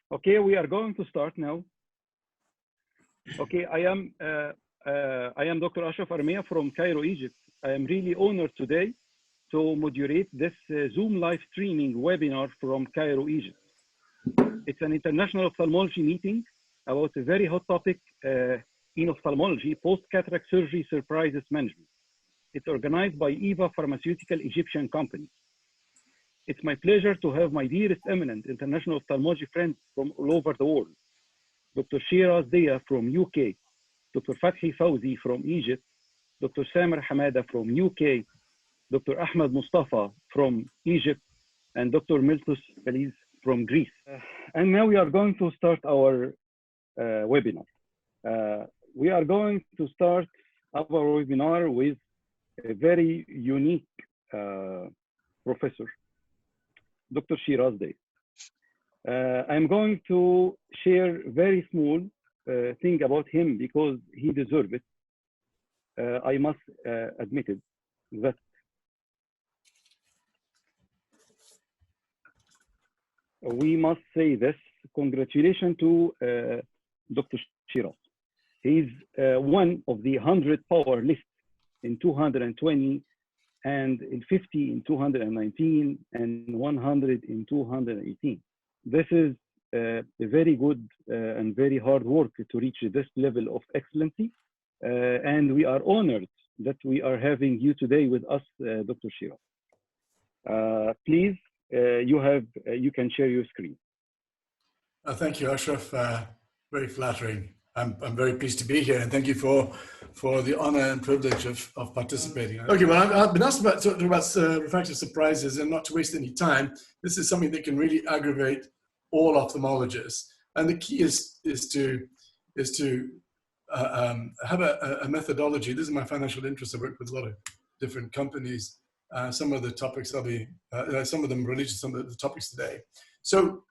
Okay, we are going to start now. Okay, I am Dr. Ashraf Armia from Cairo, Egypt. I am really honored today to moderate this Zoom live streaming webinar from Cairo, Egypt. It's an international ophthalmology meeting about a very hot topic in ophthalmology, post-cataract surgery surprises management. It's organized by EVA Pharmaceutical Egyptian Company. It's my pleasure to have my dearest eminent international ophthalmology friends from all over the world. Dr. Sheraz Daya from UK, Dr. Fathy Fawzy from Egypt, Dr. Samer Hamada from UK, Dr. Ahmed Mostafa from Egypt, and Dr. Miltos Balidis from Greece. And now we are going to start our webinar. We are going to start our webinar with a very unique professor, Dr. Sheraz Daya. I'm going to share very small thing about him because he deserves it. I must admit it, that we must say this. Congratulations to Dr. Sheraz. He's one of the 100 power lists in 220 and in 50 in 219 and 100 in 218. This is a very good and very hard work to reach this level of excellency. And we are honored that we are having you today with us, Dr. Sheraz. Please, you can share your screen. Thank you, Ashraf. Very flattering. I'm very pleased to be here, and thank you for the honor and privilege of participating. Okay, well, I've been asked about talking about refractive surprises, and not to waste any time. This is something that can really aggravate all ophthalmologists, and the key is to have a methodology. This is my financial interest. I work with a lot of different companies. Some of the topics I'll be, some of them related to some of the topics today. So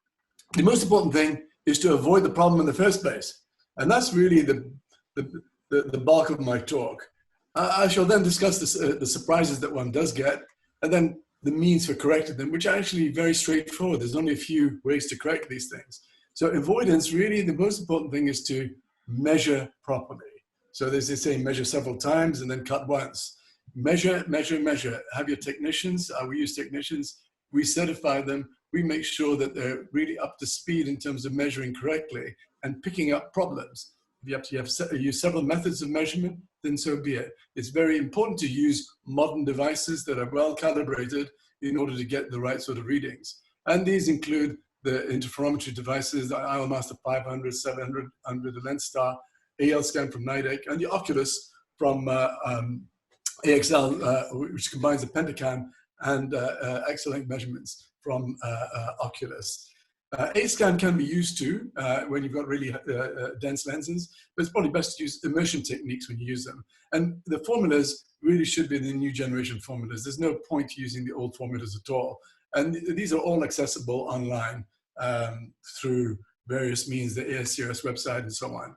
the most important thing is to avoid the problem in the first place. And that's really the bulk of my talk. I shall then discuss the surprises that one does get, and then the means for correcting them, which are actually very straightforward. There's only a few ways to correct these things. So avoidance, really, the most important thing is to measure properly. So there's this saying, measure several times and then cut once. Measure, measure, measure. Have your technicians, we use technicians, we certify them, we make sure that they're really up to speed in terms of measuring correctly and picking up problems. If you have to use several methods of measurement, then so be it. It's very important to use modern devices that are well calibrated in order to get the right sort of readings. And these include the interferometry devices, the IOL Master 500, 700, the Lens-Star, AL scan from Nidec, and the Oculus from AXL, which combines the Pentacam and excellent measurements from Oculus. A-scan can be used too when you've got really dense lenses, but it's probably best to use immersion techniques when you use them. And the formulas really should be the new generation formulas. There's no point using the old formulas at all. And these are all accessible online through various means, the ASCRS website and so on.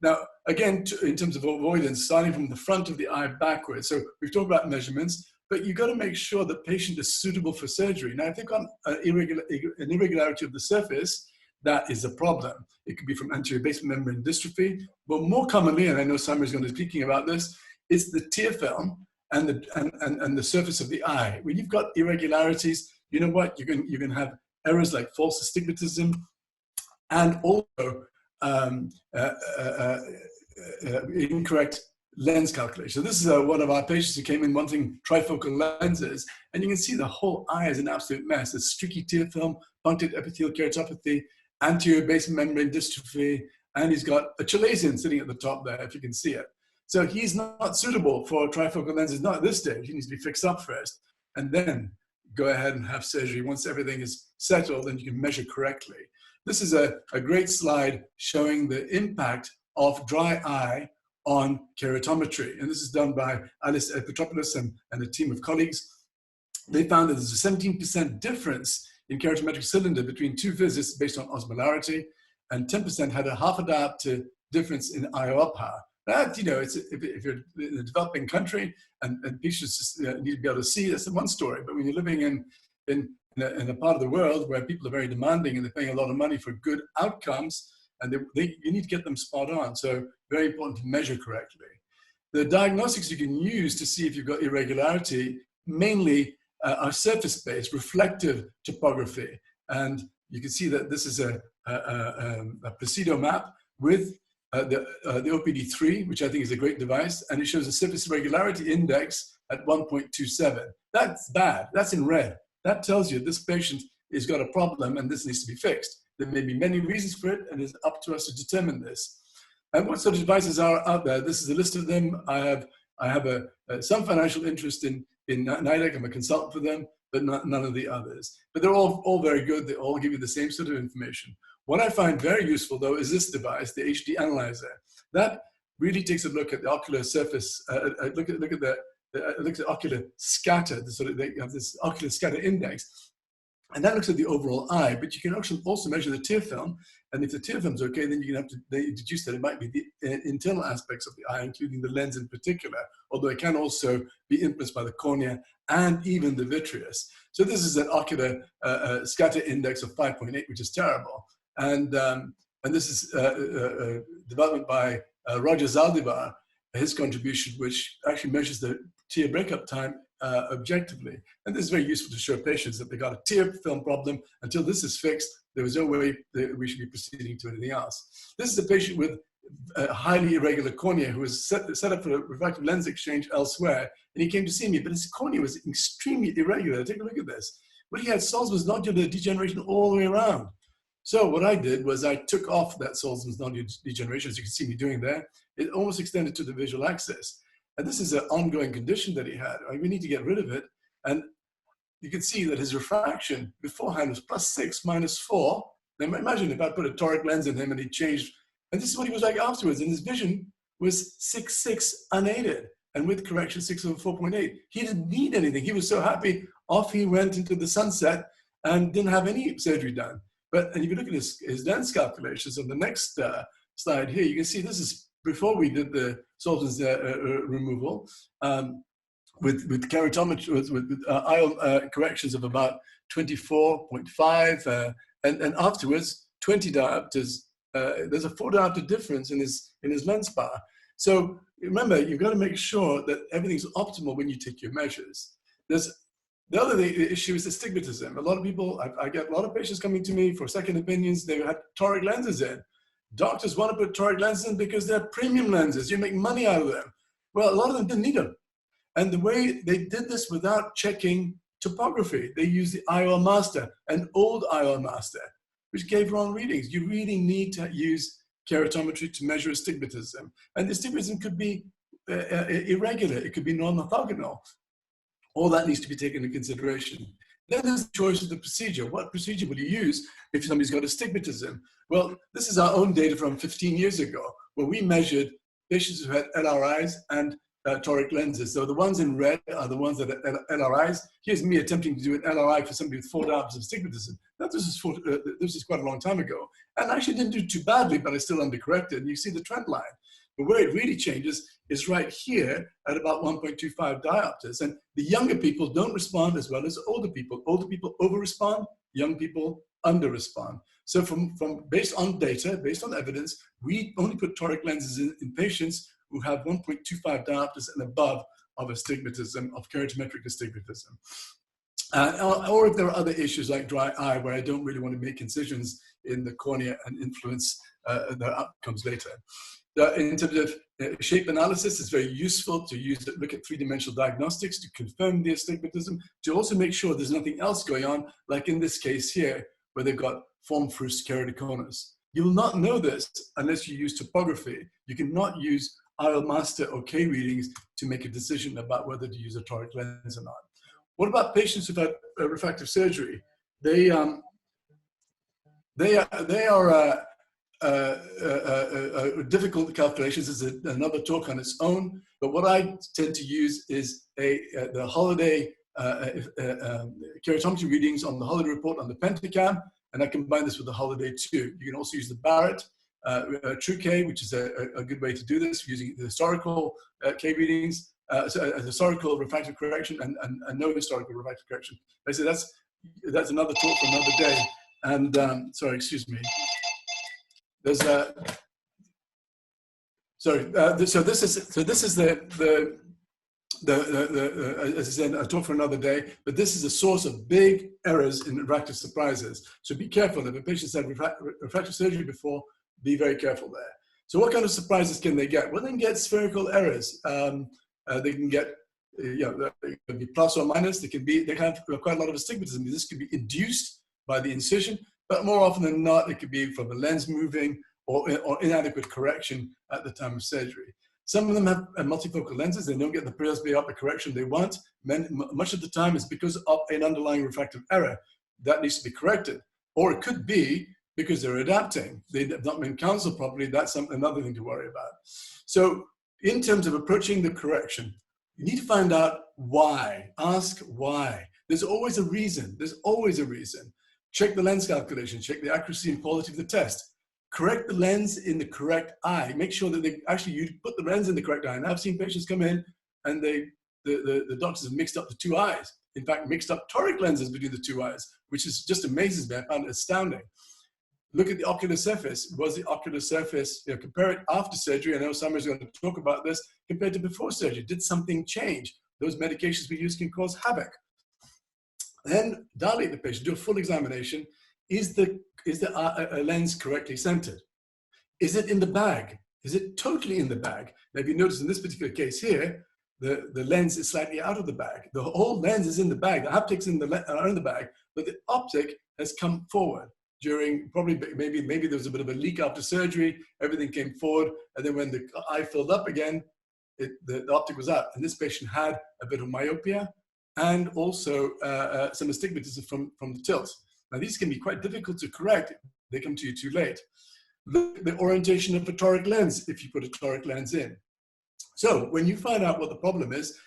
Now, again, in terms of avoidance, starting from the front of the eye backwards. So we've talked about measurements, but you've got to make sure the patient is suitable for surgery. Now, if they've got an irregularity of the surface, that is a problem. It could be from anterior basement membrane dystrophy, but more commonly, and I know Samer is going to be speaking about this, is the tear film and the surface of the eye. When you've got irregularities, you know what? You're going to have errors like false astigmatism and also incorrect lens calculation. So this is one of our patients who came in wanting trifocal lenses, and you can see the whole eye is an absolute mess. There's streaky tear film, punctate epithelial keratopathy, anterior basement membrane dystrophy, and he's got a chalazion sitting at the top there, if you can see it. So he's not suitable for trifocal lenses, not at this stage. He needs to be fixed up first, and then go ahead and have surgery. Once everything is settled, then you can measure correctly. This is a great slide showing the impact of dry eye on keratometry. And this is done by Alice Petropoulos and a team of colleagues. They found that there's a 17% difference in keratometric cylinder between two visits based on osmolarity, and 10% had a half a diopter difference in IOL power. That, you know, if you're in a developing country and patients just need to be able to see, that's one story. But when you're living in in a part of the world where people are very demanding and they're paying a lot of money for good outcomes, and you need to get them spot on. So very important to measure correctly. The diagnostics you can use to see if you've got irregularity mainly are surface-based, reflective topography. And you can see that this is a Placido map with the OPD3, which I think is a great device, and it shows a surface irregularity index at 1.27. That's bad. That's in red. That tells you this patient has got a problem and this needs to be fixed. There may be many reasons for it, and it's up to us to determine this. And what sort of devices are out there? This is a list of them. I have some financial interest in NIDAC. I'm a consultant for them, but none of the others. But they're all very good. They all give you the same sort of information. What I find very useful, though, is this device, the HD analyzer. That really takes a look at the ocular surface. Look at the ocular scatter. They have this ocular scatter index. And that looks at the overall eye, but you can actually also measure the tear film. And if the tear film's okay, then you can have to deduce that it might be the internal aspects of the eye, including the lens in particular, although it can also be influenced by the cornea and even the vitreous. So this is an ocular scatter index of 5.8, which is terrible. And this is development by Roger Zaldivar, his contribution, which actually measures the tear breakup time objectively. And this is very useful to show patients that they got a tear film problem. Until this is fixed, there was no way that we should be proceeding to anything else. This is a patient with a highly irregular cornea who was set up for a refractive lens exchange elsewhere. And he came to see me, but his cornea was extremely irregular. Take a look at this. But he had Salzmann's nodular degeneration all the way around. So what I did was I took off that Salzmann's nodular degeneration, as you can see me doing there. It almost extended to the visual axis. And this is an ongoing condition that he had. We need to get rid of it. And you can see that his refraction beforehand was +6, -4. Now imagine if I put a toric lens in him and he changed. And this is what he was like afterwards. And his vision was 6.6 unaided. And with correction, 6/4.8. He didn't need anything. He was so happy. Off he went into the sunset and didn't have any surgery done. But and if you look at his lens calculations on the next slide here, you can see this is before we did the Salzmann's removal, with keratometry, with IOL corrections of about 24.5, and afterwards 20 diopters. There's a 4 diopter difference in his lens power. So remember, you've got to make sure that everything's optimal when you take your measures. The other issue is astigmatism. A lot of people, I get a lot of patients coming to me for second opinions. They had toric lenses in. Doctors want to put toric lenses in because they're premium lenses. You make money out of them. Well, a lot of them didn't need them. And the way they did this without checking topography, they used the IOL master, an old IOL master, which gave wrong readings. You really need to use keratometry to measure astigmatism. And the astigmatism could be irregular. It could be non-orthogonal. All that needs to be taken into consideration. Then there's the choice of the procedure. What procedure will you use if somebody's got astigmatism? Well, this is our own data from 15 years ago, where we measured patients who had LRIs and toric lenses. So the ones in red are the ones that are LRIs. Here's me attempting to do an LRI for somebody with 4 diopters of astigmatism. Now, this is quite a long time ago. And I actually didn't do too badly, but I still undercorrected. And you see the trend line. But where it really changes is right here at about 1.25 diopters. And the younger people don't respond as well as older people. Older people over-respond, young people under-respond. So from based on data, based on evidence, we only put toric lenses in patients who have 1.25 diopters and above of astigmatism, of keratometric astigmatism. Or if there are other issues like dry eye, where I don't really want to make incisions in the cornea and influence the outcomes later. In terms of shape analysis, it's very useful to look at 3-dimensional diagnostics to confirm the astigmatism, to also make sure there's nothing else going on, like in this case here, where they've got form-fruste keratoconus. You will not know this unless you use topography. You cannot use IOL master or K readings to make a decision about whether to use a toric lens or not. What about patients who've had refractive surgery? Difficult calculations is another talk on its own, but what I tend to use is the Holiday keratometry readings on the Holiday report on the Pentacam, and I combine this with the Holiday 2. You can also use the Barrett True K, which is a good way to do this, using the historical K readings, so a historical refractive correction and no historical refractive correction. I say that's that's another talk for another day. And sorry, excuse me. There's a sorry. So this is the as I said, a talk for another day. But this is a source of big errors in refractive surprises. So be careful. If a patient's had refractive surgery before, be very careful there. So what kind of surprises can they get? Well, they can get spherical errors. They can get, they can be plus or minus. They have quite a lot of astigmatism. This could be induced by the incision, but more often than not, it could be from the lens moving or inadequate correction at the time of surgery. Some of them have multifocal lenses. They don't get the presbyopic correction they want. Much of the time, it's because of an underlying refractive error that needs to be corrected. Or it could be because they're adapting. They've not been counseled properly. That's another thing to worry about. So in terms of approaching the correction, you need to find out why. Ask why. There's always a reason. There's always a reason. Check the lens calculation. Check the accuracy and quality of the test. Correct the lens in the correct eye. Make sure that you put the lens in the correct eye. And I've seen patients come in and the doctors have mixed up the two eyes. In fact, mixed up toric lenses between the two eyes, which is just amazes me. I found it astounding. Look at the ocular surface. Was the ocular surface, compare it after surgery. I know somebody's going to talk about this, compared to before surgery. Did something change? Those medications we use can cause havoc. Then dilate the patient, do a full examination. Is the lens correctly centered? Is it in the bag? Is it totally in the bag? Now, if you notice in this particular case here, the lens is slightly out of the bag. The whole lens is in the bag. The haptics are in the bag, but the optic has come forward during maybe there was a bit of a leak after surgery. Everything came forward, and then when the eye filled up again, the optic was out. And this patient had a bit of myopia and also some astigmatism from the tilt. Now, these can be quite difficult to correct. They come to you too late. Look at the orientation of a toric lens if you put a toric lens in. So when you find out what the problem is,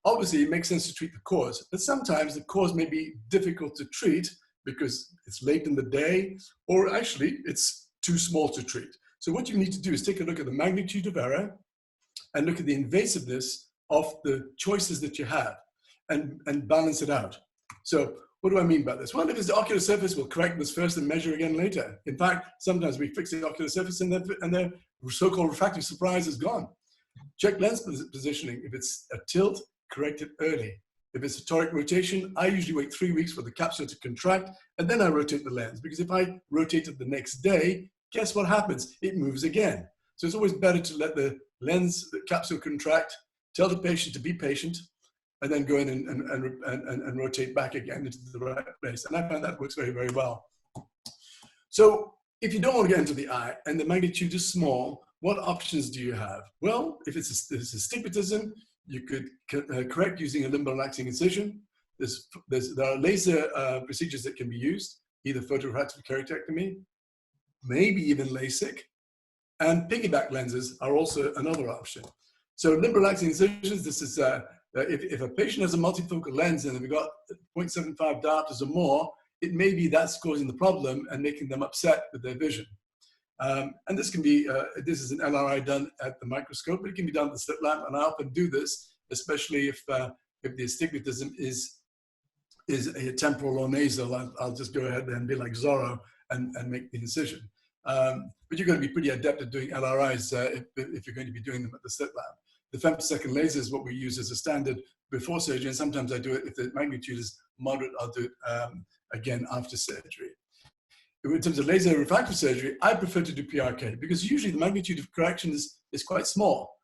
obviously it makes sense to treat the cause, but sometimes the cause may be difficult to treat because it's late in the day, or actually it's too small to treat. So what you need to do is take a look at the magnitude of error and look at the invasiveness of the choices that you have and balance it out. So what do I mean by this? Well, if it's the ocular surface, we'll correct this first and measure again later. In fact, sometimes we fix the ocular surface and the so-called refractive surprise is gone. Check lens positioning. If it's a tilt, correct it early. If it's a toric rotation, I usually wait 3 weeks for the capsule to contract, and then I rotate the lens. Because if I rotate it the next day, guess what happens? It moves again. So it's always better to let the capsule contract, tell the patient to be patient, and then go in and rotate back again into the right place. And I find that works very, very well. So if you don't want to get into the eye and the magnitude is small, what options do you have? Well, if it's astigmatism, you could correct using a limbo-relaxing incision. There are laser procedures that can be used, either photorefractive keratectomy, maybe even LASIK, and piggyback lenses are also another option. So limbo-relaxing incisions, this is if a patient has a multifocal lens and they've got 0.75 diopters or more, it may be that's causing the problem and making them upset with their vision. And this can be, this is an LRI done at the microscope, but it can be done with the slit lamp, and I often do this, especially if the astigmatism is a temporal or nasal. I'll just go ahead and be like Zorro and make the incision. But you're going to be pretty adept at doing LRIs if you're going to be doing them at the slit lamp. The femtosecond laser is what we use as a standard before surgery, and sometimes I do it if the magnitude is moderate. I'll do it again after surgery. In terms of laser refractive surgery, I prefer to do PRK because usually the magnitude of correction is quite small.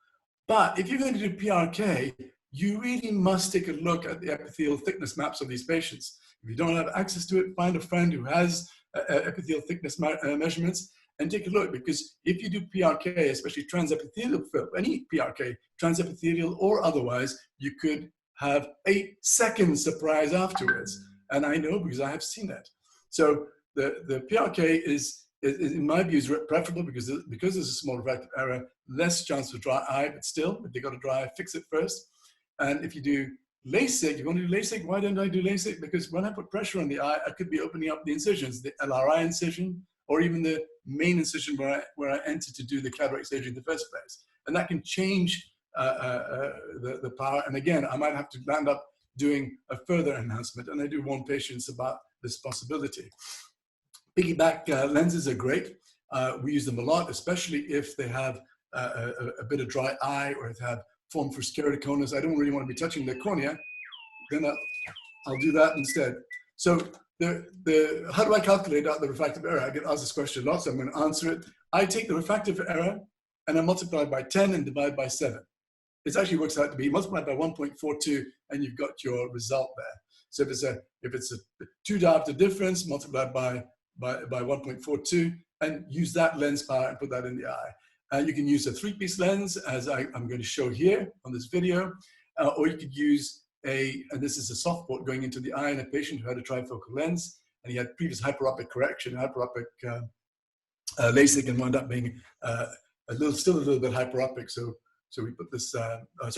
But if you're going to do PRK, you really must take a look at the epithelial thickness maps of these patients. If you don't have access to it, find a friend who has epithelial thickness measurements and take a look, because if you do PRK, especially transepithelial film, any PRK, transepithelial or otherwise, you could have a second surprise afterwards. And I know because I have seen it. So the PRK is in my view, is preferable because there's a small refractive error, less chance for dry eye, but still, if they've got a dry eye, fix it first. And if you do LASIK, you want to do LASIK, why don't I do LASIK? Because when I put pressure on the eye, I could be opening up the incisions, the LRI incision, or even the main incision where I enter to do the cataract surgery in the first place. And that can change the power. And again, I might have to land up doing a further enhancement. And I do warn patients about this possibility. Piggyback lenses are great. We use them a lot, especially if they have a bit of dry eye or if they have form for keratoconus. I don't really want to be touching the cornea. Then I'll do that instead. So how do I calculate out the refractive error? I get asked this question a lot, so I'm going to answer it. I take the refractive error and I multiply by 10 and divide by 7. It actually works out to be multiplied by 1.42, and you've got your result there. So if it's a 2 diopter difference, multiplied by 1.42, and use that lens power and put that in the eye. You can use a 3-piece lens, as I'm going to show here on this video, or you could use and this is a soft port going into the eye in a patient who had a trifocal lens, and he had previous hyperopic correction, hyperopic LASIK, and wound up being still a little bit hyperopic. So we put this, he was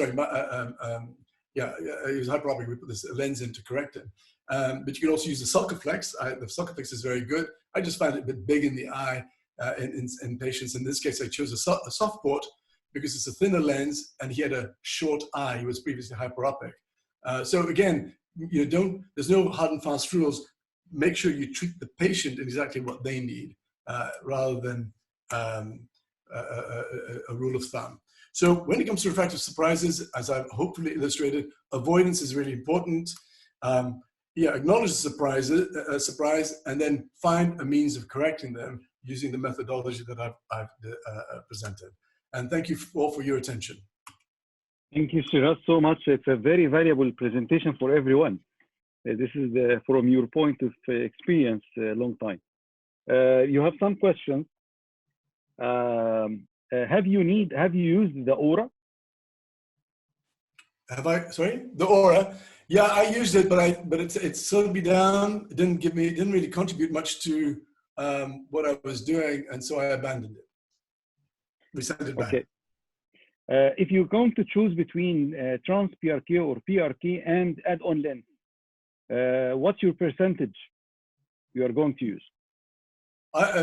hyperopic, we put this lens in to correct it. But you can also use the sulcuflex. The sulcuflex is very good. I just find it a bit big in the eye in patients. In this case, I chose a soft port because it's a thinner lens, and he had a short eye. He was previously hyperopic. So again, there's no hard and fast rules. Make sure you treat the patient exactly what they need, rather than a rule of thumb. So when it comes to refractive surprises, as I've hopefully illustrated, avoidance is really important. Acknowledge the surprise, and then find a means of correcting them using the methodology that I've presented. And thank you all for your attention. Thank you, Sheraz, so much. It's a very valuable presentation for everyone. This is from your point of experience, a long time. You have some questions. Have you used the Aura? Have I? Sorry, the Aura. Yeah, I used it, but it slowed me down. It didn't really contribute much to what I was doing, and so I abandoned it. We sent it back. Okay. If you're going to choose between trans PRK or PRK and add-on lens, what's your percentage you are going to use?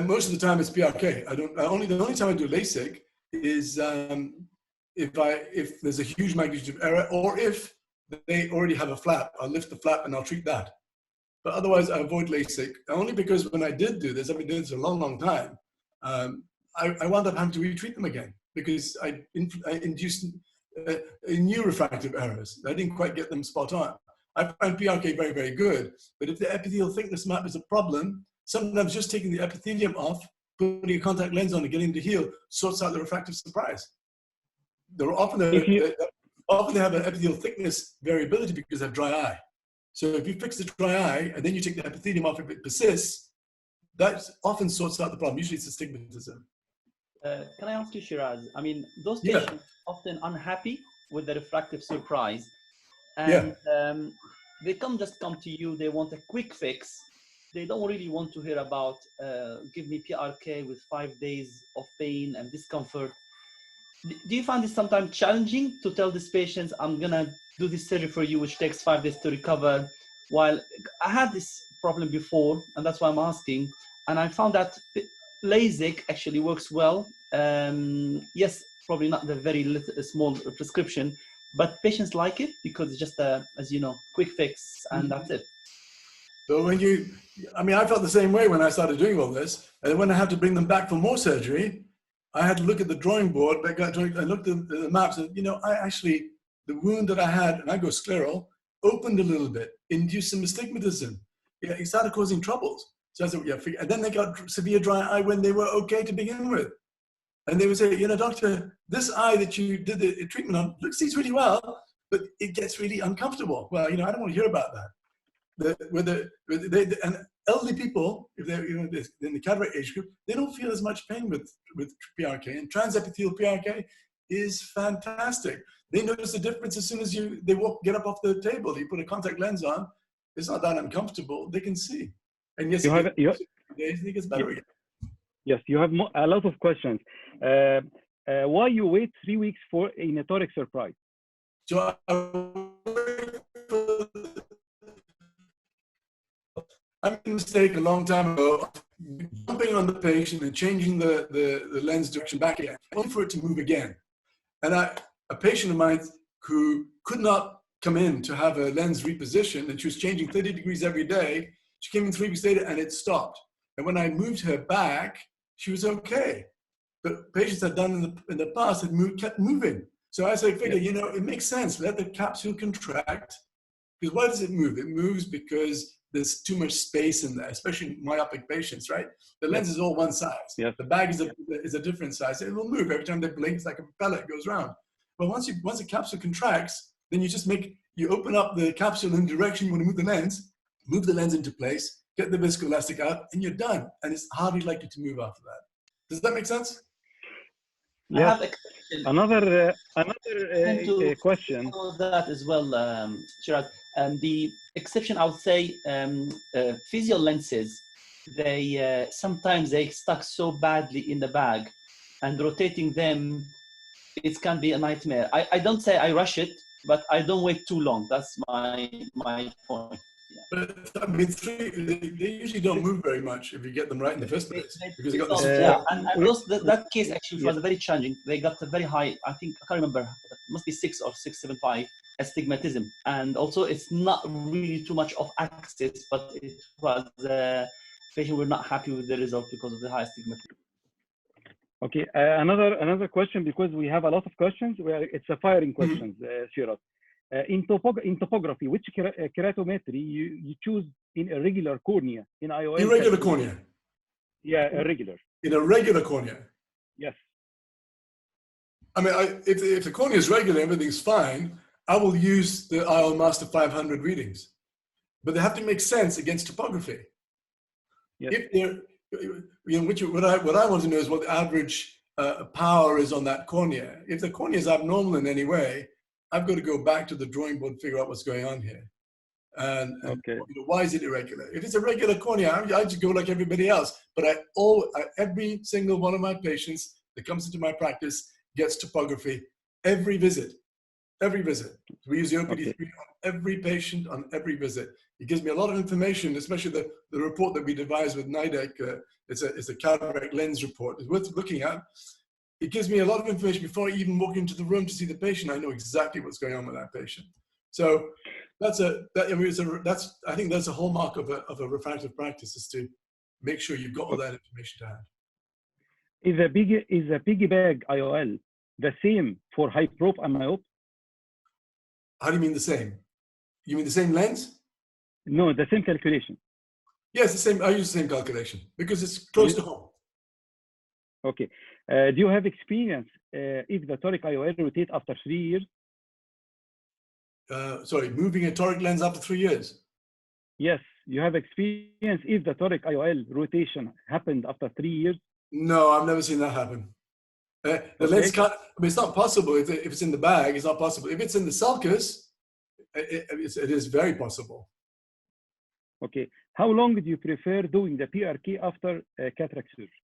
Most of the time it's PRK. The only time I do LASIK is if there's a huge magnitude of error, or if they already have a flap. I'll lift the flap and I'll treat that. But otherwise, I avoid LASIK, only because when I did do this, I've been doing this a long, long time. I wound up having to retreat them again because I induced new refractive errors. I didn't quite get them spot on. I find PRK very, very good, but if the epithelial thickness map is a problem, sometimes just taking the epithelium off, putting a contact lens on and getting to heal sorts out the refractive surprise. Often they have an epithelial thickness variability because they have dry eye. So if you fix the dry eye and then you take the epithelium off if it persists, that often sorts out the problem. Usually it's astigmatism. Can I ask you, Sheraz? I mean, those patients often unhappy with the refractive surprise, and they just come to you. They want a quick fix. They don't really want to hear about give me PRK with 5 days of pain and discomfort. Do you find it sometimes challenging to tell these patients, I'm gonna do this surgery for you, which takes 5 days to recover? While I had this problem before, and that's why I'm asking, and I found that LASIK actually works well. Yes, probably not the very small prescription, but patients like it because it's just a, as you know, quick fix, and that's it. So I felt the same way when I started doing all this, and when I had to bring them back for more surgery, I had to look at the drawing board. I looked at the maps, and the wound that I had, and I go scleral, opened a little bit, induced some astigmatism. It started causing troubles. So I said, and then they got severe dry eye when they were okay to begin with. And they would say, doctor, this eye that you did the treatment on sees really well, but it gets really uncomfortable. Well, I don't want to hear about that. And elderly people, if they're in the cataract age group, they don't feel as much pain with PRK. And transepithelial PRK is fantastic. They notice the difference as soon as they get up off the table. You put a contact lens on, it's not that uncomfortable. They can see. And yes, it gets better again. Yes, you have a lot of questions. Why you wait 3 weeks for a notoric surprise? So I made a mistake a long time ago, jumping on the patient and changing the lens direction back again, only for it to move again. And a patient of mine who could not come in to have a lens repositioned, and she was changing 30 degrees every day. She came in 3 weeks later and it stopped. And when I moved her back, she was okay. But patients had done in the past had kept moving. So I figure, you know, it makes sense. Let the capsule contract. Because why does it move? It moves because there's too much space in there, especially in myopic patients, right? The lens is all one size. The bag is a different size. It will move every time they blink. It's like a propeller, it goes around. But once the capsule contracts, then you open up the capsule in the direction you want to move the lens into place, get the viscoelastic out, and you're done. And it's hardly likely to move after that. Does that make sense? Yeah. Another question. That as well, Sheraz. The exception, I would say, physio lenses. They sometimes they stuck so badly in the bag, and rotating them, it can be a nightmare. I don't say I rush it, but I don't wait too long. That's my point. But I mean, they usually don't move very much if you get them right in the first place. Because they got this that case actually was very challenging. They got a very high, I think, I can't remember, it must be 6 or 675 astigmatism. And also it's not really too much of access, but it was, patients were not happy with the result because of the high astigmatism. Okay, another question, because we have a lot of questions. It's a firing questions, Sheraz. In topography, which keratometry you choose in irregular cornea in IOL? Irregular cornea. Yeah, irregular. In a regular cornea. Yes. I mean, if the cornea is regular, everything's fine. I will use the IOL Master 500 readings, but they have to make sense against topography. Yes. If they're, you know, what I want to know is what the average power is on that cornea. If the cornea is abnormal in any way, I've got to go back to the drawing board and figure out what's going on here. And you know, why is it irregular? If it's a regular cornea, I just go like everybody else. But every single one of my patients that comes into my practice gets topography every visit. Every visit. We use the OPD3 on every patient on every visit. It gives me a lot of information, especially the report that we devised with NIDEC. It's a cataract lens report. It's worth looking at. It gives me a lot of information before I even walk into the room to see the patient. I know exactly what's going on with that patient. So I think that's a hallmark of a refractive practice, is to make sure you've got all that information to hand. Is a piggy bag IOL the same for hyperop and myop? How do you mean the same? You mean the same lens? No, the same calculation. Yes, the same. I use the same calculation because it's close to home. Okay. Do you have experience if the toric IOL rotate after 3 years? Sorry, moving a toric lens after 3 years? Yes. You have experience if the toric IOL rotation happened after 3 years? No, I've never seen that happen. The lens can't, I mean, it's not possible. If it's in the bag, it's not possible. If it's in the sulcus, it is very possible. Okay. How long do you prefer doing the PRK after cataract surgery?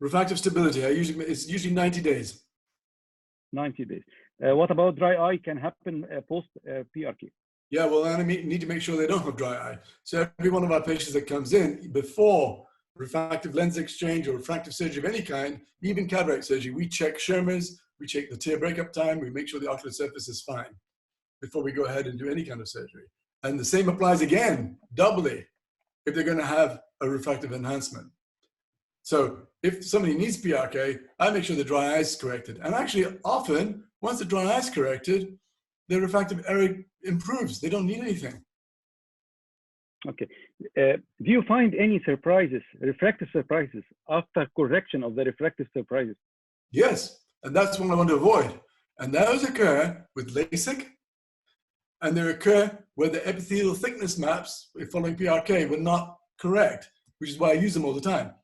Refractive stability, it's usually 90 days. 90 days. What about dry eye can happen post PRK? Yeah, well, then I need to make sure they don't have dry eye. So every one of our patients that comes in, before refractive lens exchange or refractive surgery of any kind, even cataract surgery, we check Sheraz, we check the tear breakup time, we make sure the ocular surface is fine before we go ahead and do any kind of surgery. And the same applies again, doubly, if they're going to have a refractive enhancement. So if somebody needs PRK, I make sure the dry eye is corrected. And actually, often, once the dry eye is corrected, the refractive error improves. They don't need anything. Okay. Do you find any surprises, refractive surprises, after correction of the refractive surprises? Yes, and that's what I want to avoid. And those occur with LASIK, and they occur where the epithelial thickness maps following PRK were not correct, which is why I use them all the time.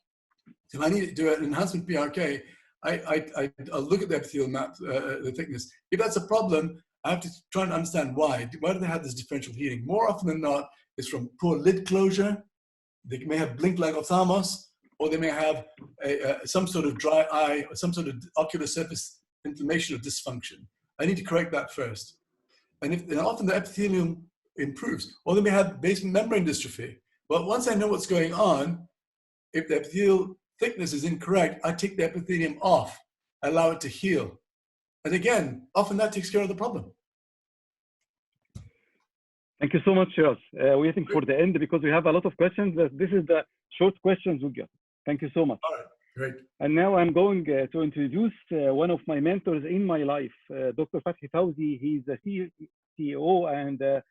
If I need to do an enhancement PRK, I'll look at the epithelial map, the thickness. If that's a problem, I have to try and understand why. Why do they have this differential heating? More often than not, it's from poor lid closure. They may have blink-like ophthalmos, or they may have some sort of dry eye or some sort of ocular surface inflammation or dysfunction. I need to correct that first. And often the epithelium improves, or they may have basement membrane dystrophy. But once I know what's going on, if the epithelial thickness is incorrect, I take the epithelium off, allow it to heal. And again, often that takes care of the problem. Thank you so much, Sheraz. Waiting for the end because we have a lot of questions. This is the short questions we got. Thank you so much. All right, great. And now I'm going to introduce one of my mentors in my life, Dr. Fathy Fawzy. He's the CEO and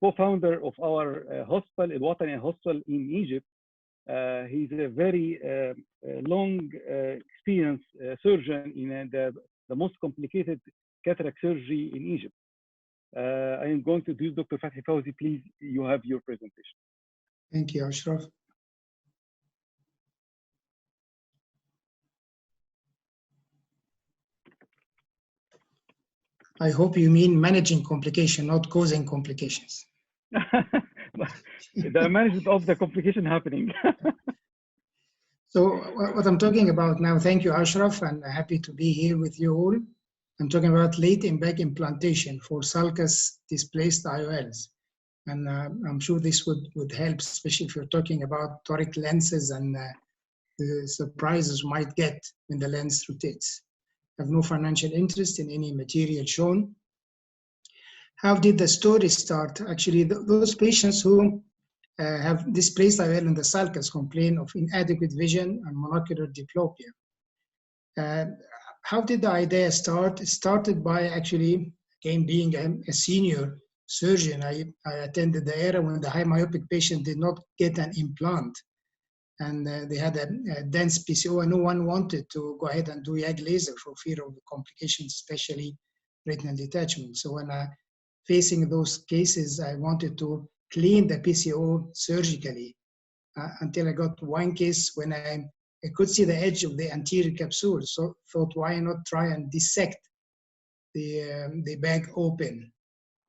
co-founder of our hospital, Al Watani Hospital in Egypt. He's a very long experienced surgeon in the most complicated cataract surgery in Egypt. I am going to do Dr. Fathy Fawzy. Please, you have your presentation. Thank you, Ashraf. I hope you mean managing complication, not causing complications. The management of the complication happening. So what I'm talking about now, thank you, Ashraf, and happy to be here with you all. I'm talking about late in-back implantation for sulcus displaced IOLs. And I'm sure this would help, especially if you're talking about toric lenses and the surprises you might get when the lens rotates. I have no financial interest in any material shown. How did the story start? Actually, those patients who have displaced IOL in the sulcus complain of inadequate vision and monocular diplopia. How did the idea start? It started by actually, again, being a senior surgeon. I attended the era when the high myopic patient did not get an implant. And they had a dense PCO, and no one wanted to go ahead and do YAG laser for fear of complications, especially retinal detachment. So when facing those cases, I wanted to clean the PCO surgically until I got one case when I could see the edge of the anterior capsule. So thought, why not try and dissect the bag open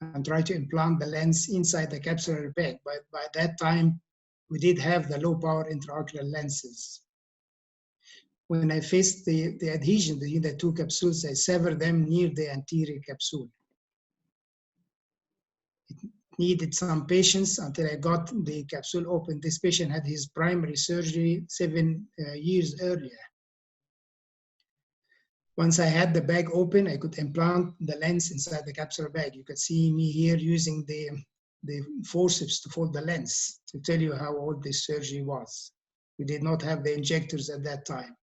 and try to implant the lens inside the capsular bag. But by that time, we did have the low power intraocular lenses. When I faced the adhesion between the two capsules, I severed them near the anterior capsule. It needed some patience until I got the capsule open. This patient had his primary surgery 7 years earlier. Once I had the bag open, I could implant the lens inside the capsular bag. You could see me here using the forceps to fold the lens to tell you how old this surgery was. We did not have the injectors at that time.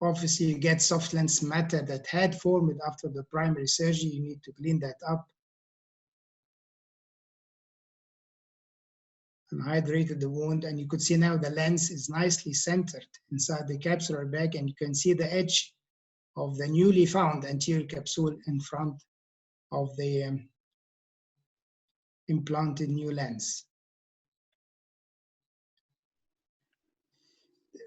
Obviously, you get soft lens matter that had formed after the primary surgery. You need to clean that up. And hydrated the wound, and you could see now the lens is nicely centered inside the capsular bag, and you can see the edge of the newly found anterior capsule in front of the implanted new lens.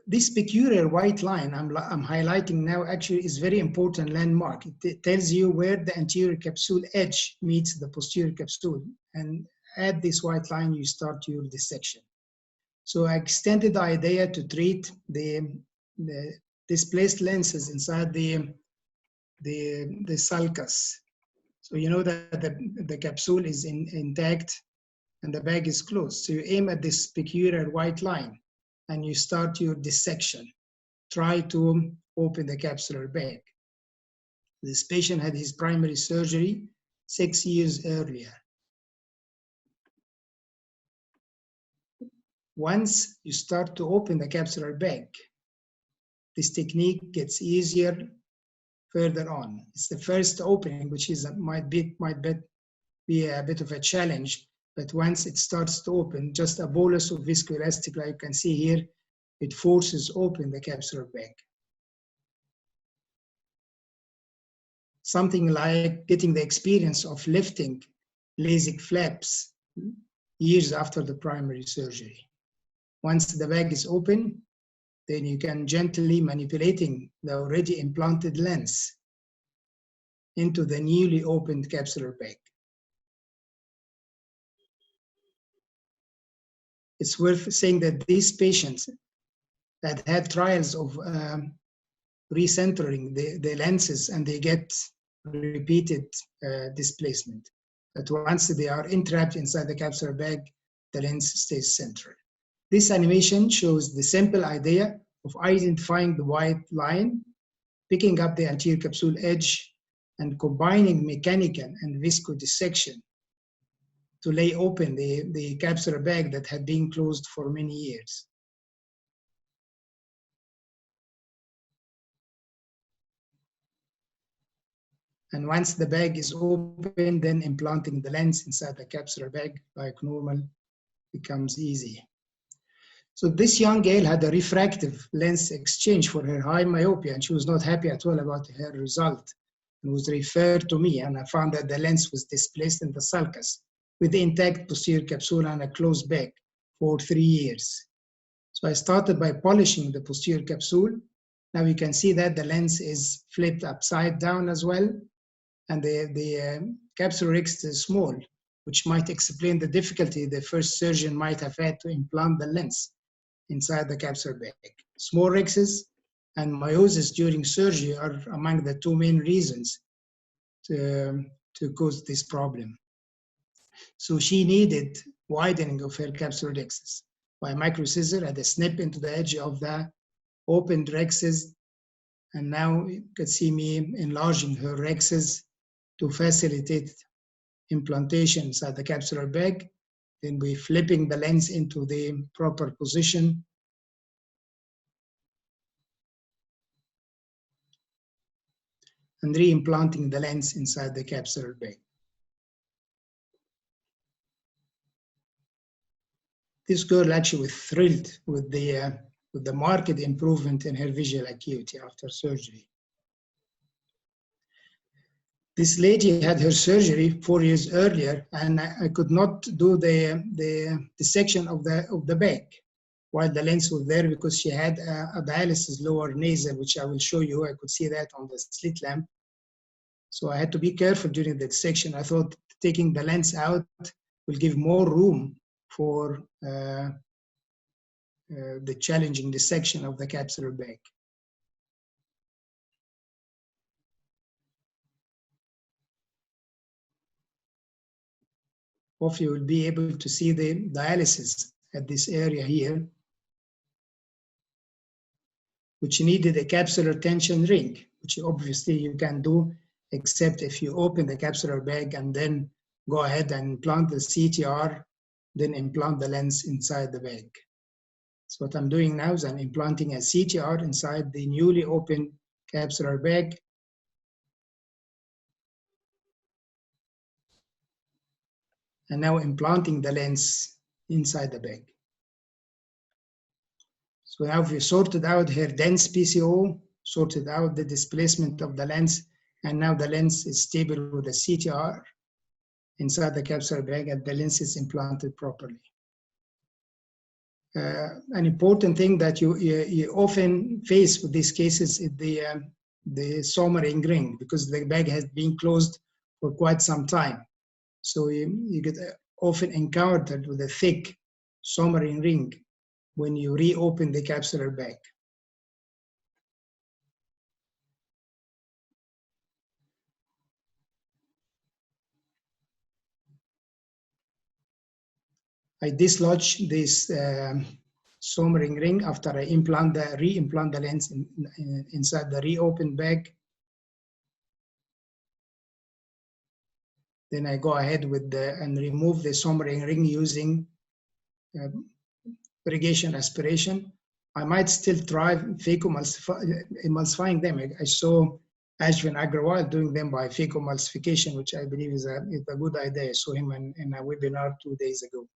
This peculiar white line I'm highlighting now actually is very important landmark. It tells you where the anterior capsule edge meets the posterior capsule, and at this white line you start your dissection. So I extended the idea to treat the displaced lenses inside the sulcus. So you know that the capsule is intact and the bag is closed. So you aim at this peculiar white line and you start your dissection. Try to open the capsular bag. This patient had his primary surgery 6 years earlier. Once you start to open the capsular bag, this technique gets easier further on. It's the first opening, which is might be a bit of a challenge, but once it starts to open, just a bolus of viscoelastic, like you can see here, it forces open the capsular bag. Something like getting the experience of lifting LASIK flaps years after the primary surgery. Once the bag is open, then you can gently manipulating the already implanted lens into the newly opened capsular bag. It's worth saying that these patients that had trials of recentering the lenses and they get repeated displacement, that once they are entrapped inside the capsular bag, the lens stays central. This animation shows the simple idea of identifying the white line, picking up the anterior capsule edge, and combining mechanical and viscodissection to lay open the capsular bag that had been closed for many years. And once the bag is open, then implanting the lens inside the capsular bag like normal becomes easy. So this young girl had a refractive lens exchange for her high myopia, and she was not happy at all about her result and was referred to me, and I found that the lens was displaced in the sulcus with the intact posterior capsule and a closed bag for 3 years. So I started by polishing the posterior capsule. Now you can see that the lens is flipped upside down as well, and the capsular rix is small, which might explain the difficulty the first surgeon might have had to implant the lens inside the capsular bag. Small rixes and meiosis during surgery are among the 2 main reasons to cause this problem. So she needed widening of her capsular rixes. By micro scissor, had a snip into the edge of the opened rixes, and now you can see me enlarging her rixes to facilitate implantation inside the capsular bag. Then we're flipping the lens into the proper position. And re-implanting the lens inside the capsular bag. This girl actually was thrilled with the marked improvement in her visual acuity after surgery. This lady had her surgery 4 years earlier, and I could not do the dissection of the bag while the lens was there because she had a dialysis lower nasal, which I will show you. I could see that on the slit lamp. So I had to be careful during the dissection. I thought taking the lens out will give more room for the challenging dissection of the capsular bag. Hopefully you will be able to see the dialysis at this area here, which needed a capsular tension ring, which obviously you can do except if you open the capsular bag and then go ahead and implant the CTR, then implant the lens inside the bag. So what I'm doing now is I'm implanting a CTR inside the newly opened capsular bag. And now implanting the lens inside the bag. So now we sorted out her dense PCO, sorted out the displacement of the lens, and now the lens is stable with the CTR inside the capsular bag, and the lens is implanted properly. An important thing that you often face with these cases is the sommering ring, because the bag has been closed for quite some time. So you get often encountered with a thick sommering ring when you reopen the capsular bag. I dislodge this sommering ring after I re-implant the lens inside the reopened bag. Then I go ahead with and remove the sommering ring using irrigation aspiration. I might still try emulsifying them. I saw Ashraf Armia doing them by phaco-emulsification, which I believe is a good idea. I saw him in a webinar 2 days ago.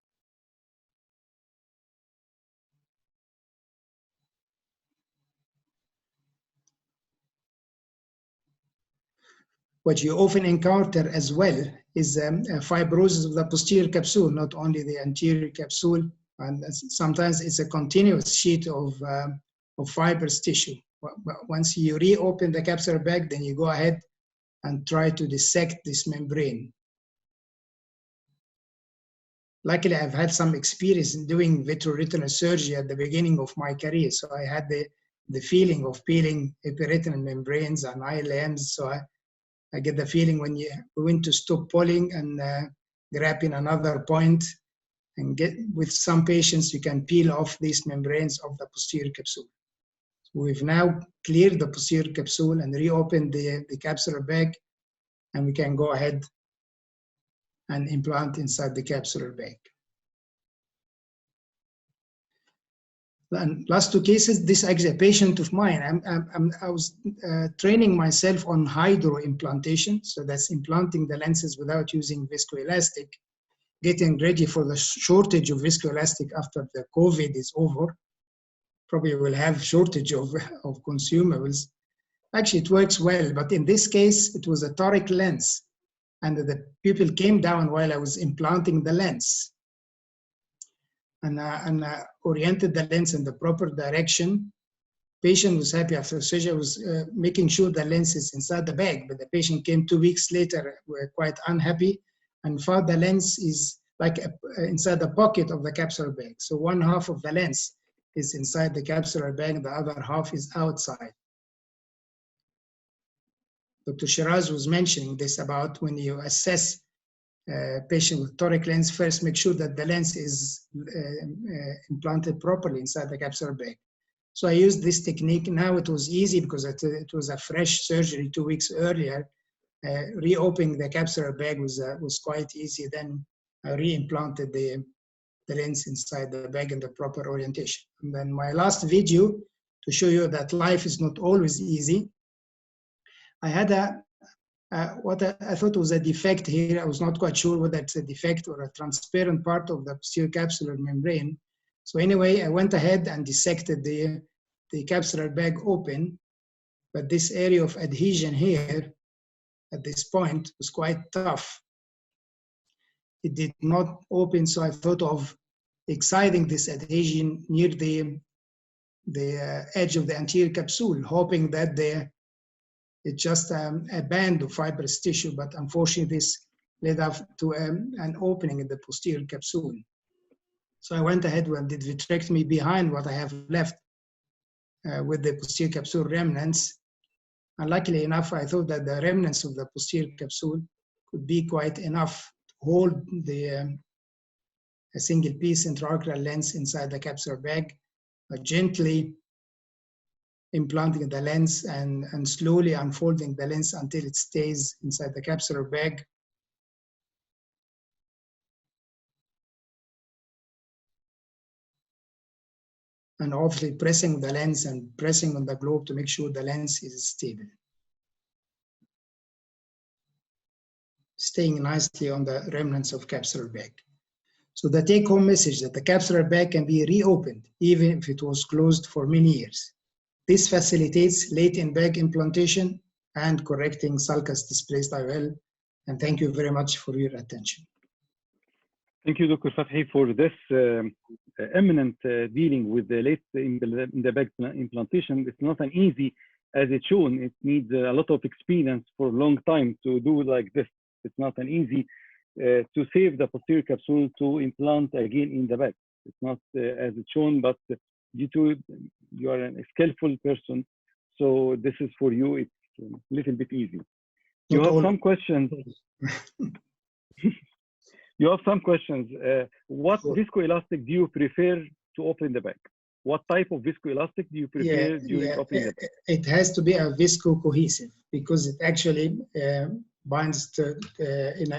What you often encounter as well is fibrosis of the posterior capsule, not only the anterior capsule, and sometimes it's a continuous sheet of fibrous tissue. Once you reopen the capsular bag, then you go ahead and try to dissect this membrane. Luckily, I've had some experience in doing vitreoretinal surgery at the beginning of my career, so I had the feeling of peeling epiretinal membranes and ILMs, so I get the feeling when you going to stop pulling and grabbing another point, and with some patients, you can peel off these membranes of the posterior capsule. So we've now cleared the posterior capsule and reopened the capsular bag. and we can go ahead and implant inside the capsular bag. And last two cases, this actually a patient of mine. I was training myself on hydro implantation, so that's implanting the lenses without using viscoelastic, getting ready for the shortage of viscoelastic after the COVID is over. Probably will have shortage of consumables. Actually, it works well, but in this case, it was a toric lens, and the pupil came down while I was implanting the lens. And oriented the lens in the proper direction. Patient was happy after surgery. I was making sure the lens is inside the bag, but the patient came 2 weeks later, were quite unhappy, and found the lens is like inside the pocket of the capsular bag. So one half of the lens is inside the capsular bag, the other half is outside. Dr. Sheraz was mentioning this about when you assess patient with toric lens, first make sure that the lens is implanted properly inside the capsular bag. So I used this technique. Now it was easy because it was a fresh surgery 2 weeks earlier. Reopening the capsular bag was quite easy. Then I re-implanted the lens inside the bag in the proper orientation. And then my last video to show you that life is not always easy. I had what I thought was a defect here. I was not quite sure whether it's a defect or a transparent part of the posterior capsular membrane. So anyway, I went ahead and dissected the capsular bag open, but this area of adhesion here at this point was quite tough. It did not open, so I thought of excising this adhesion near the edge of the anterior capsule, hoping that it's just a band of fibrous tissue, but unfortunately this led up to an opening in the posterior capsule. So I went ahead and did vitrectomy behind what I have left with the posterior capsule remnants. And luckily enough, I thought that the remnants of the posterior capsule could be quite enough to hold a single piece intraocular lens inside the capsular bag, but gently implanting the lens and slowly unfolding the lens until it stays inside the capsular bag. And obviously pressing the lens and pressing on the globe to make sure the lens is stable. Staying nicely on the remnants of capsular bag. So the take-home message that the capsular bag can be reopened even if it was closed for many years. This facilitates late in bag implantation and correcting sulcus displaced IOL. And thank you very much for your attention. Thank you, Dr. Fathy, for this eminent dealing with the late in the bag implantation. It's not an easy, as it's shown. It needs a lot of experience for a long time to do like this. It's not an easy to save the posterior capsule to implant again in the bag. It's not as it's shown, but due to you are a skillful person, so this is for you. It's a little bit easy. You have some questions. You have some questions. What viscoelastic do you prefer to open the bag? What type of viscoelastic do you prefer during opening the bag? It has to be a visco-cohesive because it actually binds to,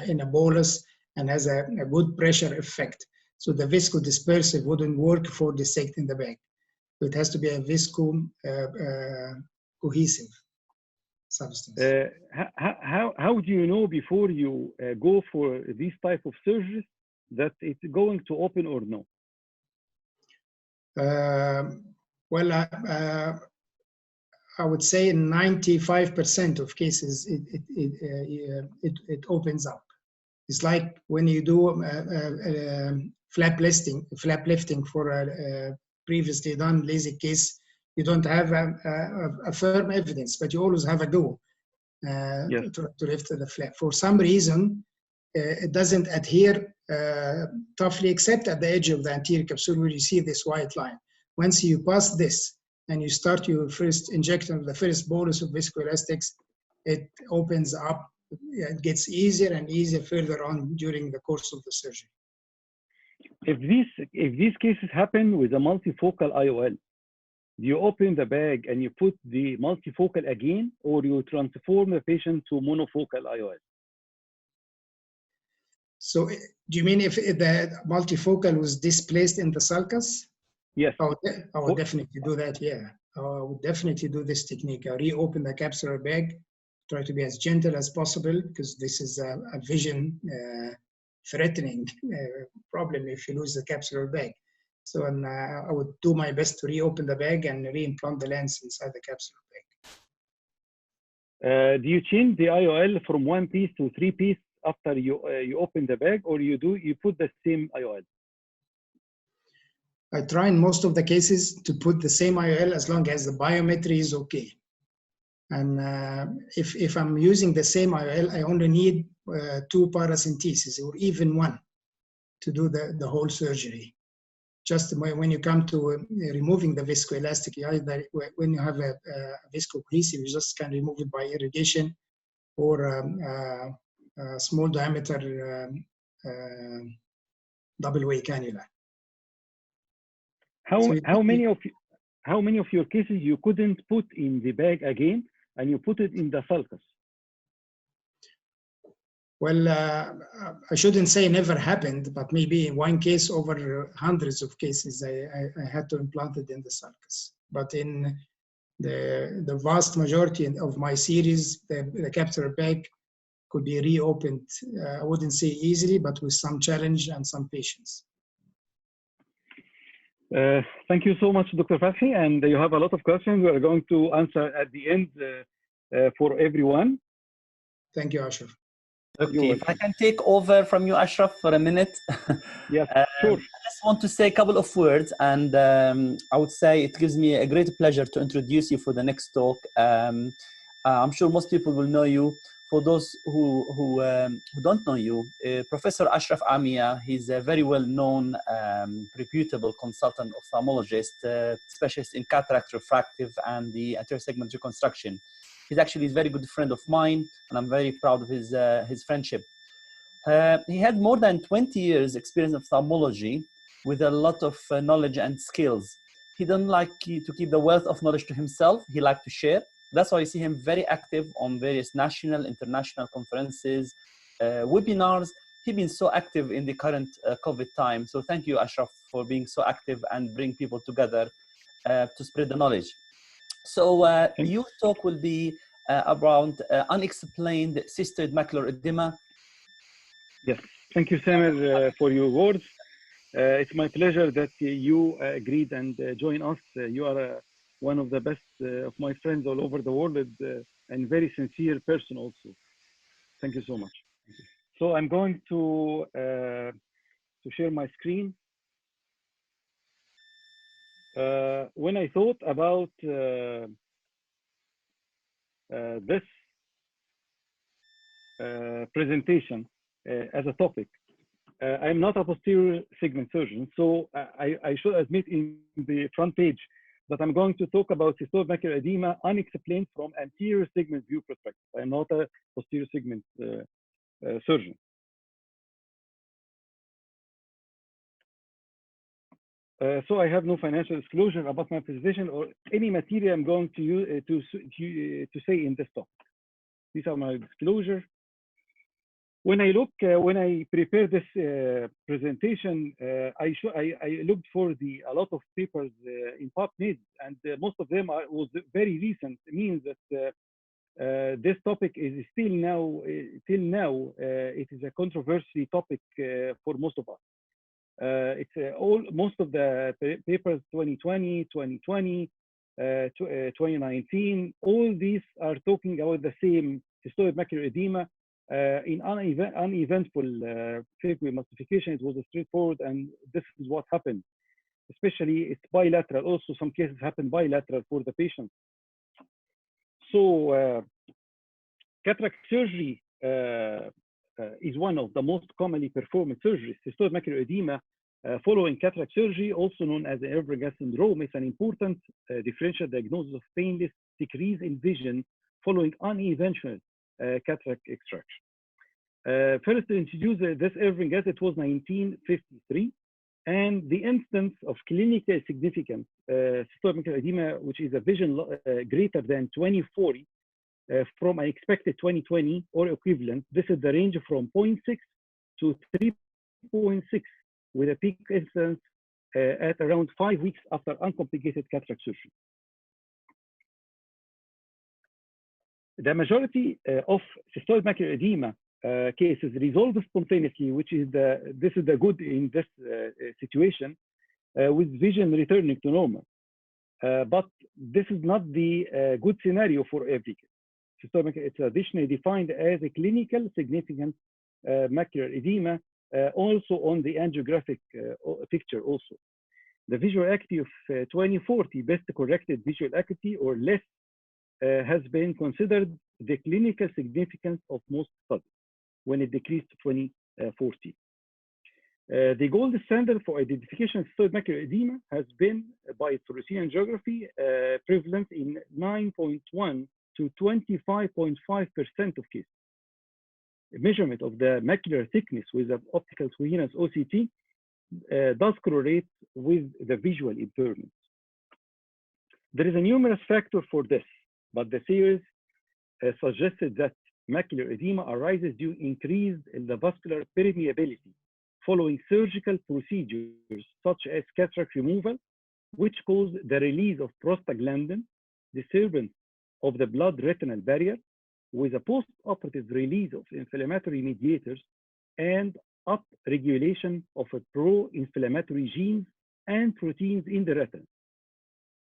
in a bolus and has a good pressure effect. So the visco-dispersive wouldn't work for dissecting the bag. So it has to be a visco-cohesive substance. How do you know before you go for these type of surgeries that it's going to open or no? I would say in 95% of cases it opens up. It's like when you do flap lifting for a previously done LASIK case. You don't have a firm evidence, but you always have a go to lift the flap. For some reason, it doesn't adhere toughly except at the edge of the anterior capsule where you see this white line. Once you pass this and you start your first injection of the first bolus of viscoelastics, it opens up. It gets easier and easier further on during the course of the surgery. If these cases happen with a multifocal IOL, Do you open the bag and you put the multifocal again, or you transform the patient to monofocal IOL? So do you mean if the multifocal was displaced in the sulcus? Yes. I would definitely do that, yeah. I would definitely do this technique. I reopen the capsular bag, try to be as gentle as possible, because this is a vision threatening problem if you lose the capsular bag. So I would do my best to reopen the bag and reimplant the lens inside the capsular bag. Do you change the IOL from 1 piece to 3 piece after you open the bag, or you put the same IOL? I try in most of the cases to put the same IOL as long as the biometry is okay. And if I'm using the same IOL, I only need 2 paracentesis or even 1 to do the whole surgery. Just when you come to removing the viscoelastic, either when you have a viscoadhesive, you just can remove it by irrigation or a small diameter double-way cannula. How many of your cases you couldn't put in the bag again and you put it in the sulcus? Well, I shouldn't say never happened, but maybe in 1 case over hundreds of cases, I had to implant it in the sulcus. But in the vast majority of my series, the capsular bag could be reopened. I wouldn't say easily, but with some challenge and some patience. Thank you so much, Dr. Fathy. And you have a lot of questions we are going to answer at the end for everyone. Thank you, Ashraf. Okay, if I can take over from you, Ashraf, for a minute. Yes, sure. I just want to say a couple of words, and I would say it gives me a great pleasure to introduce you for the next talk. I'm sure most people will know you. For those who don't know you, Professor Ashraf Armia, he's a very well-known, reputable consultant ophthalmologist, specialist in cataract, refractive, and the anterior segment reconstruction. He's actually a very good friend of mine, and I'm very proud of his friendship. He had more than 20 years experience in ophthalmology with a lot of knowledge and skills. He doesn't like to keep the wealth of knowledge to himself. He likes to share. That's why you see him very active on various national, international conferences, webinars. He's been so active in the current COVID time. So thank you, Ashraf, for being so active and bring people together to spread the knowledge. So your talk will be around unexplained cystoid macular edema. Yes, thank you, Samer, for your words. It's my pleasure that you agreed and joined us. You are one of the best of my friends all over the world, and very sincere person also. Thank you so much. So I'm going to share my screen. When I thought about this presentation as a topic, I'm not a posterior segment surgeon, so I should admit in the front page that I'm going to talk about cystoid macular edema unexplained from anterior segment view perspective. I'm not a posterior segment surgeon. So I have no financial disclosure about my presentation or any material I'm going to use to say in this talk. These are my disclosure. When I prepared this presentation, I looked for a lot of papers in PubMed, and most of them was very recent. It means that this topic is till now it is a controversy topic for most of us. It's most of the papers 2020, 2020, 2019. All these are talking about the same cystoid macular edema. In uneventful phacoemulsification, it was straightforward, and this is what happened. Especially, it's bilateral. Also, some cases happen bilateral for the patient. So, cataract surgery is one of the most commonly performed surgeries. Cystoid macular edema following cataract surgery, also known as the Ervin-Gas syndrome, is an important differential diagnosis of painless decrease in vision following uneventful cataract extraction. First to introduce this Ervin-Gas, it was 1953. and the instance of clinically significant cystoid macular edema, which is a vision greater than 20/40 from an expected 20/20 or equivalent. This is the range from 0.6 to 3.6, with a peak incidence at around 5 weeks after uncomplicated cataract surgery. The majority of cystoid macular edema cases resolve spontaneously, which is this is the good in this situation, with vision returning to normal. But this is not the good scenario for every case. Cystoid macular, it's additionally defined as a clinical significant macular edema, also on the angiographic picture also. The visual acuity of 20/40 best corrected visual acuity or less has been considered the clinical significance of most studies when it decreased to 20/40. The gold standard for identification of cystoid macular edema has been by fluorescein angiography prevalence in 9.1 to 25.5% of cases. A measurement of the macular thickness with an optical coherence OCT does correlate with the visual impairment. There is a numerous factor for this, but the series suggested that macular edema arises due to increased endovascular permeability following surgical procedures such as cataract removal, which cause the release of prostaglandin, disturbance of the blood-retinal barrier, with a post-operative release of inflammatory mediators and upregulation of a pro-inflammatory genes and proteins in the retina.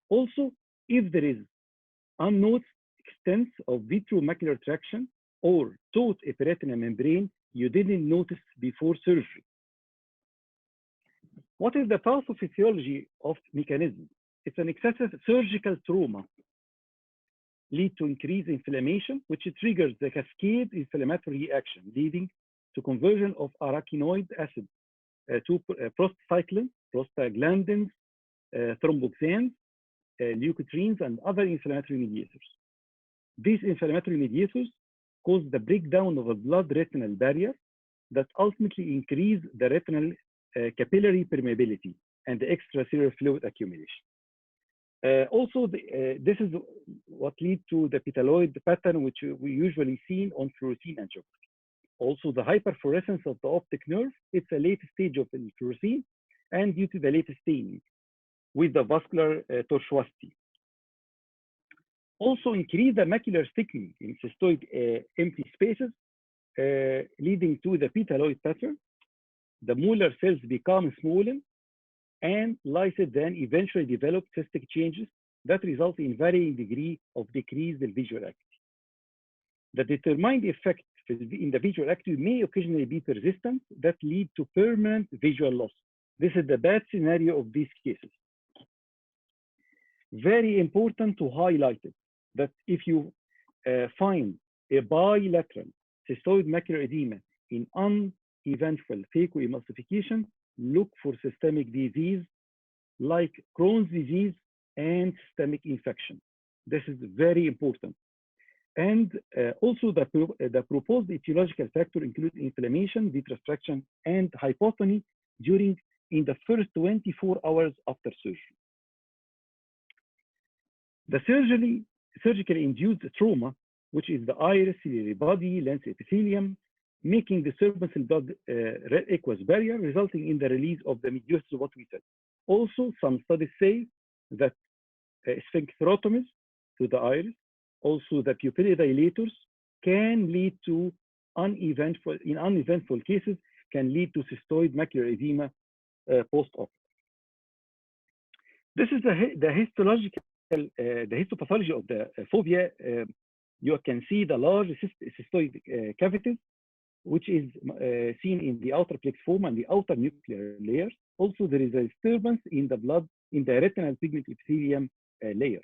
Also, if there is unnoticed extent of vitreomacular traction or taut epiretinal membrane you didn't notice before surgery. What is the pathophysiology of mechanism? It's an excessive surgical trauma lead to increased inflammation, which triggers the cascade inflammatory reaction, leading to conversion of arachidonic acid to prostacyclin, prostaglandins, thromboxanes, leukotrienes, and other inflammatory mediators. These inflammatory mediators cause the breakdown of a blood-retinal barrier that ultimately increase the retinal capillary permeability and the extracellular fluid accumulation. Also, this is what leads to the petaloid pattern, which we usually see on fluorescein angiography. Also, the hyperfluorescence of the optic nerve, it's a late stage of fluorescein and due to the late staining with the vascular tortuosity. Also, increase the macular thickening in cystoid empty spaces, leading to the petaloid pattern. The molar cells become swollen and lysed, then eventually develop cystic changes that result in varying degree of decreased visual acuity. The determined effect in the visual acuity may occasionally be persistent that lead to permanent visual loss. This is the bad scenario of these cases. Very important to highlight it, that if you find a bilateral cystoid macular edema in uneventful phacoemulsification, look for systemic disease like Crohn's disease and systemic infection. This is very important. And also the proposed etiological factor include inflammation, vitreostraction, and hypotony in the first 24 hours after surgery. The surgically induced trauma, which is the iris, ciliary body, lens epithelium, making disturbance in blood aqueous barrier, resulting in the release of the mediators, what we said. Also, some studies say that sphincterotomies to the iris, also the pupillary dilators, can lead to uneventful cases, can lead to cystoid macular edema post-op. This is the histopathology of the fovea. You can see the large cystoid cavities, which is seen in the outer plex foam and the outer nuclear layers. Also, there is a disturbance in the blood, in the retinal pigment epithelium layer.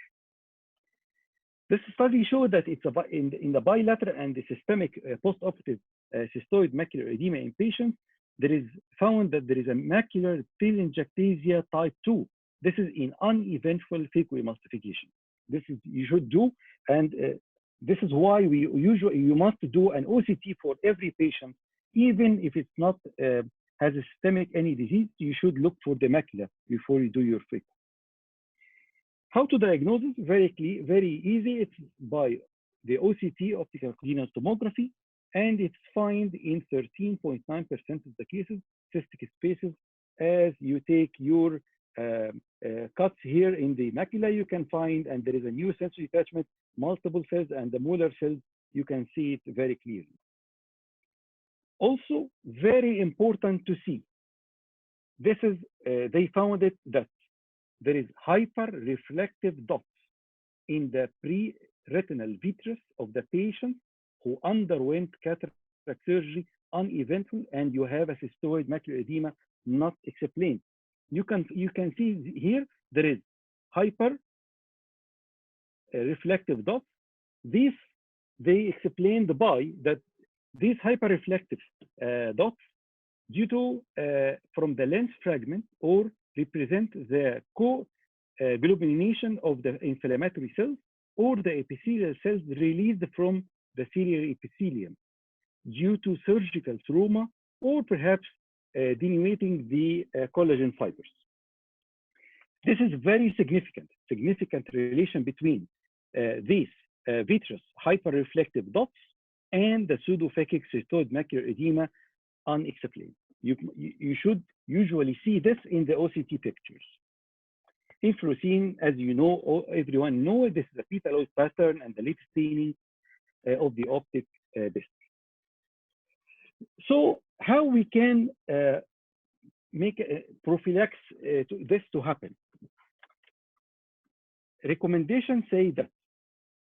This study showed that it's in the bilateral and the systemic post-operative cystoid macular edema in patients, there is found that there is a macular telangiectasia type 2. This is in uneventful phacoemulsification. This is you should do, and this is why you must do an OCT for every patient, even if it's not has a systemic any disease, you should look for the macula before you do your phaco. How to diagnose it? Very easy. It's by the OCT, optical corneal tomography, and it's found in 13.9% of the cases, cystic spaces. As you take your cuts here in the macula, you can find, and there is a new sensory attachment, multiple cells, and the molar cells, you can see it very clearly. Also, very important to see, this is, they found it that there is hyper-reflective dots in the pre-retinal vitreous of the patient who underwent cataract surgery uneventful, and you have a cystoid macular edema not explained. You can see here there is hyper-reflective dots. These they explained by that these hyper-reflective dots due to from the lens fragment or represent the co-glutination of the inflammatory cells or the epithelial cells released from the ciliary epithelium due to surgical trauma or perhaps denuding the collagen fibers. This is very significant relation between these vitreous hyperreflective dots and the pseudophakic cystoid macular edema unexplained. You should usually see this in the OCT pictures. In fluorescein, as you know, everyone knows, this is a petaloid pattern and the late staining of the optic disc. So how we can make a prophylaxis this to happen? Recommendations say that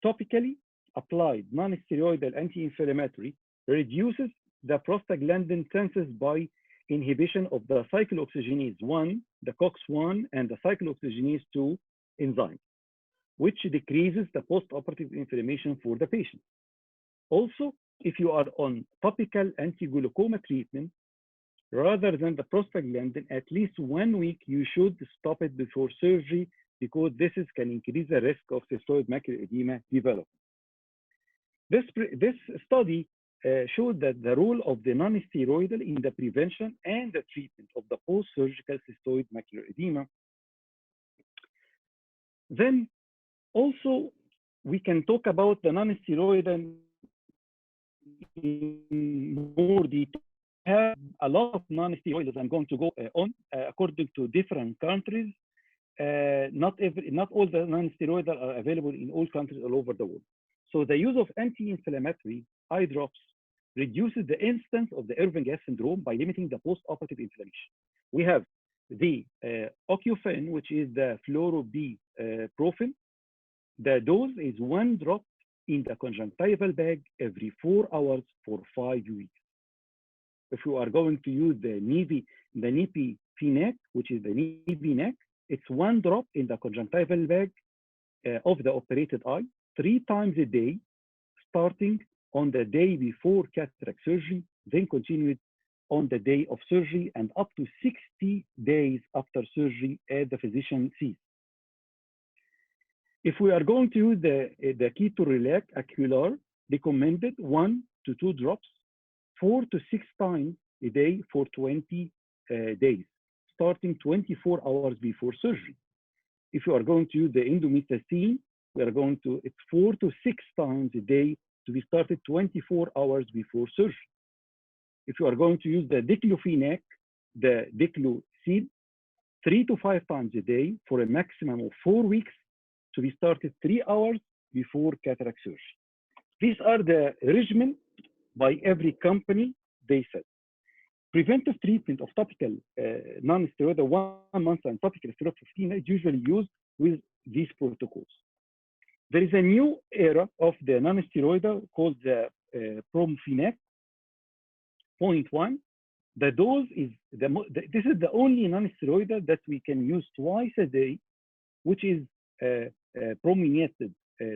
topically applied non-steroidal anti-inflammatory reduces the prostaglandin synthesis by inhibition of the cyclooxygenase 1, the COX-1, and the cyclooxygenase 2 enzyme, which decreases the post-operative inflammation for the patient. Also, if you are on topical anti-glaucoma treatment, rather than the prostaglandin, at least 1 week, you should stop it before surgery because this can increase the risk of cystoid macular edema development. This study showed that the role of the non-steroidal in the prevention and the treatment of the post-surgical cystoid macular edema. Then also we can talk about the non-steroidal in more detail. We have a lot of non-steroidals I'm going to go on according to different countries. Not all the non-steroidal are available in all countries all over the world. So the use of anti-inflammatory eye drops reduces the instance of the Irving Gas syndrome by limiting the post-operative inflammation. We have the Ocufen, which is the fluoroprofen. The dose is 1 drop in the conjunctival bag every 4 hours for 5 weeks. If you are going to use the Nipipinac, which is the Nipinac, it's 1 drop in the conjunctival bag of the operated eye 3 times a day, starting on the day before cataract surgery, then continued on the day of surgery and up to 60 days after surgery as the physician sees. If we are going to use the ketorelac acular, recommended 1 to 2 drops, 4 to 6 times a day for 20 days, starting 24 hours before surgery. If you are going to use the indomethacin, we are going to, it's 4 to 6 times a day to be started 24 hours before surgery. If you are going to use the diclofenac, the diclocid, 3 to 5 times a day for a maximum of 4 weeks to be started 3 hours before cataract surgery. These are the regimen by every company, they said. Preventive treatment of topical non-steroidal 1 month and topical steroid 15 is usually used with these protocols. There is a new era of the non-steroidal called the Promfenac 0.1. The dose is, this is the only non-steroidal that we can use twice a day, which is brominated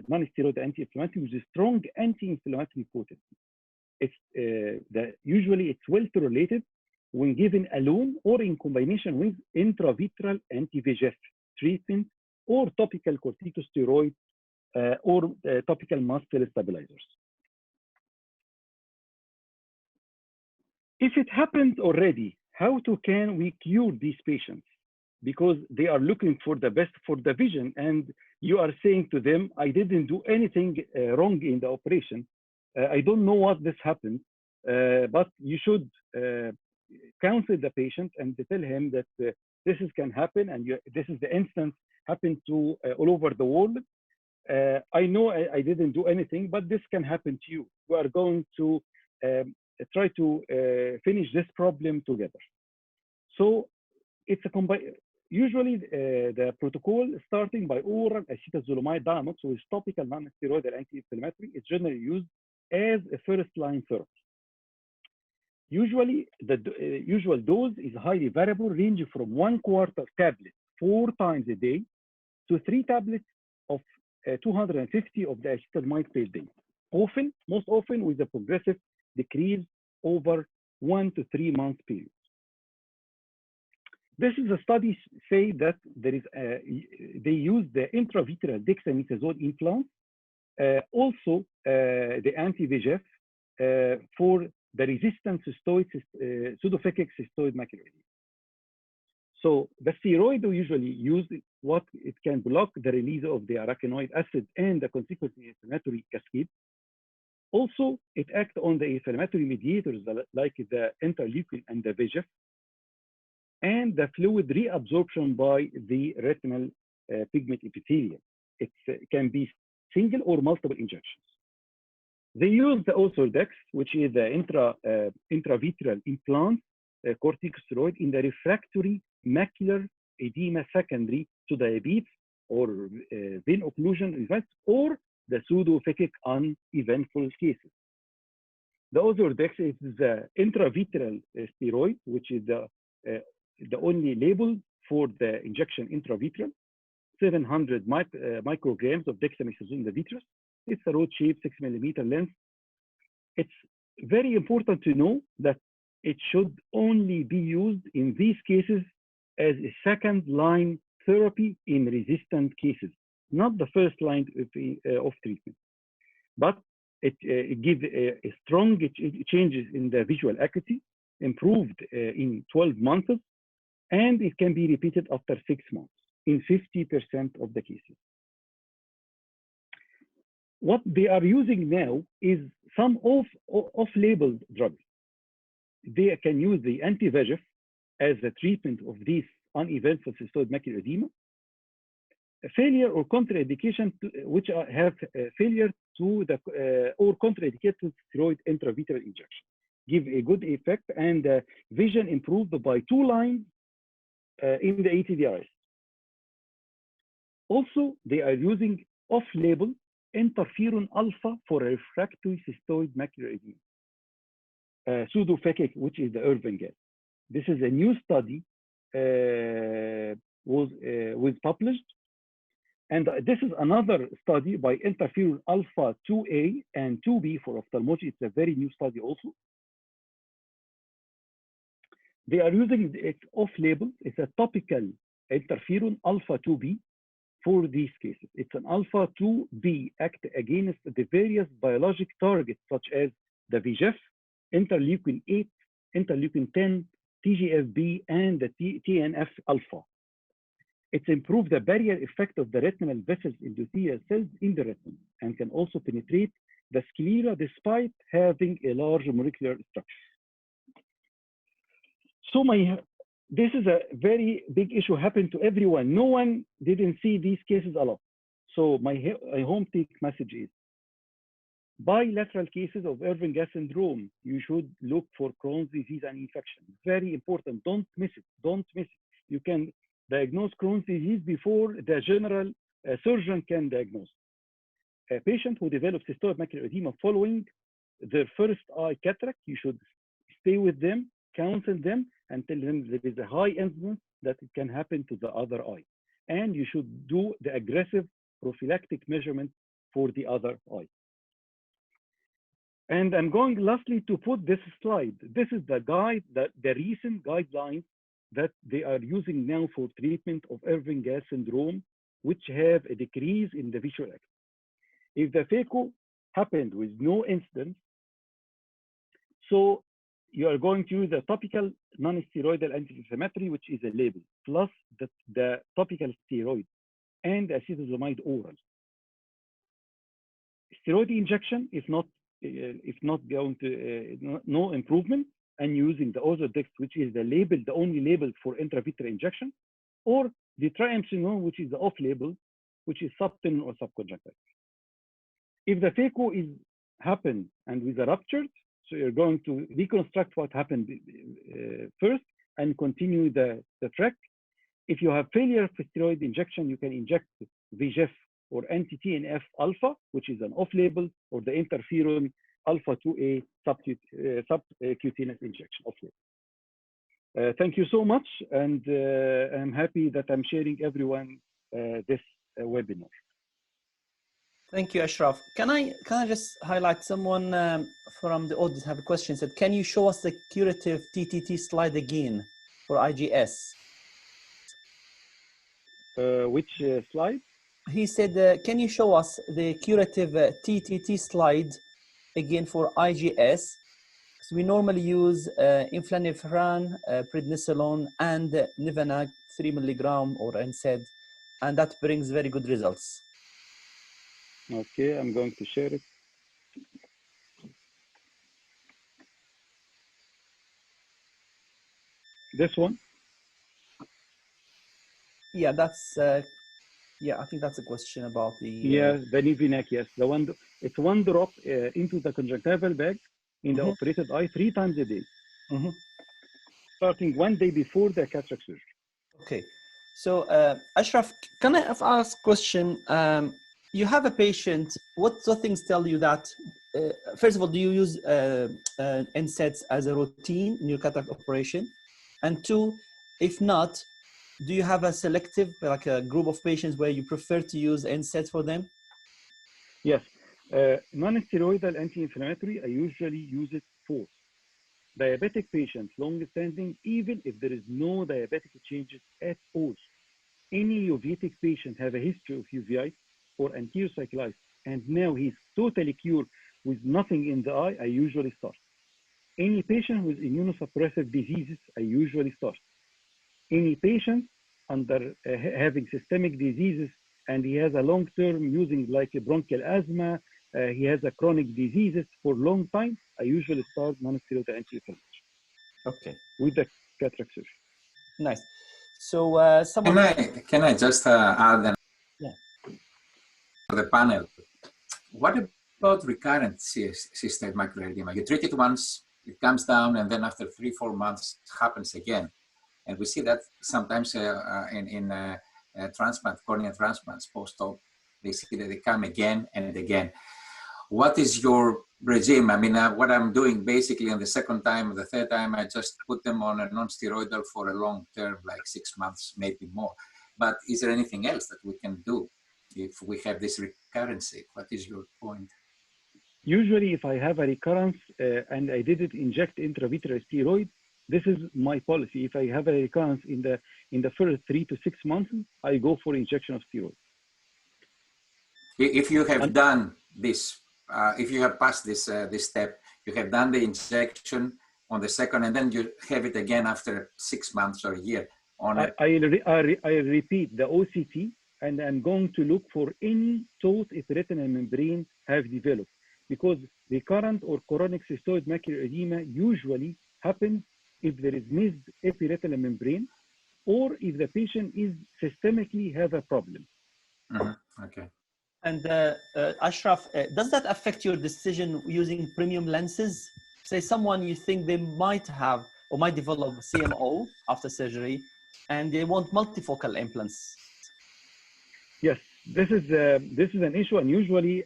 non-steroidal anti-inflammatory with a strong anti-inflammatory potency. It's usually it's well tolerated when given alone or in combination with intravitreal anti-VEGF treatment or topical corticosteroid or topical mast cell stabilizers. If it happened already how can we cure these patients? Because they are looking for the best for the vision, and you are saying to them, I didn't do anything wrong in the operation. I don't know what this happened, but you should counsel the patient and tell him that this can happen, and this is the instance happened to all over the world. I know I didn't do anything, but this can happen to you. We are going to try to finish this problem together. So it's usually the protocol starting by oral acetazolamide diamox with topical non-steroidal anti-inflammatory is generally used as a first-line therapy. Usually, the usual dose is highly variable, ranging from 1/4 tablet 4 times a day to 3 tablets of 250 of the acetamide per day. Most often with a progressive decrease over 1 to 3 month period. This is a study say that there is they use the intravitreal dexamethasone implant, also the anti-VEGF for the resistant cystoid, pseudophakic cystoid macular edema. So the steroid usually used what it can block the release of the arachidonic acid and the consequent inflammatory cascade. Also, it acts on the inflammatory mediators like the interleukin and the VEGF, and the fluid reabsorption by the retinal pigment epithelium. It can be single or multiple injections. They use the Orthodex, which is the intravitreal implant corticosteroid in the refractory macular edema secondary to diabetes or vein occlusion events or the pseudophakic uneventful cases. The Orthodex is the intravitreal steroid, which is the only label for the injection intravitreal, 700 micrograms of dexamethasone in the vitreous. It's a rod shape, 6 millimeter length. It's very important to know that it should only be used in these cases as a second line therapy in resistant cases, not the first line of treatment. But it gives a strong changes in the visual acuity, improved in 12 months, and it can be repeated after 6 months in 50% of the cases. What they are using now is some off-label drugs. They can use the anti-VEGF as a treatment of these uneventful cystoid macular edema. A failure or contraindication which have failure to the or contraindicated steroid intravitreal injection give a good effect, and vision improved by 2 lines in the ATDRS. Also, they are using off-label interferon alpha for refractory cystoid macular edema, pseudophakic, which is the Irving gas. This is a new study was published, and this is another study by interferon alpha 2A and 2B for ophthalmology. It's a very new study also. They are using it off-label. It's a topical interferon alpha 2B for these cases. It's an alpha 2B act against the various biologic targets such as the VEGF, interleukin 8, interleukin 10, TGFB, and the TNF alpha. It's improved the barrier effect of the retinal vessels endothelial cells in the retina and can also penetrate the sclera despite having a large molecular structure. So this is a very big issue, happened to everyone. No one didn't see these cases a lot. So my home take message is, bilateral cases of Irving gas syndrome, you should look for Crohn's disease and infection. Very important, don't miss it, don't miss it. You can diagnose Crohn's disease before the general surgeon can diagnose. A patient who develops cystoid macular edema following their first eye cataract, you should stay with them, counsel them, and tell them there is a high incidence that it can happen to the other eye. And you should do the aggressive prophylactic measurement for the other eye. And I'm going lastly to put this slide. This is the guide, the recent guidelines that they are using now for treatment of Irving gas syndrome, which have a decrease in the visual acuity. If the phaco happened with no incidence, so you are going to use a topical non-steroidal anti-inflammatory, which is a label, plus the topical steroid and acetazolamide oral. Steroid injection is not going to no improvement, and using the Ozurdex, which is the only label for intravitreal injection, or the triamcinolone, which is the off-label, which is subtenon or subconjunctival. If the phaco is happened and with a ruptured, so you're going to reconstruct what happened first and continue the track. If you have failure of steroid injection, you can inject VEGF or anti-TNF alpha, which is an off-label, or the interferon alpha 2A subcutaneous injection off-label. Thank you so much, and I'm happy that I'm sharing everyone this webinar. Thank you, Ashraf. Can I just highlight someone from the audience have a question? Said, can you show us the curative TTT slide again for IGS? Which slide? He said, can you show us the curative TTT slide again for IGS? So we normally use inflanifran, prednisolone, and Nivanag 3 milligram or NSAID, and that brings very good results. Okay, I'm going to share it. This one? Yeah, that's, yeah, I think that's a question about the... Yeah, the Nivanag, yes. The one, it's one drop into the conjunctival bag in the operated eye 3 times a day, starting 1 day before the cataract surgery. Okay, so Ashraf, can I ask a question? You have a patient, what things tell you that, first of all, do you use NSAIDs as a routine in your cataract operation? And 2, if not, do you have a selective, like a group of patients where you prefer to use NSAIDs for them? Yes, non-steroidal anti-inflammatory, I usually use it for diabetic patients, long-standing, even if there is no diabetic changes at all. Any uveitic patient have a history of uveitis or anterior cyclitis, and now he's totally cured with nothing in the eye, I usually start. Any patient with immunosuppressive diseases, I usually start. Any patient under having systemic diseases and he has a long-term using like a bronchial asthma, he has a chronic diseases for long time, I usually start non-steroidal anti-inflammatory. Okay. With the cataract surgery. Nice. So someone... Can I just add an for the panel? What about recurrent cystoid macular edema? You treat it once, it comes down, and then after 3-4 months, it happens again. And we see that sometimes in transplant, corneal transplants, post-op, they see that they come again and again. What is your regime? I mean, what I'm doing basically on the second time or the third time, I just put them on a non-steroidal for a long term, like 6 months, maybe more. But is there anything else that we can do if we have this recurrency? What is your point? Usually, if I have a recurrence and I didn't inject intravitreal steroid, this is my policy. If I have a recurrence in the first 3 to 6 months, I go for injection of steroid. If you have done this, if you have passed this this step, you have done the injection on the second, and then you have it again after 6 months or a year. On I repeat the OCT, and I'm going to look for any thought if retinal membrane have developed, because recurrent or chronic cystoid macular edema usually happens if there is missed epiretinal membrane, or if the patient is systemically have a problem. Okay. And Ashraf, does that affect your decision using premium lenses? Say someone you think they might have or might develop CMO after surgery, and they want multifocal implants. Yes, this is an issue, and usually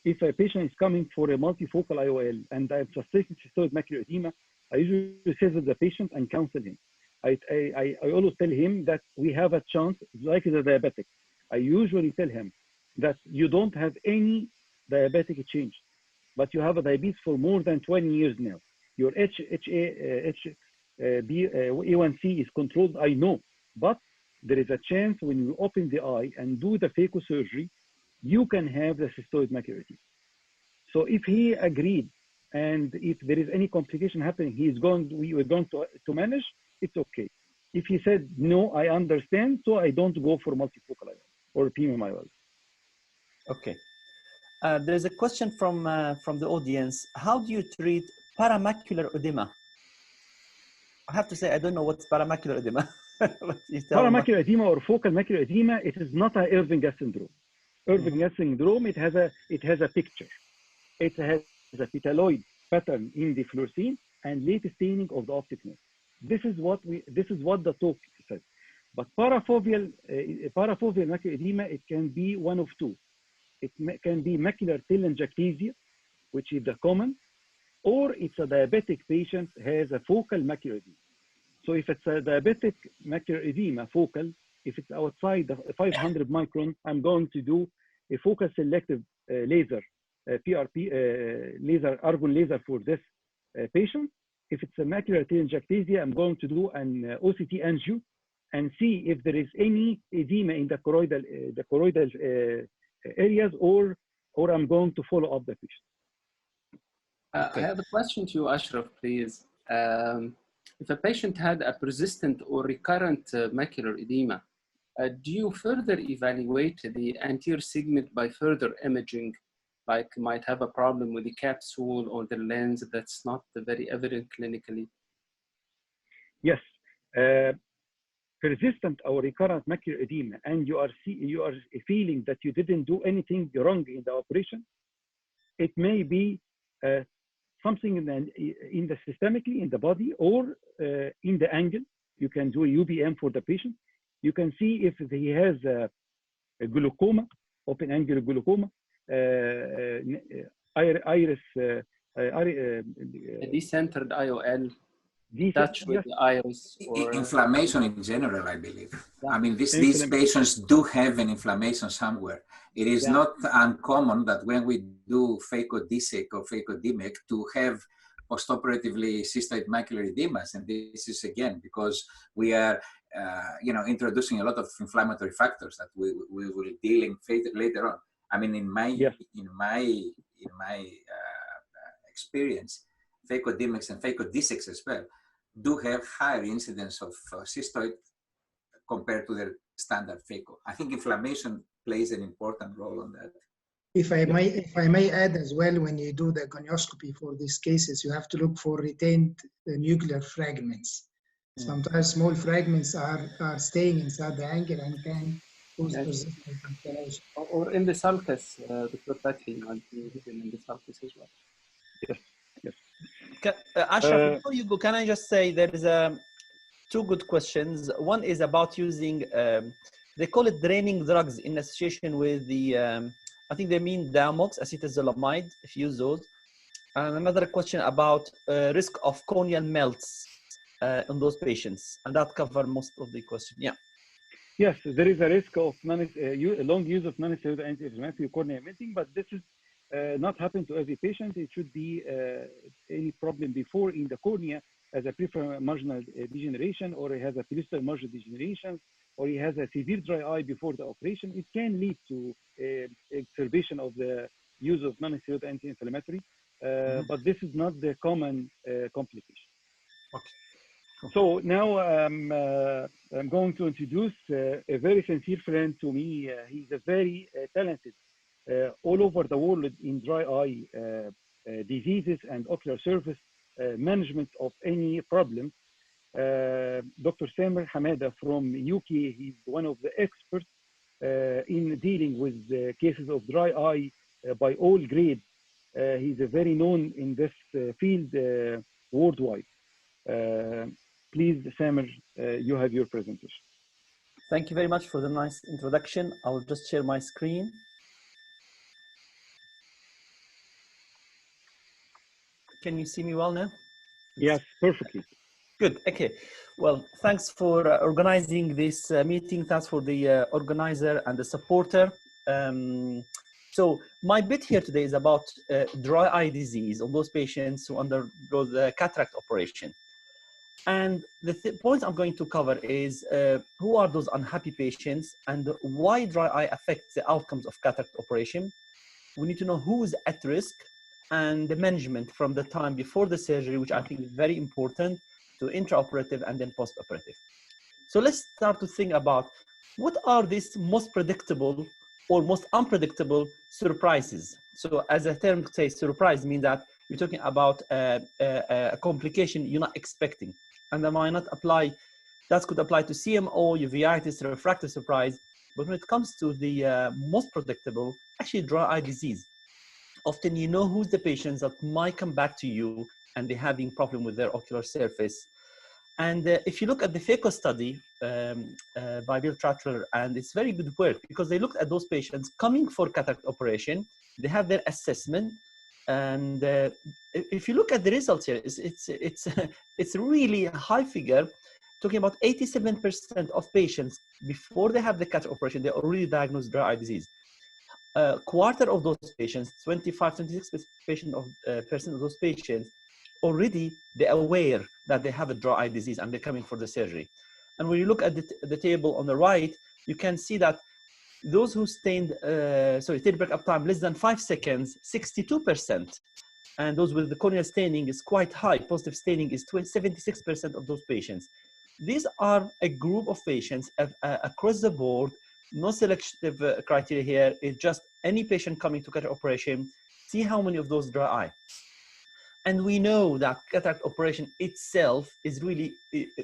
if a patient is coming for a multifocal IOL and I have suspected cystoid macular edema, I usually sit with the patient and counsel him. I always tell him that we have a chance, like the diabetic. I usually tell him that you don't have any diabetic change, but you have a diabetes for more than 20 years now. Your A1C is controlled, I know, but there is a chance when you open the eye and do the phaco surgery, you can have the cystoid macular edema. So if he agreed and if there is any complication happening, we're going to manage, it's okay. If he said, no, I understand, so I don't go for multifocal IOL or premium IOL. Okay. There's a question from the audience. How do you treat paramacular edema? I have to say, I don't know what's paramacular edema. Paramacular edema or focal macular edema, it is not a Irving-Guest syndrome. Irving-Guest syndrome, it has a picture. It has a petaloid pattern in the fluorescein and late staining of the optic nerve. This is what the talk says. But parafoveal macular edema, it can be one of two. It can be macular telangiectasia, which is the common, or it's a diabetic patient has a focal macular edema. So if it's a diabetic macular edema focal, if it's outside the 500 micron, I'm going to do a focal selective laser, PRP laser, argon laser for this patient. If it's a macular telangiectasia, I'm going to do an OCT angio and see if there is any edema in the choroidal areas, or I'm going to follow up the patient. I have a question to you, Ashraf, please. If a patient had a persistent or recurrent macular edema, do you further evaluate the anterior segment by further imaging, like might have a problem with the capsule or the lens that's not very evident clinically? Yes. Persistent or recurrent macular edema, and you are feeling that you didn't do anything wrong in the operation, it may be something in the systemically in the body or in the angle. You can do a UBM for the patient. You can see if he has a glaucoma, open angle glaucoma, iris, a decentered IOL, touch with the iris, or inflammation in general, I believe. I mean, these patients do have an inflammation somewhere. It is not uncommon that when we do phaco-DSEK or phaco-DMEK to have postoperatively cystoid macular edemas, and this is again because we are, introducing a lot of inflammatory factors that we will deal in later on. I mean, in my experience, phaco-DMEKs and phaco-DSEKs as well do have higher incidence of cystoid compared to their standard phaco. I think inflammation plays an important role on that. If I may add as well, when you do the gonioscopy for these cases, you have to look for retained nuclear fragments. Sometimes small fragments are staying inside the angle and can cause persistent inflammation. Or in the sulcus, the Fathy might be hidden in the sulcus as well. Yes. Ashraf, before you go, can I just say there is two good questions. One is about using, they call it draining drugs in association with the, I think they mean Diamox, acetazolamide, if you use those. And another question about risk of corneal melts in those patients. And that covers most of the question. Yeah. Yes, there is a risk of long use of non-steroidal anti-inflammatory corneal melting, but this is not happen to every patient. It should be any problem before in the cornea as a peripheral marginal degeneration, or he has a peripheral marginal degeneration, or he has a severe dry eye before the operation. It can lead to exacerbation of the use of non-steroidal anti-inflammatory, but this is not the common complication. Okay. So now I'm going to introduce a very sincere friend to me. He's a very talented all over the world in dry eye diseases and ocular surface management of any problem. Dr. Hamada from UK, he's one of the experts in dealing with cases of dry eye by all grades. He's a very known in this field worldwide. Please, Samer, you have your presentation. Thank you very much for the nice introduction. I will just share my screen. Can you see me well now? Yes, perfectly. Good. Okay. Well, thanks for organizing this meeting. Thanks for the organizer and the supporter. So my bit here today is about dry eye disease on those patients who undergo the cataract operation. And the point I'm going to cover is who are those unhappy patients and why dry eye affects the outcomes of cataract operation. We need to know who is at risk and the management from the time before the surgery, which I think is very important, to intraoperative and then post-operative. So let's start to think about what are these most predictable or most unpredictable surprises. So as a term says, surprise means that you're talking about a complication you're not expecting. And that might not apply, that could apply to CMO, uveitis, refractive surprise. But when it comes to the most predictable, actually dry eye disease. Often you know who's the patients that might come back to you and they're having problem with their ocular surface. And if you look at the FACO study by Bill Trattler, and it's very good work because they looked at those patients coming for cataract operation, they have their assessment, and if you look at the results here, it's really a high figure, talking about 87% of patients before they have the cataract operation, they already diagnosed dry eye disease. A quarter of those patients, 25-26% of those patients, already they're aware that they have a dry eye disease and they're coming for the surgery. And when you look at the table on the right, you can see that those who stained, tear break-up time less than 5 seconds, 62%. And those with the corneal staining is quite high. Positive staining is 76% of those patients. These are a group of patients across the board. No selective criteria here. It's just any patient coming to cataract operation, see how many of those dry eye. And we know that cataract operation itself is really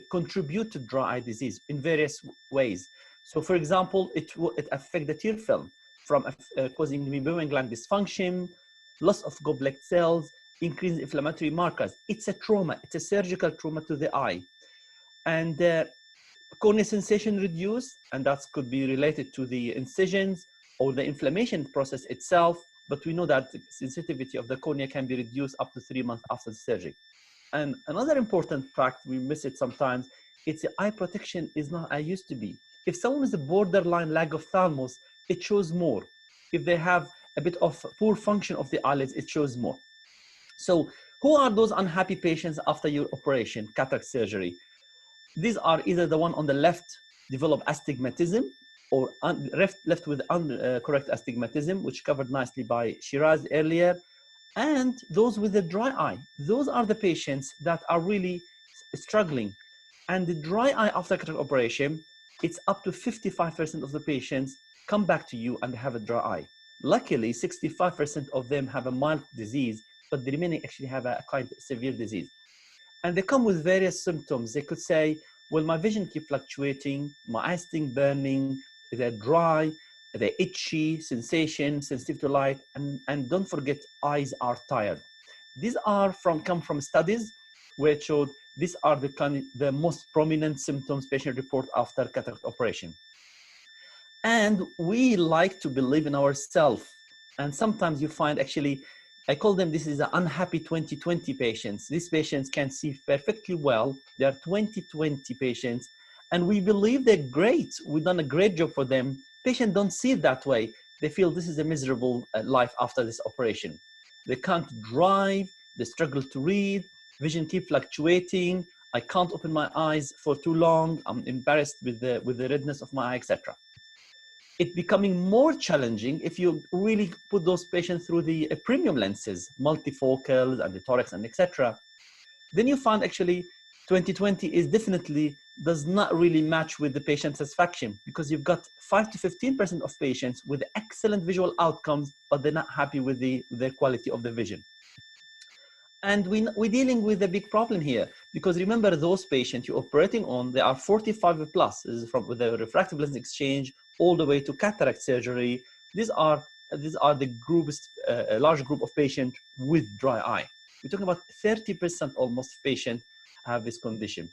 contribute to dry eye disease in various ways. So for example, it affects the tear film from causing meibomian gland dysfunction, loss of goblet cells, increased inflammatory markers. It's a trauma. It's a surgical trauma to the eye. And corneal sensation reduced, and that could be related to the incisions or the inflammation process itself. But we know that the sensitivity of the cornea can be reduced up to 3 months after the surgery. And another important fact, we miss it sometimes, it's the eye protection is not as used to be. If someone is a borderline lag of ophthalmos, it shows more. If they have a bit of poor function of the eyelids, it shows more. So who are those unhappy patients after your operation, cataract surgery? These are either the one on the left develop astigmatism, or left with correct astigmatism, which covered nicely by Sheraz earlier, and those with the dry eye. Those are the patients that are really struggling. And the dry eye after cataract operation, it's up to 55% of the patients come back to you and have a dry eye. Luckily, 65% of them have a mild disease, but the remaining actually have a quite severe disease. And they come with various symptoms. They could say, well, my vision keeps fluctuating, my eyes sting burning, they're dry, they're itchy, sensation, sensitive to light, and don't forget, eyes are tired. These are come from studies where it showed these are the most prominent symptoms patients report after cataract operation. And we like to believe in ourselves. And sometimes you find actually, I call them, this is the unhappy 20/20 patients. These patients can see perfectly well. They are 20/20 patients. And we believe they're great. We've done a great job for them. Patients don't see it that way. They feel this is a miserable life after this operation. They can't drive. They struggle to read. Vision keep fluctuating. I can't open my eyes for too long. I'm embarrassed with the redness of my eye, etc. It's becoming more challenging if you really put those patients through the premium lenses, multifocals and the torics and etc. Then you find actually 20/20 is definitely does not really match with the patient satisfaction, because you've got 5 to 15% of patients with excellent visual outcomes, but they're not happy with the quality of the vision. And we're dealing with a big problem here, because remember, those patients you're operating on, they are 45 plus. This is from with the refractive lens exchange all the way to cataract surgery. These are the groups, a large group of patients with dry eye. We're talking about 30% almost patients have this condition.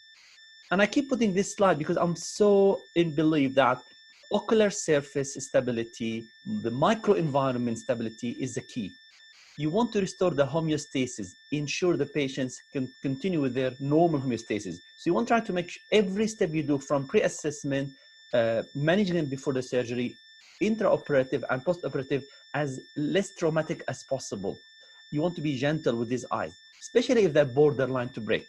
And I keep putting this slide because I'm so in belief that ocular surface stability, the microenvironment stability is the key. You want to restore the homeostasis, ensure the patients can continue with their normal homeostasis. So you want to try to make every step you do from pre-assessment, managing them before the surgery, intraoperative and postoperative, as less traumatic as possible. You want to be gentle with these eyes, especially if they're borderline to break.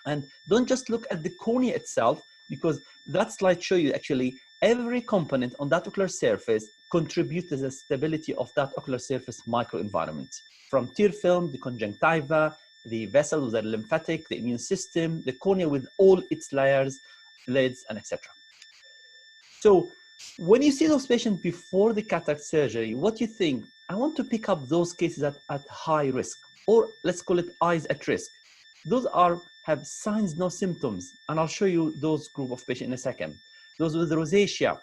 And don't just look at the cornea itself, because that slide shows you actually every component on that ocular surface contribute to the stability of that ocular surface microenvironment, from tear film, the conjunctiva, the vessels, the lymphatic, the immune system, the cornea with all its layers, lids, and etc. So when you see those patients before the cataract surgery, what do you think? I want to pick up those cases at high risk, or let's call it eyes at risk. Those have signs, no symptoms, and I'll show you those group of patients in a second. Those with rosacea,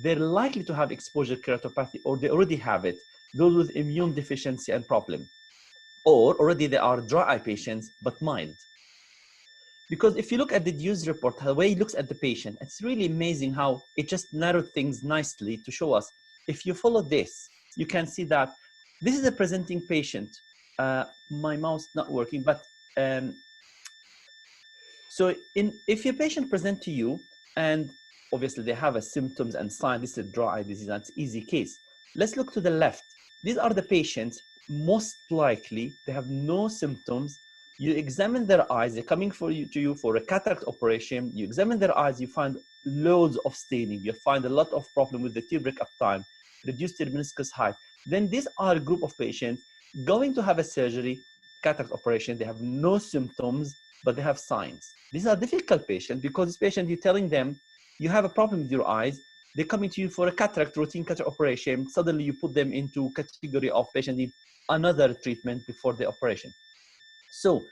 they're likely to have exposure keratopathy, or they already have it. Those with immune deficiency and problem, or already they are dry eye patients, but mild. Because if you look at the Dew's report, the way he looks at the patient, it's really amazing how it just narrowed things nicely to show us. If you follow this, you can see that this is a presenting patient. My mouse not working, but so if your patient present to you, and obviously they have a symptoms and signs, this is a dry eye disease, that's an easy case. Let's look to the left. These are the patients, most likely they have no symptoms. You examine their eyes, they're coming to you for a cataract operation. You examine their eyes, you find loads of staining. You find a lot of problem with the tear break-up time, reduced tear meniscus height. Then these are a group of patients going to have a surgery, cataract operation. They have no symptoms, but they have signs. These are difficult patients because this patient, you're telling them, you have a problem with your eyes. They're coming to you for a cataract, routine cataract operation. Suddenly you put them into category of patient need another treatment before the operation. So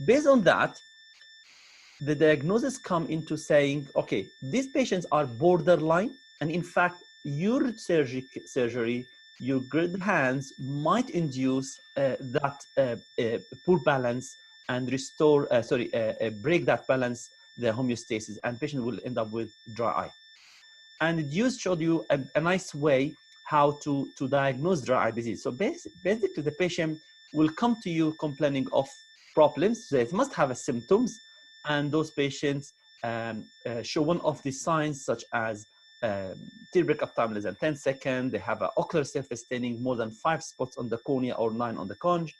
based on that, the diagnosis come into saying, okay, these patients are borderline. And in fact, your surgery, your good hands might induce that poor balance and restore, break that balance, the homeostasis, and patient will end up with dry eye. And Dew's showed you a nice way how to diagnose dry eye disease. So basically, the patient will come to you complaining of problems. So it must have a symptoms, and those patients show one of the signs such as tear break-up time less than 10 seconds. They have an ocular surface staining more than 5 spots on the cornea or 9 on the conj,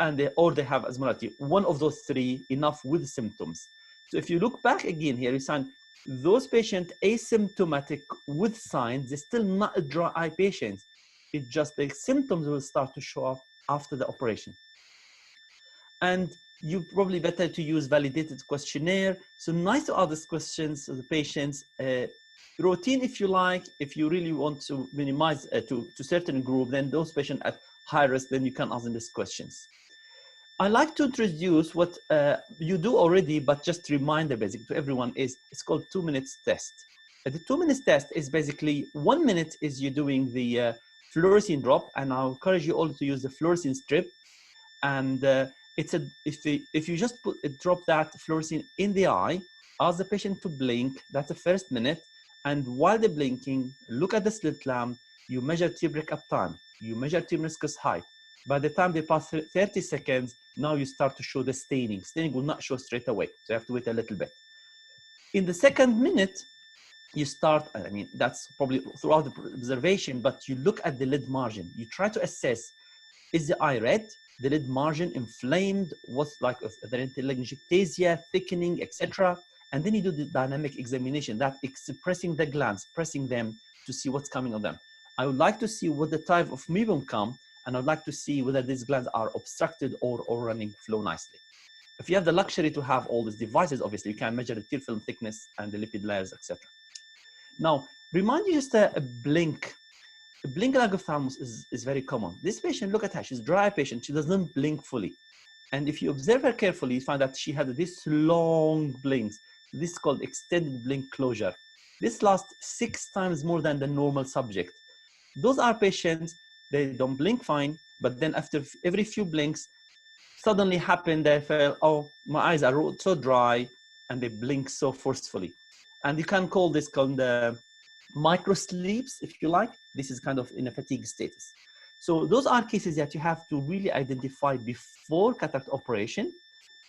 and they have osmolality. One of those 3 enough with symptoms. So if you look back again here, you find those patients asymptomatic with signs, they're still not a dry eye patients. It's just the symptoms will start to show up after the operation. And you probably better to use validated questionnaire. So nice to ask these questions to the patients. Routine, if you like, if you really want to minimize to certain group, then those patients at high risk, then you can ask them these questions. I like to introduce what you do already, but just reminder basic to everyone is it's called 2 minutes test. The 2 minutes test is basically 1 minute is you doing the fluorescein drop, and I'll encourage you all to use the fluorescein strip. And if you just drop that fluorescein in the eye, ask the patient to blink. That's the first minute. And while they're blinking, look at the slit lamp. You measure tear break-up time. You measure tear meniscus height. By the time they pass 30 seconds, now you start to show the staining. Staining will not show straight away, so you have to wait a little bit. In the second minute, you start, I mean, that's probably throughout the observation, but you look at the lid margin. You try to assess, is the eye red, the lid margin inflamed, what's like the telangiectasia, thickening, etc. And then you do the dynamic examination, that pressing the glands, pressing them to see what's coming on them. I would like to see what the type of mebum come, and I'd like to see whether these glands are obstructed or running flow nicely. If you have the luxury to have all these devices, obviously you can measure the tear film thickness and the lipid layers, etc. Now, remind you just a blink. A blink in ophthalmos is very common. This patient, look at her, she's a dry eye patient, she doesn't blink fully. And if you observe her carefully, you find that she had this long blinks. This is called extended blink closure. This lasts 6 times more than the normal subject. Those are patients, they don't blink fine, but then after every few blinks, suddenly happen, they feel, oh, my eyes are so dry, and they blink so forcefully. And you can call this called micro sleeps, if you like. This is kind of in a fatigue status. So those are cases that you have to really identify before cataract operation,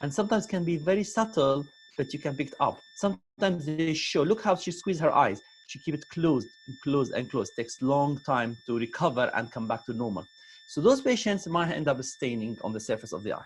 and sometimes can be very subtle, but you can pick it up. Sometimes they show, look how she squeezed her eyes. She keep it closed and closed and closed. It takes long time to recover and come back to normal. So those patients might end up staining on the surface of the eye.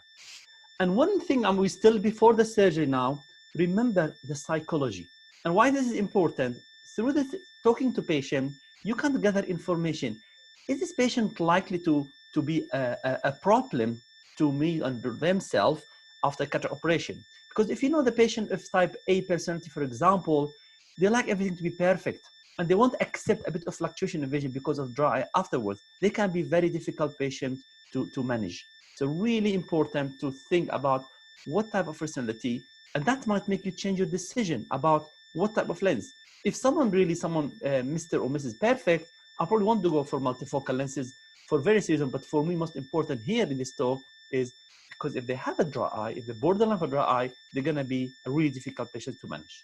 And one thing, and we still before the surgery now, remember the psychology. And why this is important, through this talking to patient, You can't gather information. Is this patient likely to be a problem to me under themselves after cataract operation? Because if you know the patient of type A personality, for example, they like everything to be perfect and they won't accept a bit of fluctuation in vision because of dry eye afterwards. They can be very difficult patient to manage. So really important to think about what type of personality, and that might make you change your decision about what type of lens. If someone Mr. or Mrs. Perfect, I probably want to go for multifocal lenses for various reasons, but for me, most important here in this talk is because if they have a dry eye, if they're borderline for dry eye, they're gonna be a really difficult patient to manage.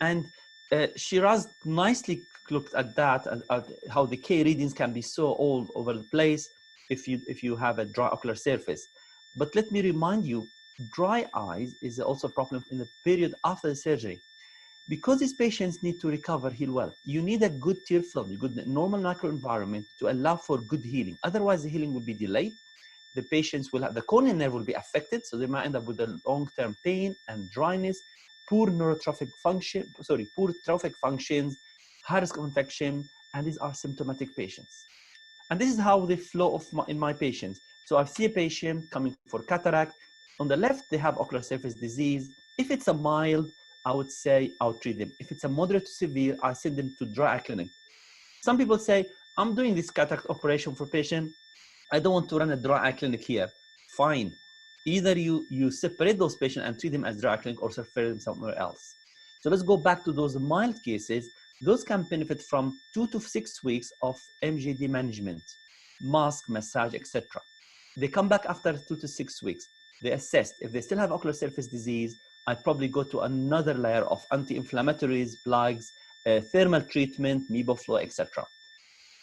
And Sheraz nicely looked at that, at how the K readings can be so all over the place if you have a dry ocular surface. But let me remind you, dry eyes is also a problem in the period after the surgery. Because these patients need to recover, heal well, you need a good tear flow, a good normal microenvironment to allow for good healing. Otherwise, the healing will be delayed. The patients will have, the corneal nerve will be affected, so they might end up with a long-term pain and dryness, poor neurotrophic function, poor trophic functions, high risk of infection, and these are symptomatic patients. And this is how they flow in my patients. So I see a patient coming for cataract. On the left, they have ocular surface disease. If it's a mild, I would say I'll treat them. If it's a moderate to severe, I send them to dry eye clinic. Some people say, I'm doing this cataract operation for patient. I don't want to run a dry eye clinic here. Fine. Either you separate those patients and treat them as dry eye clinic or refer them somewhere else. So let's go back to those mild cases. Those can benefit from 2 to 6 weeks of MGD management, mask, massage, etc. They come back after 2 to 6 weeks. They assess. If they still have ocular surface disease, I'd probably go to another layer of anti-inflammatories, plugs, thermal treatment, meboflow, etc.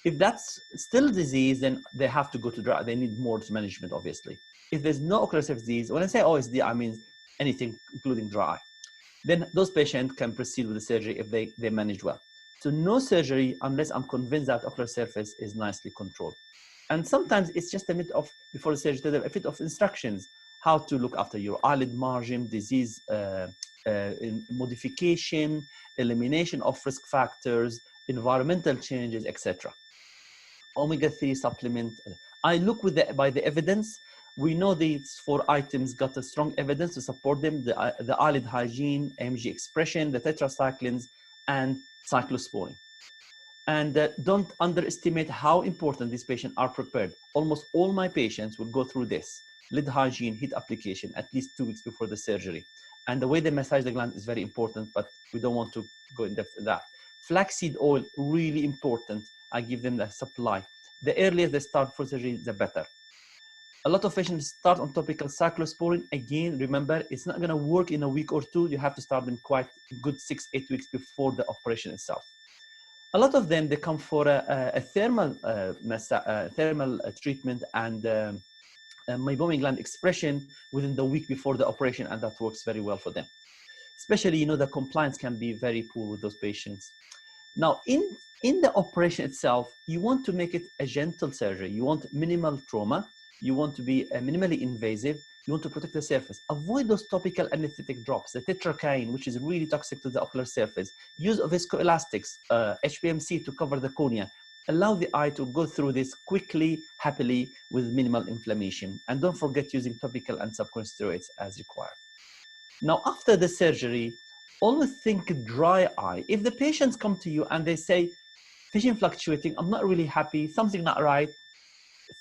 If that's still disease, then they have to go to dry. They need more management, obviously. If there's no ocular surface disease, when I say OSD, I mean anything, including dry eye. Then those patients can proceed with the surgery if they manage well. So no surgery unless I'm convinced that ocular surface is nicely controlled. And sometimes it's just a bit of, before the surgery, a bit of instructions, how to look after your eyelid margin, disease modification, elimination of risk factors, environmental changes, etc. Omega-3 supplement. I look by the evidence. We know these 4 items got a strong evidence to support them: the eyelid hygiene, AMG expression, the tetracyclines, and cyclosporine. And don't underestimate how important these patients are prepared. Almost all my patients will go through this: lid hygiene, heat application, at least 2 weeks before the surgery. And the way they massage the gland is very important, but we don't want to go in depth in that. Flaxseed oil, really important. I give them the supply. The earlier they start for surgery, the better. A lot of patients start on topical cyclosporine. Again, remember, it's not gonna work in a week or 2. You have to start them quite good 6-8 weeks before the operation itself. A lot of them, they come for a thermal treatment and meibomian gland expression within the week before the operation, and that works very well for them. Especially, the compliance can be very poor with those patients. Now, in the operation itself, you want to make it a gentle surgery. You want minimal trauma. You want to be minimally invasive. You want to protect the surface. Avoid those topical anesthetic drops, the tetracaine, which is really toxic to the ocular surface. Use of viscoelastics, HPMC to cover the cornea. Allow the eye to go through this quickly, happily, with minimal inflammation. And don't forget using topical and subcorneal steroids as required. Now, after the surgery, always think dry eye. If the patients come to you and they say, vision fluctuating, I'm not really happy, something not right,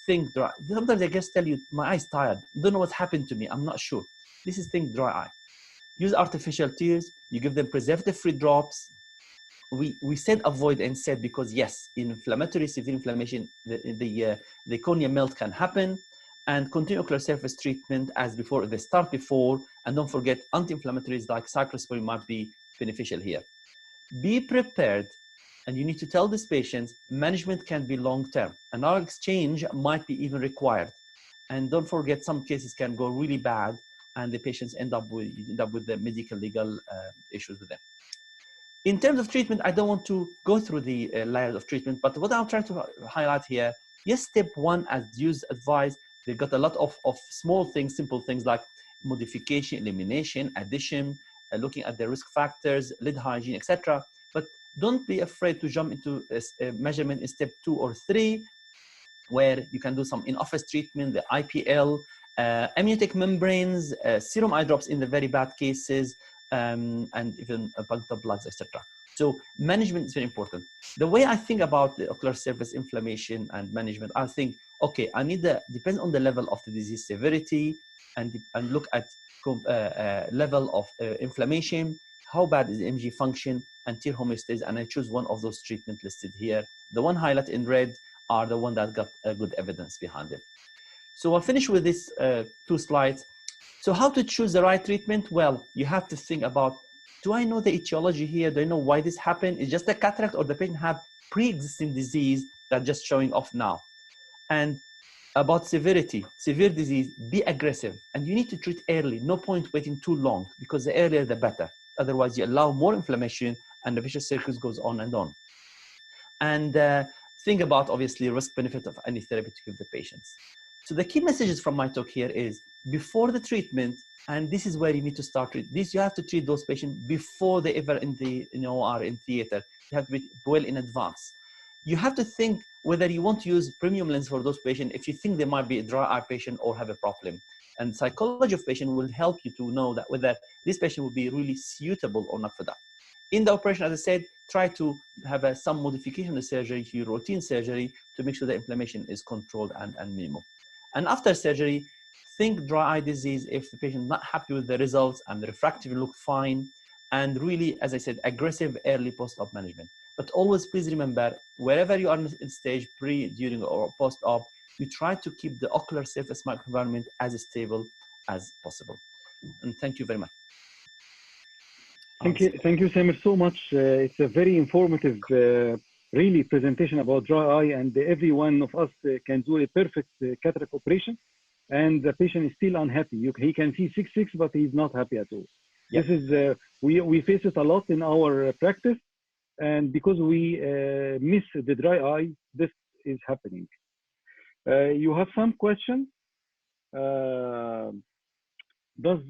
think dry. Sometimes they just tell you, my eye's tired, don't know what's happened to me, I'm not sure. This is think dry eye. Use artificial tears. You give them preservative-free drops. We said avoid NSAID because yes, in inflammatory, severe inflammation, the cornea melt can happen. And continue ocular surface treatment as before. They start before, and don't forget anti-inflammatories like cyclosporine might be beneficial here. Be prepared, and you need to tell these patients management can be long-term, and our exchange might be even required. And don't forget, some cases can go really bad, and the patients end up with the medical legal issues with them. In terms of treatment, I don't want to go through the layers of treatment, but what I'm trying to highlight here, yes, step 1, as used advised, they've got a lot of small things, simple things like modification, elimination, addition, looking at the risk factors, lid hygiene, etc. But don't be afraid to jump into a measurement in step 2 or 3, where you can do some in-office treatment, the IPL, amniotic membranes, serum eye drops in the very bad cases, and even punctal plugs, etc. So management is very important. The way I think about the ocular surface inflammation and management, I think, okay, I need depends on the level of the disease severity, and look at level of inflammation, how bad is the MG function, and tear homeostasis, and I choose one of those treatments listed here. The one highlighted in red are the one that got good evidence behind them. So I'll finish with these 2 slides. So how to choose the right treatment? Well, you have to think about, do I know the etiology here? Do I know why this happened? Is just a cataract, or the patient have pre-existing disease that's just showing off now? And about severity, severe disease, be aggressive, and you need to treat early. No point waiting too long, because the earlier the better. Otherwise, you allow more inflammation, and the vicious circle goes on and on. And think about, obviously, risk-benefit of any therapy to give the patients. So the key messages from my talk here is, before the treatment, and this is where you need to start treat. You have to treat those patients before they ever are in theater. You have to be well in advance. You have to think whether you want to use premium lens for those patients if you think they might be a dry eye patient or have a problem. And psychology of patient will help you to know that whether this patient will be really suitable or not for that. In the operation, as I said, try to have some modification of the surgery to your routine surgery to make sure the inflammation is controlled and minimal. And after surgery, think dry eye disease if the patient is not happy with the results and the refractive look fine, and really, as I said, aggressive early post-op management. But always please remember, wherever you are in stage pre, during, or post-op, you try to keep the ocular surface microenvironment as stable as possible. And thank you very much. Thank you, Samir, so much. It's a very informative, really, presentation about dry eye, and every one of us can do a perfect cataract operation, and the patient is still unhappy. He can see 6/6, but he's not happy at all. Yeah. This is we face it a lot in our practice, and because we miss the dry eye, this is happening. You have some questions? Does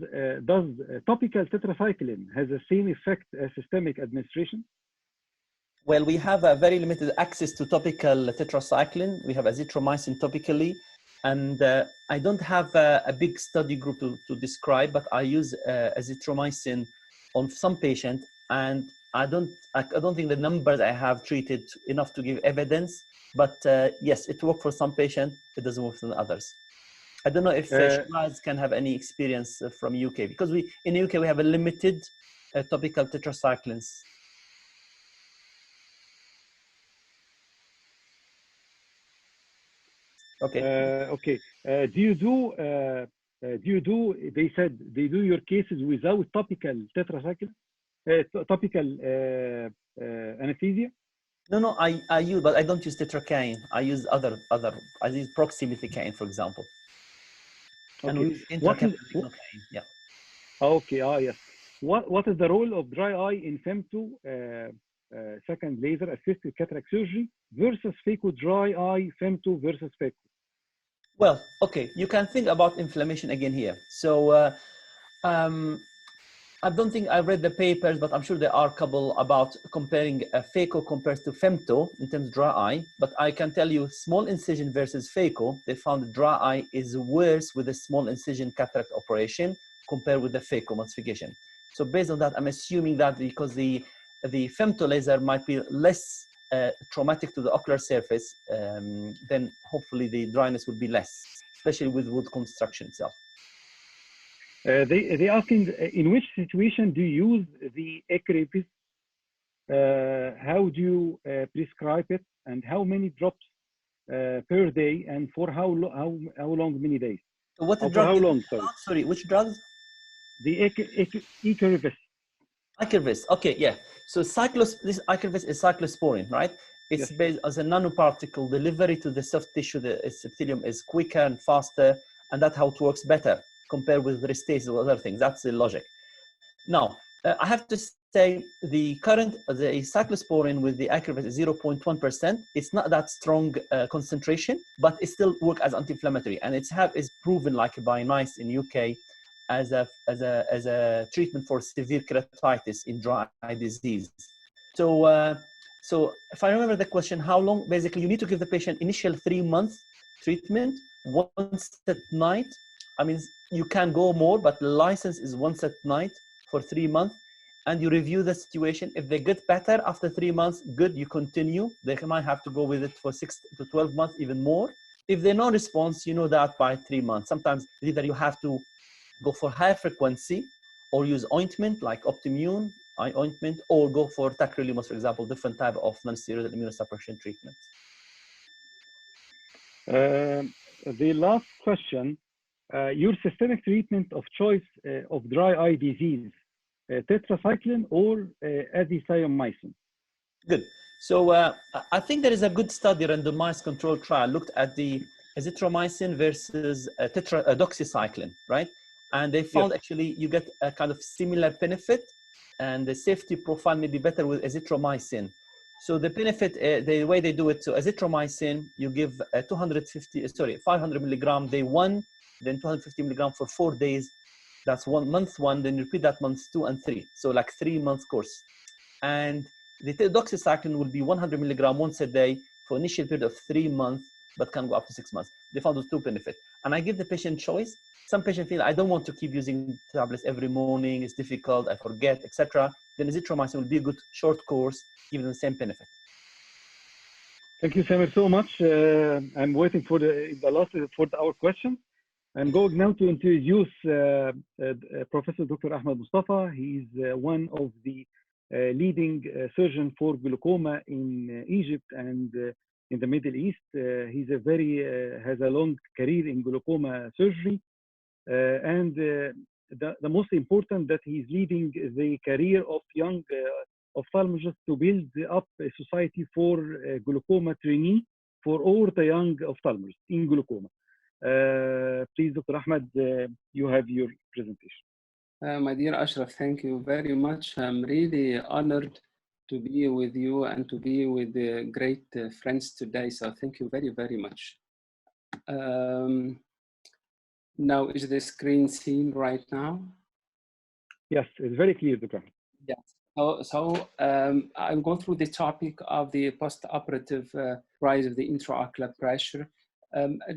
topical tetracycline has the same effect as systemic administration? Well, we have a very limited access to topical tetracycline. We have azithromycin topically, and I don't have a big study group to describe, but I use azithromycin on some patients, and I don't think the numbers I have treated enough to give evidence, but yes, it works for some patients, it doesn't work for others. I don't know if Sheraz can have any experience from UK, because in the UK we have a limited topical tetracyclines. Okay. Okay. Do you do? They said they do your cases without topical tetracycline, topical anesthesia. No, I use, but I don't use tetracaine. I use I use proximethicane, for example. Okay. And we use intracapillary. Yeah. Okay. Yes. What is the role of dry eye in femto second laser assisted cataract surgery versus phaco dry eye femto versus phaco? Well, okay. You can think about inflammation again here. So I don't think I read the papers, but I'm sure there are a couple about comparing phaco compared to femto in terms of dry eye. But I can tell you, small incision versus phaco, they found the dry eye is worse with a small incision cataract operation compared with the phaco emulsification. So based on that, I'm assuming that because the femto laser might be less traumatic to the ocular surface, then hopefully the dryness would be less, especially with wood construction itself. They asking in which situation do you use the acrylic? How do you prescribe it, and how many drops per day, and for how long, many days? So what the drug? How long? Sorry, which drugs? The acrylic. Acrylic. Okay, yeah. So this acrylic is cyclosporine, right? It's yes. Based as a nanoparticle delivery to the soft tissue. The epithelium is quicker and faster, and that's how it works better compared with Restasis or other things. That's the logic. Now, I have to say the cyclosporine with the acrylic is 0.1%. It's not that strong concentration, but it still works as anti-inflammatory, and is proven like by NICE in UK as a treatment for severe keratitis in dry eye disease. So if I remember the question, how long? Basically, you need to give the patient initial 3-month treatment once at night. I mean, you can go more, but the license is once at night for 3 months. And you review the situation. If they get better after 3 months, good, you continue. They might have to go with it for 6 to 12 months, even more. If they're no response, you know that by 3 months. Sometimes either you have to go for high frequency or use ointment like Optimune eye ointment, or go for tacrolimus, for example, different type of non-steroidal immunosuppression treatment. The last question, your systemic treatment of choice of dry eye disease, tetracycline or azithromycin? Good. So I think there is a good study, randomized control trial, looked at the azithromycin versus doxycycline, right? And they found actually you get a kind of similar benefit, and the safety profile may be better with azithromycin. So the benefit, the way they do it, so azithromycin, you give 500 milligram day 1, then 250 milligram for 4 days. That's month 1, then repeat that months 2 and 3. So like 3-month course. And the doxycycline will be 100 milligram once a day for initial period of 3 months, but can go up to 6 months. They found those 2 benefits. And I give the patient choice. Some patients feel, I don't want to keep using tablets every morning, it's difficult, I forget, etc. Then azithromycin will be a good short course, giving the same benefit. Thank you, Samir, so much. I'm waiting for the last for our question. I'm going now to introduce Professor Dr. Ahmed Mostafa. He is one of the leading surgeon for glaucoma in Egypt and in the Middle East. He's a has a long career in glaucoma surgery. And the most important that he's leading the career of young ophthalmologists to build up a society for glaucoma trainee for all the young ophthalmologists in glaucoma. Please, Dr. Ahmed, you have your presentation. My dear Ashraf, thank you very much. I'm really honored to be with you and to be with the great friends today. So thank you very, very much. Now, is the screen seen right now? Yes, it's very clear, Dr. Ahmed. Yes. So I'll go through the topic of the post-operative rise of the intraocular pressure.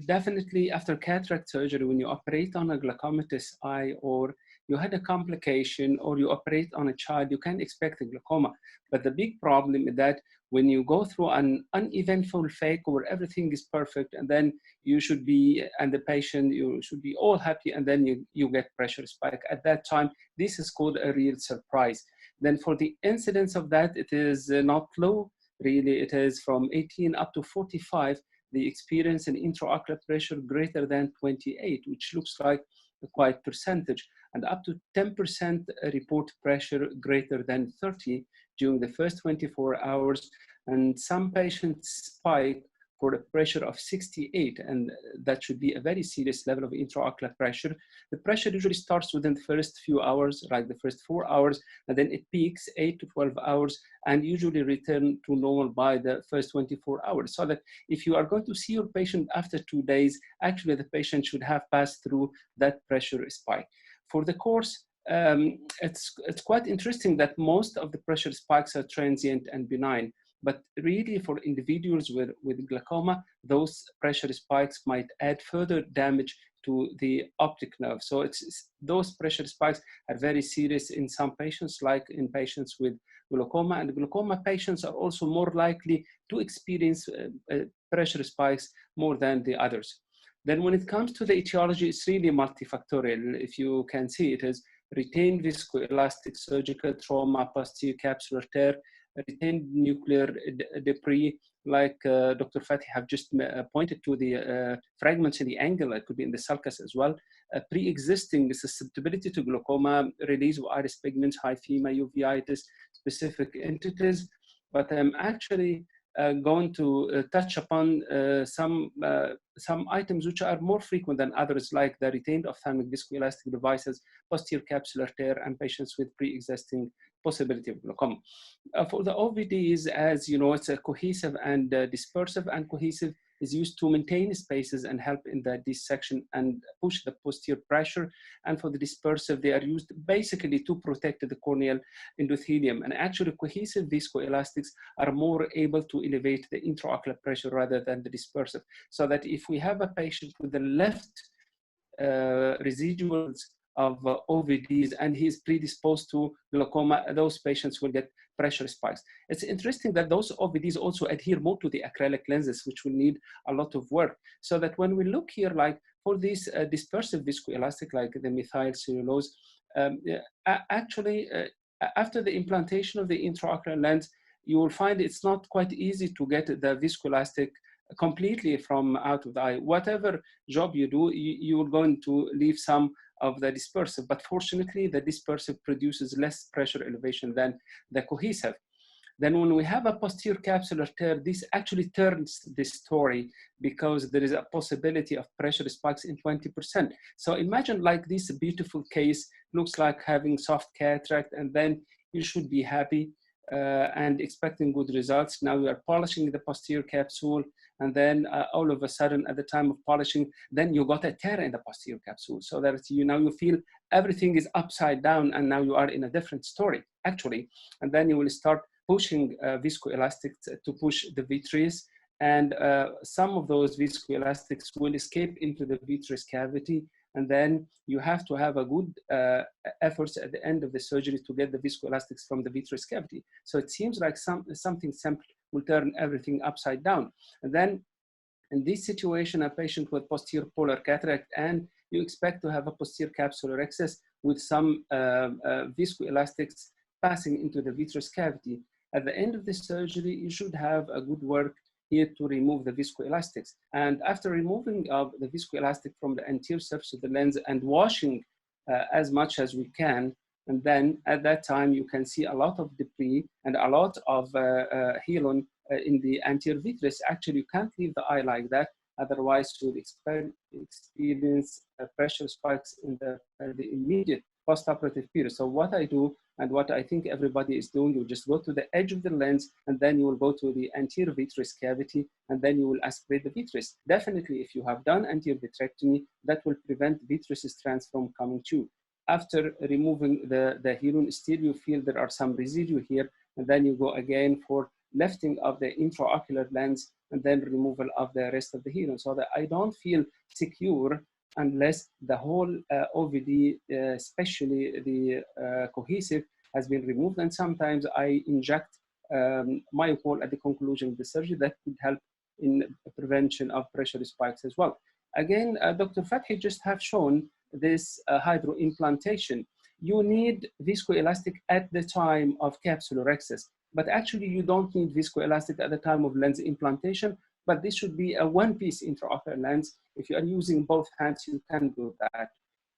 Definitely after cataract surgery, when you operate on a glaucomatous eye, or you had a complication, or you operate on a child, you can expect a glaucoma. But the big problem is that when you go through an uneventful phase where everything is perfect, and then you should be, and the patient, you should be all happy, and then you get pressure spike. At that time, this is called a real surprise. Then for the incidence of that, it is not low, really. It is from 18 up to 45. The experience in intraocular pressure greater than 28, which looks like a quite percentage, and up to 10% report pressure greater than 30 during the first 24 hours. And some patients spike for a pressure of 68, and that should be a very serious level of intraocular pressure. The pressure usually starts within the first few hours, like the first 4 hours, and then it peaks 8 to 12 hours, and usually return to normal by the first 24 hours. So that if you are going to see your patient after 2 days, actually the patient should have passed through that pressure spike. For the course, it's quite interesting that most of the pressure spikes are transient and benign. But really, for individuals with glaucoma, those pressure spikes might add further damage to the optic nerve. So those pressure spikes are very serious in some patients, like in patients with glaucoma. And glaucoma patients are also more likely to experience pressure spikes more than the others. Then when it comes to the etiology, it's really multifactorial. If you can see, it is retained viscoelastic surgical trauma, posterior capsular tear, retained nuclear debris, like Dr. Fathy have just pointed to the fragments in the angle, that could be in the sulcus as well, pre-existing susceptibility to glaucoma, release of iris pigments, hyphema, uveitis, specific entities. But I'm actually going to touch upon some items which are more frequent than others, like the retained ophthalmic viscoelastic devices, posterior capsular tear, and patients with pre-existing possibility of glaucoma. For the OVDs, as you know, it's a cohesive and dispersive, and cohesive is used to maintain spaces and help in the dissection and push the posterior pressure. And for the dispersive, they are used basically to protect the corneal endothelium. And actually cohesive viscoelastics are more able to elevate the intraocular pressure rather than the dispersive. So that if we have a patient with the left residuals of OVDs and he's predisposed to glaucoma, those patients will get pressure spikes. It's interesting that those OVDs also adhere more to the acrylic lenses, which will need a lot of work. So that when we look here, like for these dispersive viscoelastic, like the methyl cellulose, actually, after the implantation of the intraocular lens, you will find it's not quite easy to get the viscoelastic completely from out of the eye. Whatever job you do, you are going to leave some of the dispersive, but fortunately the dispersive produces less pressure elevation than the cohesive. Then when we have a posterior capsular tear, this actually turns the story because there is a possibility of pressure spikes in 20%. So imagine like this beautiful case, looks like having soft cataract, and then you should be happy and expecting good results. Now you are polishing the posterior capsule, and then all of a sudden at the time of polishing, then you got a tear in the posterior capsule. So that now you feel everything is upside down, and now you are in a different story actually. And then you will start pushing viscoelastics to push the vitreous, and some of those viscoelastics will escape into the vitreous cavity. And then you have to have a good efforts at the end of the surgery to get the viscoelastics from the vitreous cavity. So it seems like something simple will turn everything upside down. And then in this situation, a patient with posterior polar cataract, and you expect to have a posterior capsular excess with some viscoelastics passing into the vitreous cavity. At the end of the surgery, you should have a good work here to remove the viscoelastics. And after removing of the viscoelastic from the anterior surface of the lens and washing as much as we can, and then at that time you can see a lot of debris and a lot of helon in the anterior vitreous. Actually, you can't leave the eye like that, otherwise you will experience pressure spikes in the immediate postoperative period. So what I do, and what I think everybody is doing, you just go to the edge of the lens, and then you will go to the anterior vitreous cavity, and then you will aspirate the vitreous. Definitely, if you have done anterior vitrectomy, that will prevent vitreous strands from coming to. After removing the helon, still you feel there are some residue here, and then you go again for lifting of the intraocular lens, and then removal of the rest of the helon, so that I don't feel secure unless the whole OVD, especially the cohesive, has been removed. And sometimes I inject myocol at the conclusion of the surgery. That could help in prevention of pressure spikes as well. Again, Dr. Fathy just have shown this hydroimplantation. You need viscoelastic at the time of capsular excess, but actually you don't need viscoelastic at the time of lens implantation. But this should be a one-piece intraocular lens. If you are using both hands, you can do that.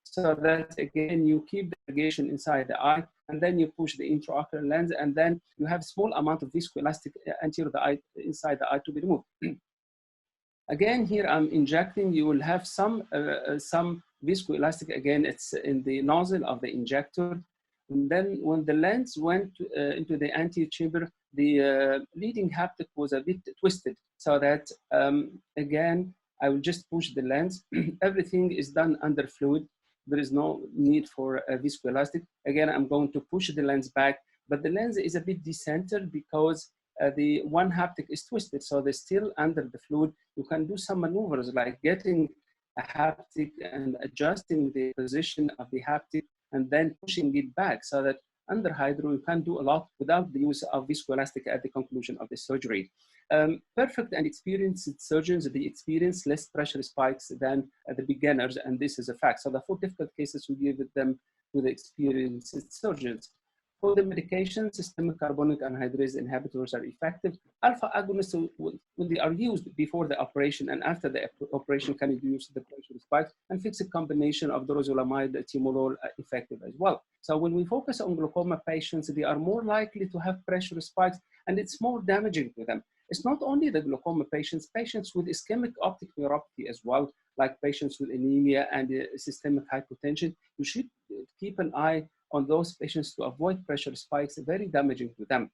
So that again, you keep the irrigation inside the eye, and then you push the intraocular lens, and then you have small amount of viscoelastic anterior the eye, inside the eye to be removed. Again, here I'm injecting. You will have some viscoelastic. Again, it's in the nozzle of the injector. And then when the lens went into the anterior chamber, the leading haptic was a bit twisted. So that, again, I will just push the lens. Everything is done under fluid. There is no need for a viscoelastic. Again, I'm going to push the lens back, but the lens is a bit decentered because the one haptic is twisted. So they're still under the fluid. You can do some maneuvers like getting a haptic and adjusting the position of the haptic and then pushing it back, so that under hydro, you can do a lot without the use of viscoelastic at the conclusion of the surgery. Perfect and experienced surgeons, they experience less pressure spikes than the beginners, and this is a fact. So the 4 difficult cases, we give them to the experienced surgeons. For the medications, systemic carbonic anhydrase inhibitors are effective. Alpha agonists, when they are used before the operation and after the operation, can reduce the pressure spikes, and fixed combination of dorzolamide, timolol effective as well. So when we focus on glaucoma patients, they are more likely to have pressure spikes, and it's more damaging to them. It's not only the glaucoma patients, patients with ischemic optic neuropathy as well, like patients with anemia and systemic hypotension. You should keep an eye on those patients to avoid pressure spikes, very damaging to them.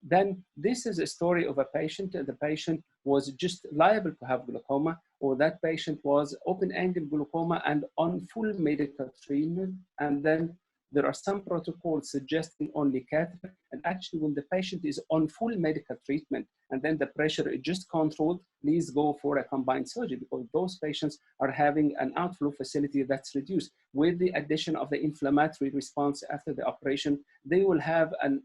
then this is a story of a patient. The patient was just liable to have glaucoma, or that patient was open-angle glaucoma and on full medical treatment. And then there are some protocols suggesting only cataract. And actually, when the patient is on full medical treatment and then the pressure is just controlled, please go for a combined surgery, because those patients are having an outflow facility that's reduced. With the addition of the inflammatory response after the operation, they will have an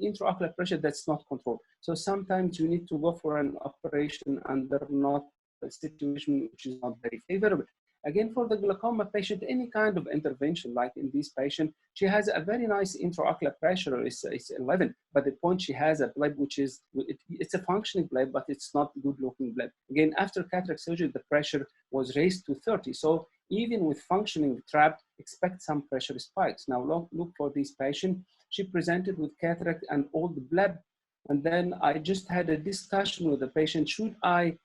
intraocular pressure that's not controlled. So sometimes you need to go for an operation under not a situation which is not very favorable. Again, for the glaucoma patient, any kind of intervention, like in this patient, she has a very nice intraocular pressure, it's 11, but the point she has a bleb, which is, it's a functioning bleb, but it's not good looking bleb. Again, after cataract surgery, the pressure was raised to 30. So even with functioning trap, expect some pressure spikes. Now look for this patient. She presented with cataract and old bleb. And then I just had a discussion with the patient, should I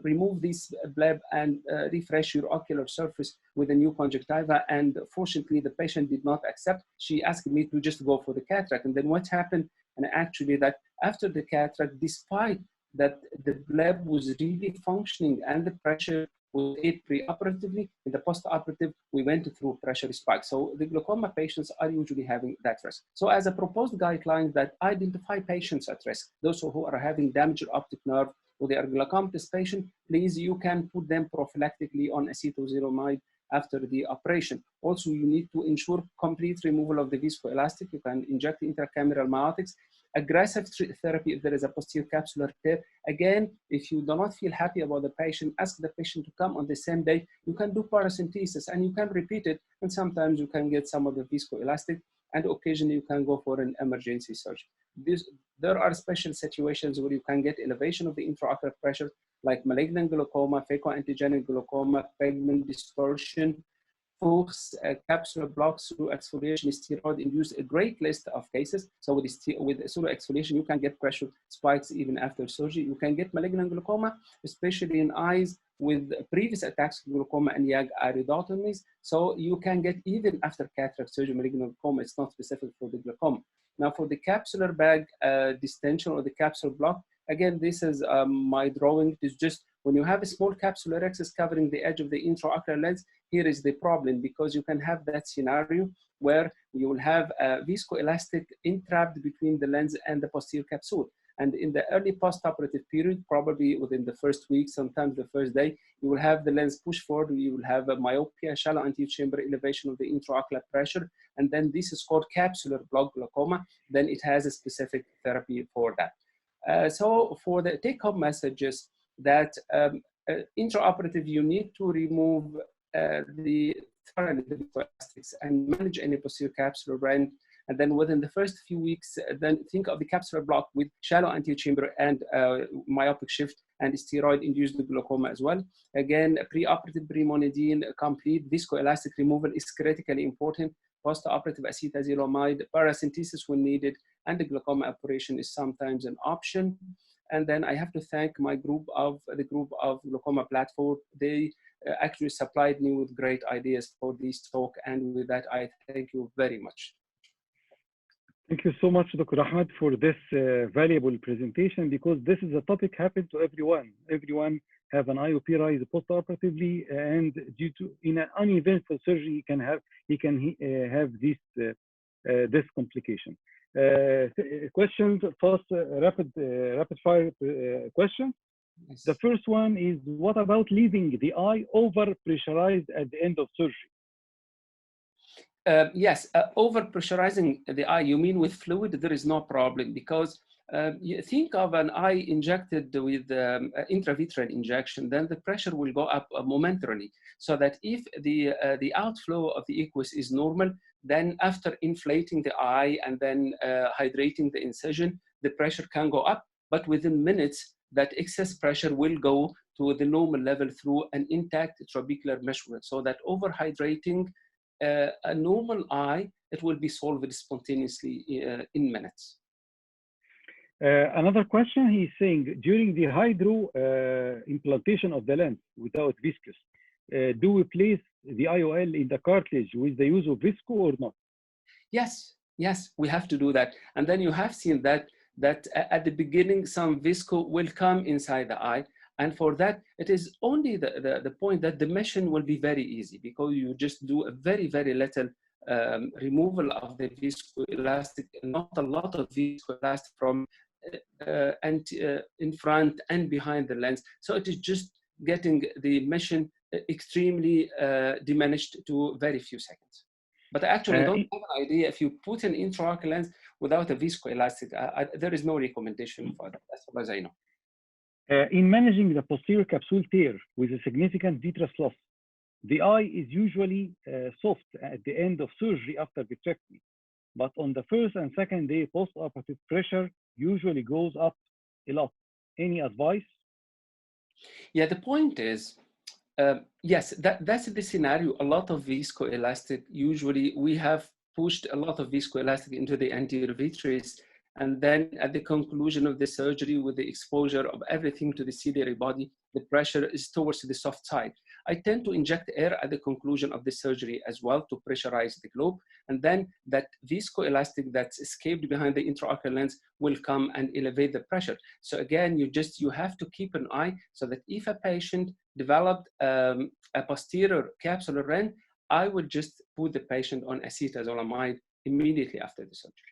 remove this bleb and refresh your ocular surface with a new conjunctiva? And fortunately, the patient did not accept. She asked me to just go for the cataract. And then what happened? And actually that after the cataract, despite that the bleb was really functioning and the pressure was pre-operatively, in the post-operative, we went through pressure spikes. So the glaucoma patients are usually having that risk. So as a proposed guideline that identify patients at risk, those who are having damaged optic nerve, or they are glaucomatous patient, please, you can put them prophylactically on acetozolamide after the operation. Also, you need to ensure complete removal of the viscoelastic. You can inject intracameral myotics. Aggressive therapy if there is a posterior capsular tear. Again, if you do not feel happy about the patient, ask the patient to come on the same day. You can do paracentesis and you can repeat it, and sometimes you can get some of the viscoelastic, and occasionally you can go for an emergency surgery. There are special situations where you can get elevation of the intraocular pressure, like malignant glaucoma, phacoantigenic glaucoma, pigment dispersion, Fuchs, capsular blocks through exfoliation, steroid induced, a great list of cases. So with pseudo exfoliation, you can get pressure spikes even after surgery. You can get malignant glaucoma, especially in eyes with previous attacks of glaucoma and YAG iridotomies. So you can get even after cataract surgery malignant glaucoma. It's not specific for the glaucoma. Now for the capsular bag distension or the capsular block, again, this is my drawing. It's just when you have a small capsular excess covering the edge of the intraocular lens, here is the problem, because you can have that scenario where you will have a viscoelastic entrapped between the lens and the posterior capsule. And in the early post-operative period, probably within the first week, sometimes the first day, you will have the lens push forward, you will have a myopia, shallow anterior chamber elevation of the intraocular pressure, and then this is called capsular block glaucoma. Then it has a specific therapy for that. So for the take-home messages, that intraoperative, you need to remove the viscoelastics and manage any posterior capsular rent. And then within the first few weeks, then think of the capsular block with shallow anterior chamber and myopic shift and steroid-induced glaucoma as well. Again, preoperative brimonidine, complete viscoelastic removal is critically important. Post-operative acetazolamide, paracentesis when needed, and the glaucoma operation is sometimes an option. And then I have to thank my group of glaucoma platform. They actually supplied me with great ideas for this talk. And with that, I thank you very much. Thank you so much, Dr. Ahmed, for this valuable presentation, because this is a topic happen to everyone. Everyone have an IOP rise post-operatively, and due to in an uneventful surgery, he can have this complication. Questions first, rapid fire questions. Yes. The first one is, what about leaving the eye over pressurized at the end of surgery? Yes, over pressurizing the eye, you mean with fluid? There is no problem, because you think of an eye injected with intravitreal injection, then the pressure will go up momentarily, so that if the outflow of the aqueous is normal, then after inflating the eye and then hydrating the incision, the pressure can go up, but within minutes, that excess pressure will go to the normal level through an intact trabecular meshwork, so that overhydrating a normal eye, it will be solved spontaneously in minutes. Another question, he's saying, during the hydro implantation of the lens without viscous, do we place the IOL in the cartilage with the use of visco or not? Yes, we have to do that. And then you have seen that that at the beginning, some visco will come inside the eye. And for that, it is only the point that the mission will be very easy, because you just do a very, very little removal of the viscoelastic, not a lot of viscoelastic from in front and behind the lens. So it is just getting the mission extremely diminished to very few seconds. But I actually don't have an idea if you put an intraocular lens without a viscoelastic. There is no recommendation for that, as far as I know. In managing the posterior capsule tear with a significant vitreous loss, the eye is usually soft at the end of surgery after vitrectomy, but on the first and second day post-operative pressure usually goes up a lot. Any advice? Yeah, the point is, yes, that's the scenario. A lot of viscoelastic, usually we have pushed a lot of viscoelastic into the anterior vitreous, and then at the conclusion of the surgery, with the exposure of everything to the ciliary body, the pressure is towards the soft side. I tend to inject air at the conclusion of the surgery as well to pressurize the globe, and then that viscoelastic that's escaped behind the intraocular lens will come and elevate the pressure. So again, you have to keep an eye so that if a patient developed a posterior capsular rent, I would just put the patient on acetazolamide immediately after the surgery.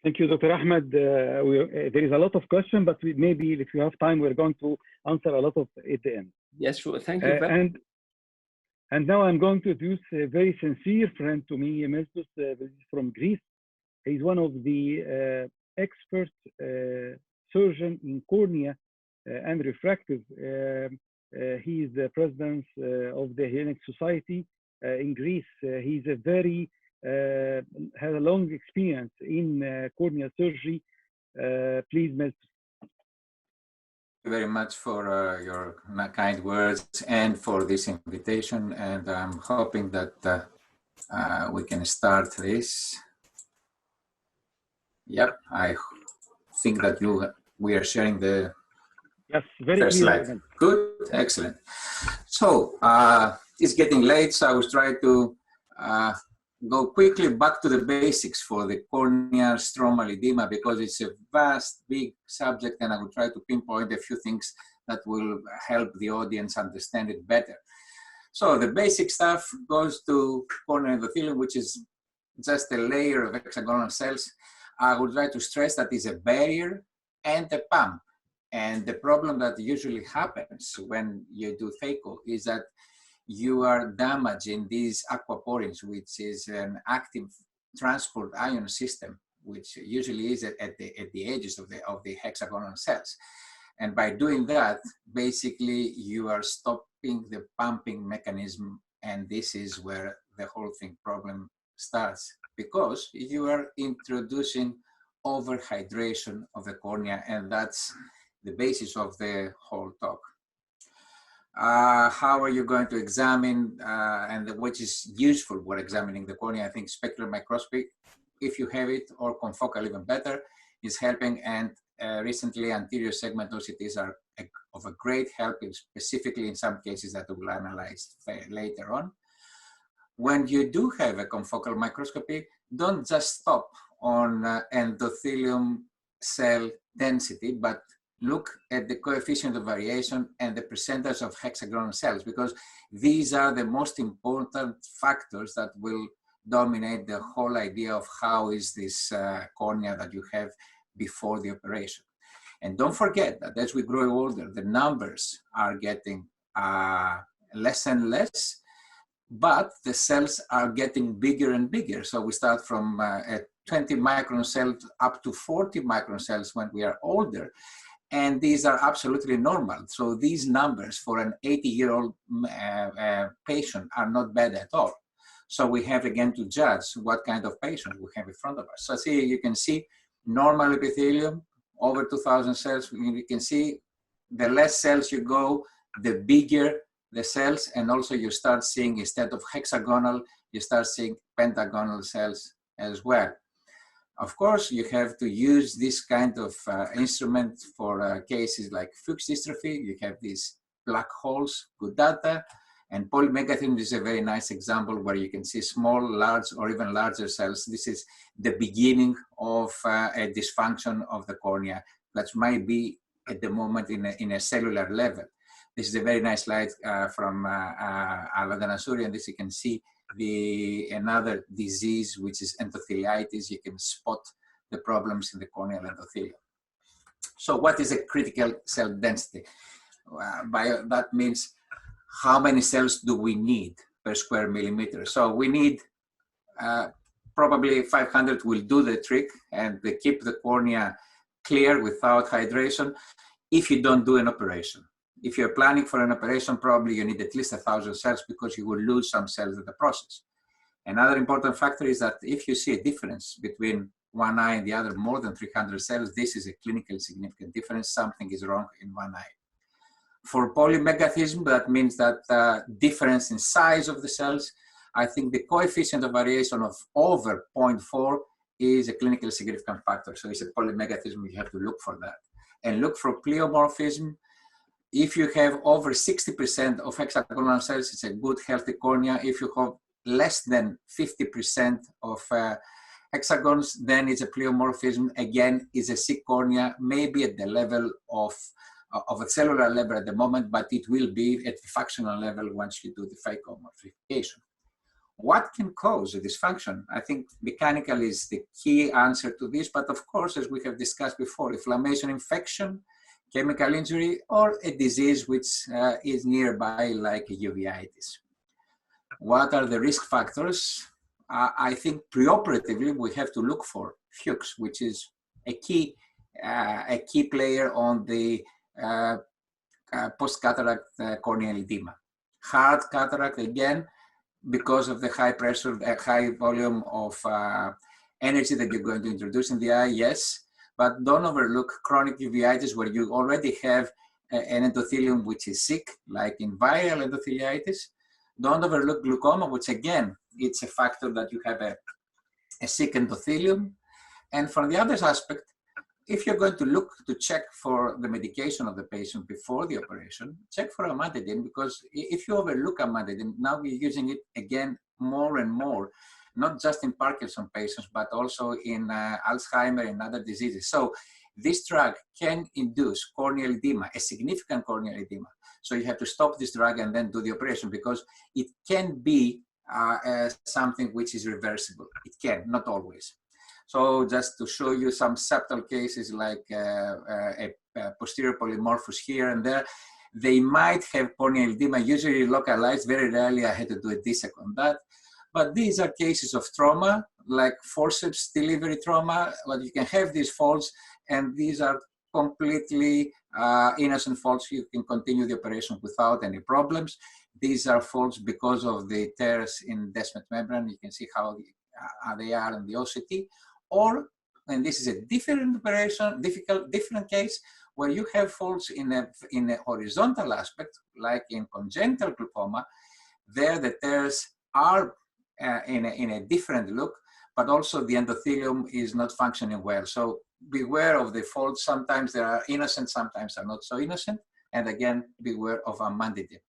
Thank you, Dr. Ahmed. There is a lot of questions, but maybe if you have time, we're going to answer a lot of at the end. Yes, sure. Thank you. And now I'm going to introduce a very sincere friend to me, Miltos Balidis from Greece. He's one of the expert surgeon in cornea and refractive. He is the president of the Hellenic Society in Greece. He's a very has a long experience in corneal surgery. Please, Miltos. Thank you very much for your kind words and for this invitation. And I'm hoping that we can start this. Yep, I think that we are sharing the first slide. Good, excellent. So it's getting late, so I was trying to go quickly back to the basics for the corneal stromal edema, because it's a vast, big subject, and I will try to pinpoint a few things that will help the audience understand it better. So the basic stuff goes to corneal endothelium, which is just a layer of hexagonal cells. I would try to stress that is a barrier and a pump. And the problem that usually happens when you do phaco is that you are damaging these aquaporins, which is an active transport ion system, which usually is at the edges of the hexagonal cells. And by doing that, basically you are stopping the pumping mechanism, and this is where the whole thing problem starts, because you are introducing overhydration of the cornea, and that's the basis of the whole talk. How are you going to examine, and which is useful for examining the cornea? I think specular microscopy, if you have it, or confocal even better, is helping. And recently, anterior segment OCTs are of a great help, specifically in some cases that we will analyze later on. When you do have a confocal microscopy, don't just stop on endothelium cell density, but look at the coefficient of variation and the percentage of hexagonal cells, because these are the most important factors that will dominate the whole idea of how is this cornea that you have before the operation. And don't forget that as we grow older, the numbers are getting less and less, but the cells are getting bigger and bigger. So we start from a 20 micron cell up to 40 micron cells when we are older. And these are absolutely normal. So these numbers for an 80-year-old patient are not bad at all. So we have again to judge what kind of patient we have in front of us. So see, you can see normal epithelium, over 2,000 cells. You can see the less cells you go, the bigger the cells. And also you start seeing, instead of hexagonal, you start seeing pentagonal cells as well. Of course, you have to use this kind of instrument for cases like Fuchs dystrophy. You have these black holes, good data, And polymegathelium is a very nice example where you can see small, large, or even larger cells. This is the beginning of a dysfunction of the cornea that might be at the moment in a cellular level. This is a very nice slide from Aladdin Asuri, and this you can see another disease, which is endotheliitis. You can spot the problems in the corneal endothelium. So what is a critical cell density? By that means how many cells do we need per square millimeter? So we need probably 500 will do the trick, and they keep the cornea clear without hydration if you don't do an operation. If you're planning for an operation, probably you need at least 1,000 cells because you will lose some cells in the process. Another important factor is that if you see a difference between one eye and the other, more than 300 cells, this is a clinically significant difference. Something is wrong in one eye. For polymegathism, that means that difference in size of the cells, I think the coefficient of variation of over 0.4 is a clinically significant factor. So it's a polymegathism, you have to look for that. And look for pleomorphism. If you have over 60% of hexagonal cells, it's a good healthy cornea. If you have less than 50% of hexagons, then it's a pleomorphism. Again, it's a sick cornea, maybe at the level of a cellular level at the moment, but it will be at the functional level once you do the phacoemulsification. What can cause a dysfunction? I think mechanical is the key answer to this, but of course, as we have discussed before, inflammation, infection, chemical injury, or a disease which is nearby, like a uveitis. What are the risk factors? I think preoperatively we have to look for Fuchs, which is a key player on the post-cataract corneal edema. Hard cataract, again, because of the high pressure, the high volume of energy that you're going to introduce in the eye, yes, but don't overlook chronic uveitis where you already have an endothelium which is sick, like in viral endotheliitis. Don't overlook glaucoma, which again, it's a factor that you have a sick endothelium. And from the other aspect, if you're going to look to check for the medication of the patient before the operation, check for amantadine, because if you overlook amantadine, now we're using it again more and more, not just in Parkinson patients, but also in Alzheimer and other diseases. So this drug can induce corneal edema, a significant corneal edema. So you have to stop this drug and then do the operation, because it can be something which is reversible. It can, not always. So just to show you some subtle cases like a posterior polymorphous here and there, they might have corneal edema, usually localized. Very rarely I had to do a DSEK on that. But these are cases of trauma, like forceps delivery trauma, where you can have these faults, and these are completely innocent faults. You can continue the operation without any problems. These are faults because of the tears in descent membrane. You can see how they are in the OCT. Or, and this is a different operation, different case, where you have faults in a horizontal aspect, like in congenital glaucoma. There the tears are in a different look, but also the endothelium is not functioning well. So beware of the faults. Sometimes they are innocent, sometimes are not so innocent. And again, beware of amantadine.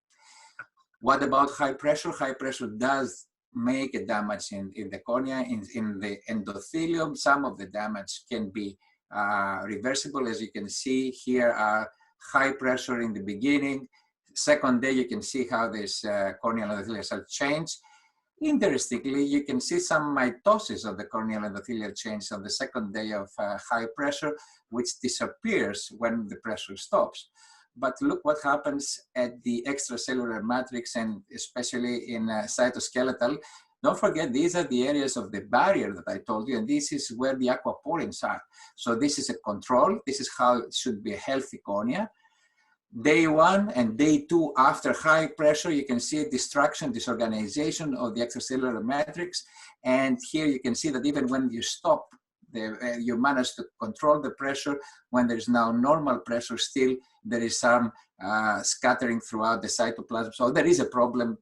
What about high pressure? High pressure does make a damage in the cornea, in the endothelium. Some of the damage can be reversible. As you can see, here are high pressure in the beginning. Second day, you can see how this corneal endothelial cell change. Interestingly, you can see some mitosis of the corneal endothelial change on the second day of high pressure, which disappears when the pressure stops. But look what happens at the extracellular matrix, and especially in cytoskeletal. Don't forget, these are the areas of the barrier that I told you, and this is where the aquaporins are. So this is a control. This is how it should be a healthy cornea. Day 1 and day 2 after high pressure, you can see a destruction, disorganization of the extracellular matrix. And here you can see that even when you stop, you manage to control the pressure. When there's now normal pressure, still there is some scattering throughout the cytoplasm. So there is a problem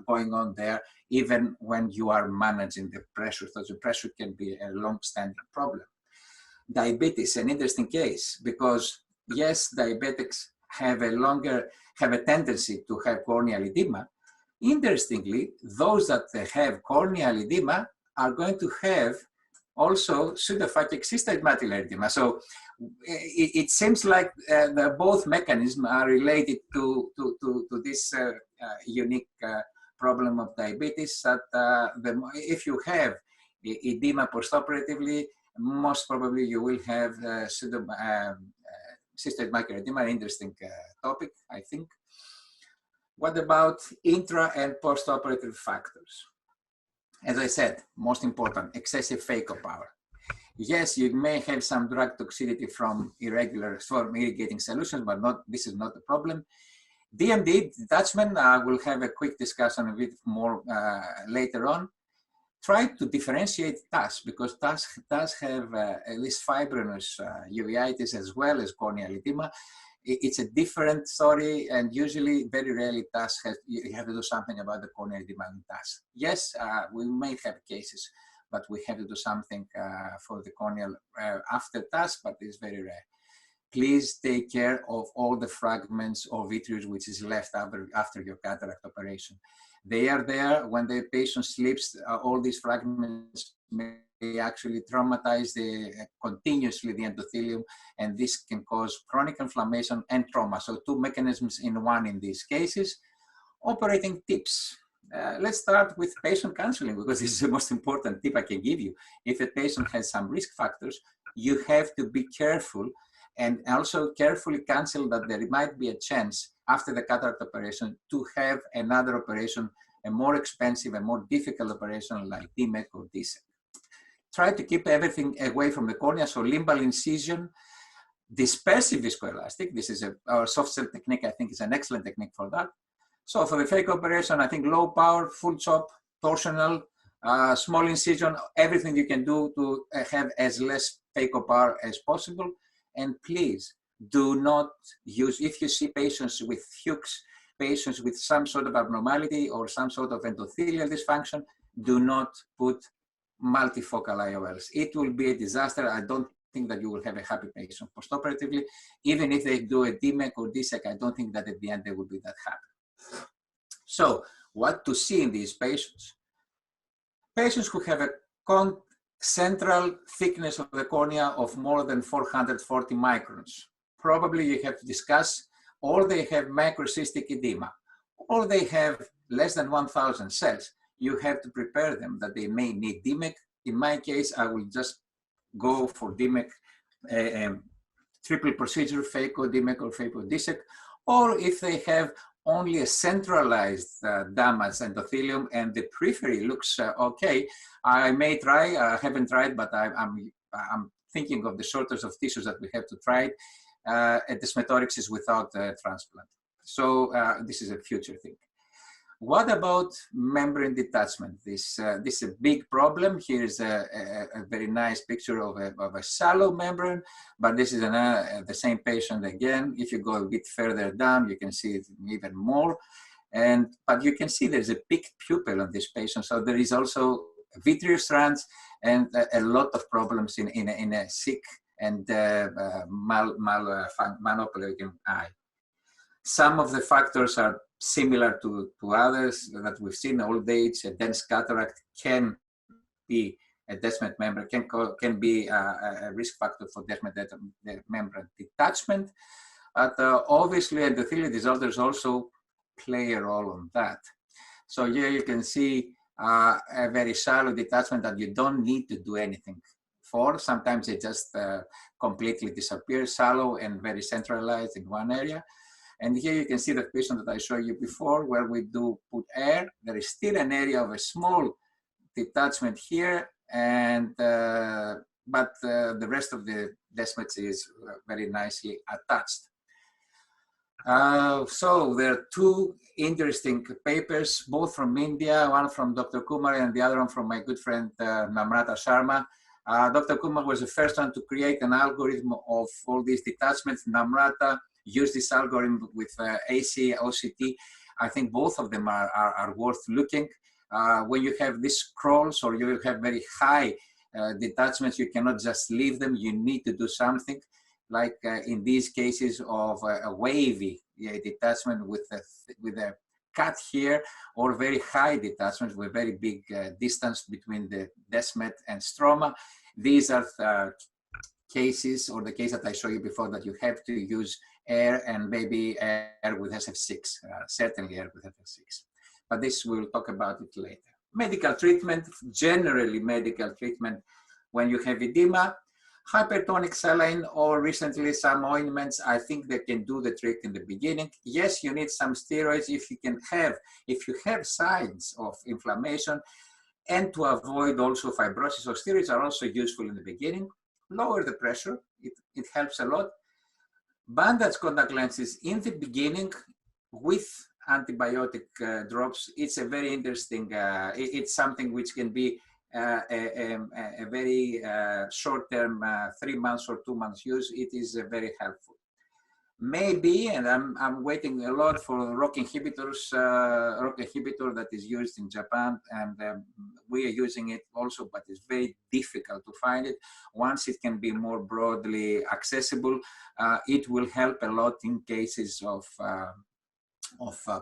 going on there, even when you are managing the pressure. So the pressure can be a long-standing problem. Diabetes, an interesting case, because yes, diabetics have a tendency to have corneal edema, Interestingly, those that have corneal edema are going to have also pseudophakic cystoid macular edema. So it seems like both mechanisms are related to this unique problem of diabetes, that if you have edema postoperatively, most probably you will have cystoid macular edema. An interesting topic, I think. What about intra and postoperative factors? As I said, most important, excessive phaco power. Yes, you may have some drug toxicity from irrigating solutions, but this is not the problem. DMD, detachment, we'll have a quick discussion a bit more later on. Try to differentiate TAS, because TAS does have at least fibrinous uveitis as well as corneal edema. It's a different story, and usually, very rarely, TAS you have to do something about the corneal edema in TAS. Yes, we may have cases, but we have to do something for the corneal after TAS, but it's very rare. Please take care of all the fragments of vitreous which is left after your cataract operation. They are there when the patient sleeps. All these fragments may actually traumatize continuously the endothelium, and this can cause chronic inflammation and trauma. So two mechanisms in one in these cases. Operating tips. Let's start with patient counseling, because this is the most important tip I can give you. If a patient has some risk factors, you have to be careful and also carefully counsel that there might be a chance after the cataract operation to have another operation, a more expensive and more difficult operation like DMEC or DSEC. Try to keep everything away from the cornea, so limbal incision, dispersive viscoelastic. This is our soft cell technique. I think is an excellent technique for that. So for the phaco operation, I think low power, full chop, torsional, small incision, everything you can do to have as less phaco power as possible. And please do not use, if you see patients with Fuchs, patients with some sort of abnormality or some sort of endothelial dysfunction, do not put multifocal IOLs. It will be a disaster. I don't think that you will have a happy patient postoperatively. Even if they do a DMEC or DSEC, I don't think that at the end they will be that happy. So what to see in these patients? Patients who have a central thickness of the cornea of more than 440 microns. Probably you have to discuss, or they have macrocystic edema, or they have less than 1,000 cells. You have to prepare them that they may need DMEC. In my case, I will just go for DMEC, triple procedure, phaco, DMEC, or phaco DSEC. Or if they have only a centralized damaged endothelium and the periphery looks okay, I may try, I haven't tried, but I'm thinking of the shortage of tissues that we have to try. Desmetorexis without transplant. So this is a future thing. What about membrane detachment? This is a big problem. Here is a very nice picture of a shallow membrane, but this is the same patient again. If you go a bit further down, you can see it even more. But you can see there's a peaked pupil on this patient. So there is also vitreous strands and a lot of problems in a sick and maloperating eye. Some of the factors are similar to others that we've seen. Old age, a dense cataract can be a descent membrane, can be a risk factor for descent membrane detachment. But obviously, endothelial disorders also play a role on that. So here you can see a very shallow detachment that you don't need to do anything for. Sometimes it just completely disappears, shallow and very centralized in one area. And here you can see the patient that I showed you before, where we do put air. There is still an area of a small detachment here, and but the rest of the descent is very nicely attached. So there are two interesting papers, both from India, one from Dr. Kumar and the other one from my good friend Namrata Sharma. Dr. Kumar was the first one to create an algorithm of all these detachments. Namrata used this algorithm with AC, OCT. I think both of them are worth looking. When you have these scrolls or you have very high detachments, you cannot just leave them. You need to do something, like in these cases of a wavy detachment with a cut here, or very high detachments with very big distance between the desmet and stroma. These are cases, or the case that I showed you before, that you have to use air, and maybe air with SF6, certainly air with SF6. But this, we'll talk about it later. Medical treatment, generally medical treatment when you have edema, hypertonic saline, or recently some ointments, I think they can do the trick in the beginning. Yes, you need some steroids if you have signs of inflammation, and to avoid also fibrosis. So steroids are also useful in the beginning. Lower the pressure, it helps a lot. Bandage contact lenses in the beginning with antibiotic drops, it's a very interesting, it's something which can be a very short-term 3 months or 2 months use. It is very helpful. Maybe, and I'm waiting a lot for ROCK inhibitors, ROCK inhibitor that is used in Japan, and we are using it also, but it's very difficult to find it. Once it can be more broadly accessible, it will help a lot in cases of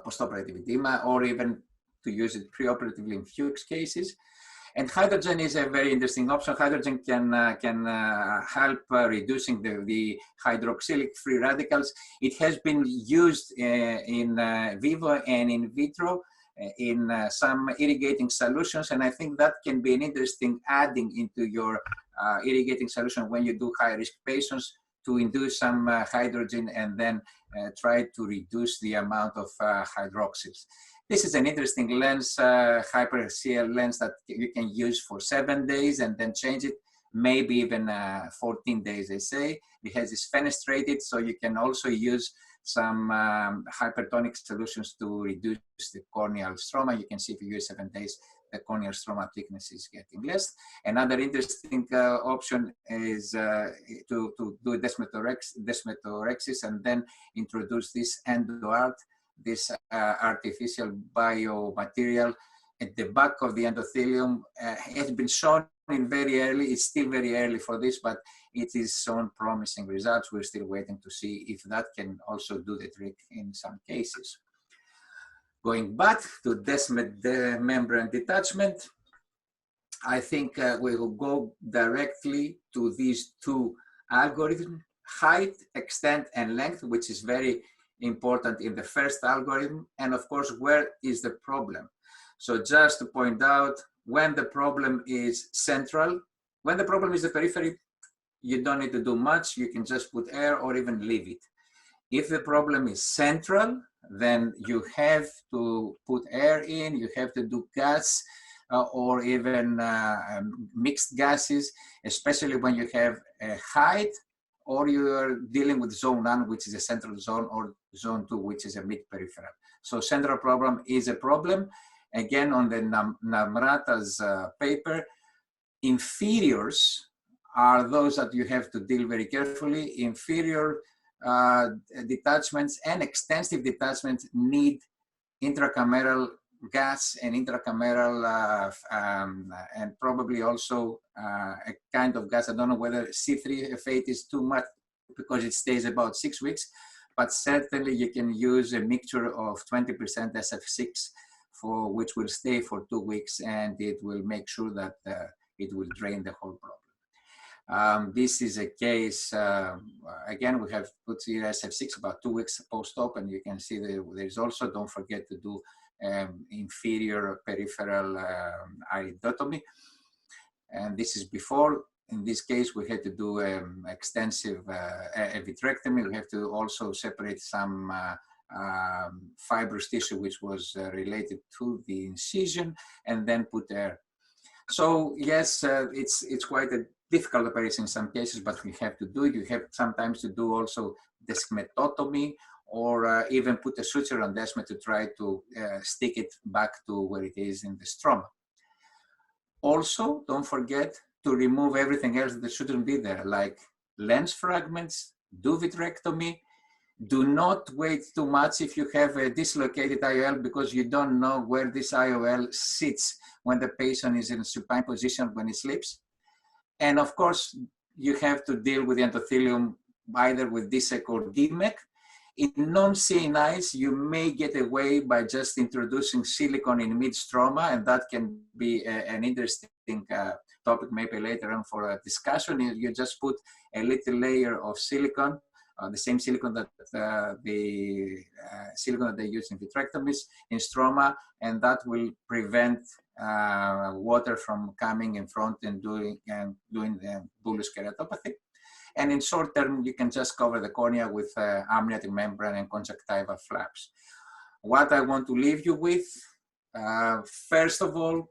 postoperative edema, or even to use it preoperatively in Fuchs cases. And hydrogen is a very interesting option. Hydrogen can help reducing the hydroxylic free radicals. It has been used in vivo and in vitro in some irrigating solutions, and I think that can be an interesting adding into your irrigating solution when you do high-risk patients, to induce some hydrogen and then try to reduce the amount of hydroxyls. This is an interesting lens, hyper-CL lens, that you can use for 7 days and then change it, maybe even 14 days, they say. It has this fenestrated, so you can also use some hypertonic solutions to reduce the corneal stroma. You can see if you use 7 days, the corneal stroma thickness is getting less. Another interesting option is to do desmetorexis and then introduce this endoart, this artificial biomaterial at the back of the endothelium. It has been shown in very early, it's still very early for this, but it is shown promising results. We're still waiting to see if that can also do the trick in some cases. Going back to desmet membrane detachment, I think we will go directly to these two algorithms, height, extent, and length, which is very important in the first algorithm, and of course, where is the problem? So just to point out, when the problem is central, when the problem is the periphery, you don't need to do much. You can just put air or even leave it. If the problem is central, then you have to put air in, you have to do gas or even mixed gases, especially when you have a height, or you are dealing with zone 1, which is a central zone, or zone 2, which is a mid-peripheral. So central problem is a problem. Again, on the Namrata's paper, inferiors are those that you have to deal very carefully. Inferior detachments and extensive detachments need intracameral gas and intracameral and probably also a kind of gas. I don't know whether C3F8 is too much because it stays about 6 weeks, but certainly you can use a mixture of 20% SF6 for which will stay for 2 weeks, and it will make sure that it will drain the whole problem. This is a case, again, we have put here SF6 about 2 weeks post-op, and you can see there's also, don't forget to do inferior peripheral iridotomy. And this is before. In this case, we had to do extensive vitrectomy. We have to also separate some fibrous tissue which was related to the incision, and then put air. So yes, it's quite a difficult operation in some cases, but we have to do it. You have sometimes to do also desmetotomy, or even put a suture on desmet to try to stick it back to where it is in the stroma. Also, don't forget to remove everything else that shouldn't be there, like lens fragments, do vitrectomy. Do not wait too much if you have a dislocated IOL, because you don't know where this IOL sits when the patient is in a supine position when he sleeps. And of course, you have to deal with the endothelium either with DSEC or DMEC. In non-seeing eyes, you may get away by just introducing silicone in mid-stroma, and that can be an interesting topic maybe later on for a discussion. You just put a little layer of silicone, the same silicone that silicone that they use in vitrectomies in stroma, and that will prevent water from coming in front and doing bullous keratopathy. And in short term, you can just cover the cornea with amniotic membrane and conjunctival flaps. What I want to leave you with, first of all,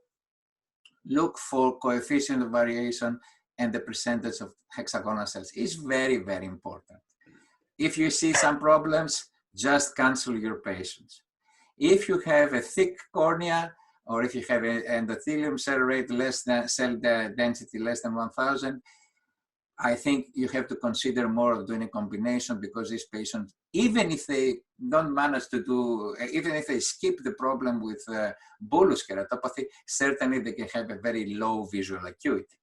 look for coefficient of variation and the percentage of hexagonal cells. It's very, very important. If you see some problems, just cancel your patients. If you have a thick cornea, or if you have an endothelium cell rate less than cell density less than 1,000, I think you have to consider more of doing a combination, because these patients, even if they don't manage to do, even if they skip the problem with bullous keratopathy, certainly they can have a very low visual acuity.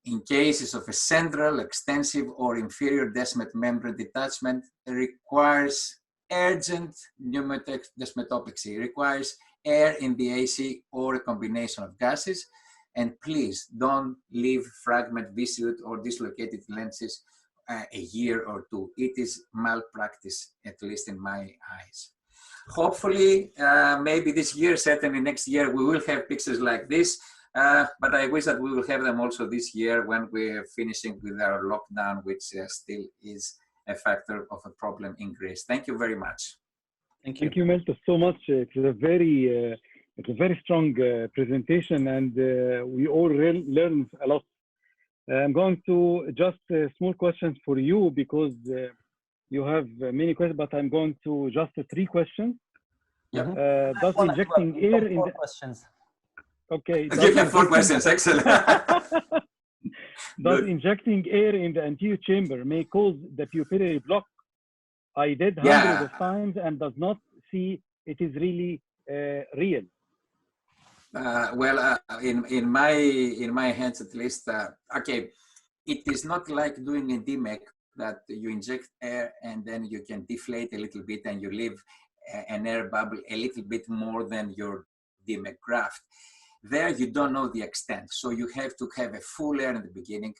In cases of a central, extensive, or inferior descemet membrane detachment, it requires urgent pneumatic desmetopexy. It requires air in the AC or a combination of gases. And please don't leave fragment, visued, or dislocated lenses a year or two. It is malpractice, at least in my eyes. Hopefully, maybe this year, certainly next year, we will have pictures like this. But I wish that we will have them also this year when we're finishing with our lockdown, which still is a factor of a problem in Greece. Thank you very much. Thank you. Thank you, Miltos, so much. It's a very strong presentation, and we all learned a lot. I'm going to just small questions for you, because you have many questions, but I'm going to just 3 questions. Yeah. Does injecting air in the questions? Okay. You have 4 questions. Excellent. Does injecting air in the anterior chamber may cause the pupillary block? I did hundreds of times and does not see it is really real. Well, in my hands at least, okay, it is not like doing a DMEC that you inject air and then you can deflate a little bit and you leave an air bubble a little bit more than your DMEC graft. There you don't know the extent, so you have to have a full air in the beginning.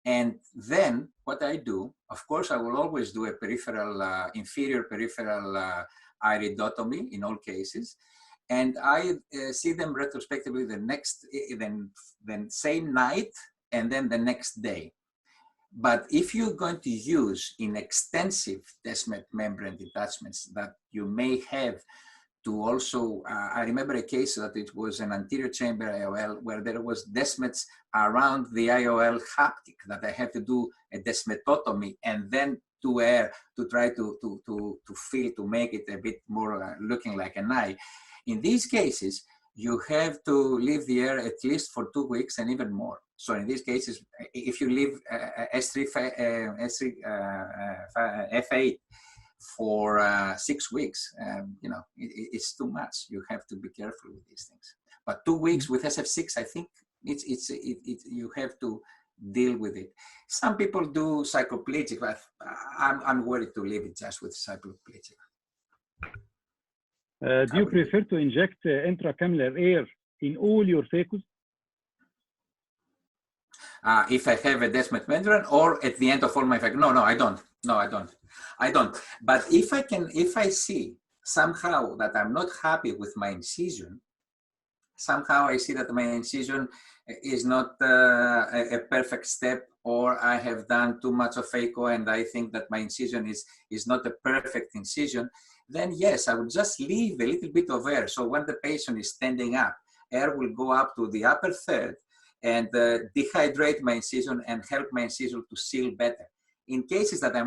And then what I do, of course, I will always do a peripheral, inferior peripheral iridotomy in all cases. And I see them retrospectively the next, then same night and then the next day. But if you're going to use in extensive descemet membrane detachments that you may have to also, I remember a case that it was an anterior chamber IOL where there was descemets around the IOL haptic that I had to do a descematotomy and then to air to try to fill, to make it a bit more looking like an eye. In these cases, you have to leave the air at least for 2 weeks and even more. So in these cases, if you leave F8 for 6 weeks, you know, it's too much. You have to be careful with these things. But 2 weeks with SF6, I think you have to deal with it. Some people do cycloplegic, but I'm worried to leave it just with cycloplegic. Do you prefer to inject intracameral air in all your phaco? If I have a descemet membrane or at the end of all my phaco? No, I don't. No, I don't. But if I see somehow that I'm not happy with my incision, somehow I see that my incision is not a perfect step, or I have done too much of phaco and I think that my incision is not a perfect incision, then yes, I would just leave a little bit of air. So when the patient is standing up, air will go up to the upper third and dehydrate my incision and help my incision to seal better. In cases that I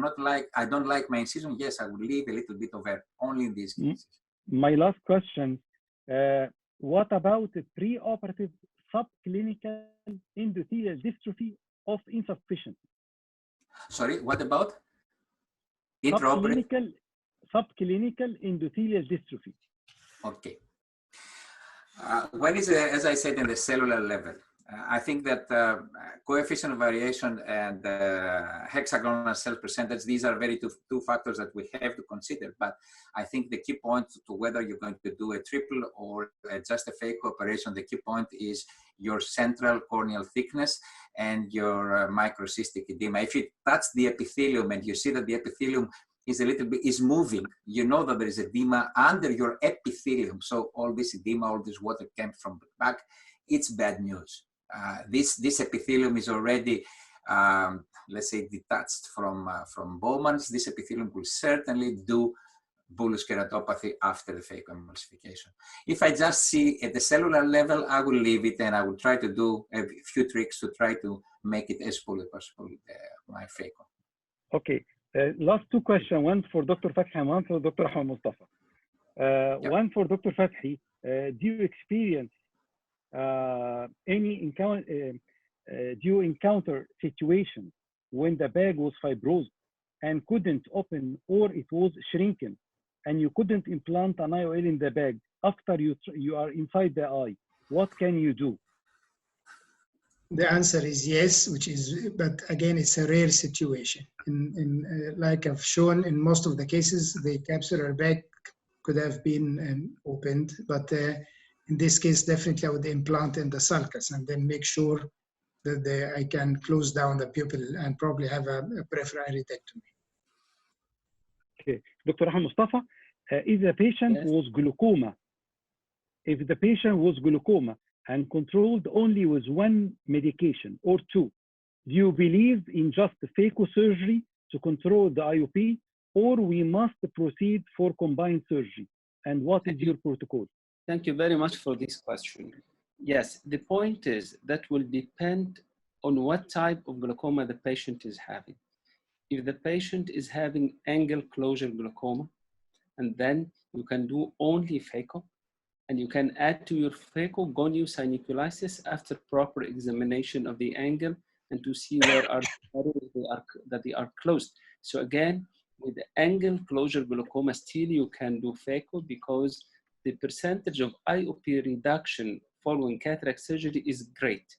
don't like my incision, yes, I would leave a little bit of air, only in these cases. My last question, what about the preoperative subclinical endothelial dystrophy of insufficiency? Sorry, what about? Subclinical endothelial dystrophy. Okay. When is, as I said, in the cellular level, I think that coefficient of variation and hexagonal cell percentage, these are two factors that we have to consider. But I think the key point to whether you're going to do a triple or just a phaco operation, the key point is your central corneal thickness and your microcystic edema. If you touch the epithelium and you see that the epithelium is a little bit moving, you know that there is edema under your epithelium. So all this edema, all this water came from the back. It's bad news. This epithelium is already, let's say, detached from Bowman's. This epithelium will certainly do bullous keratopathy after the phacoemulsification. If I just see at the cellular level, I will leave it and I will try to do a few tricks to try to make it as full as possible, my phaco. Okay, last two questions, one for Dr. Fathi and one for Dr. Ahmed Mostafa. One for Dr. Fathi, do you experience do you encounter situations when the bag was fibrosed and couldn't open, or it was shrinking and you couldn't implant an IOL in the bag after you are inside the eye? What can you do? The answer is yes, but again, it's a rare situation. Like I've shown, in most of the cases, the capsular bag could have been opened, but in this case, definitely I would implant in the sulcus and then make sure that I can close down the pupil and probably have a peripheral iridectomy. Okay, Dr. Ahmed Mostafa, if the patient was glaucoma, and controlled only with one medication or two, do you believe in just phacosurgery to control the IOP, or we must proceed for combined surgery? And what is your protocol? Thank you very much for this question. Yes, the point is that will depend on what type of glaucoma the patient is having. If the patient is having angle closure glaucoma, and then you can do only phaco, and you can add to your phaco goniosynculitis after proper examination of the angle and to see where they are closed. So again, with the angle closure glaucoma, still you can do phaco because the percentage of IOP reduction following cataract surgery is great.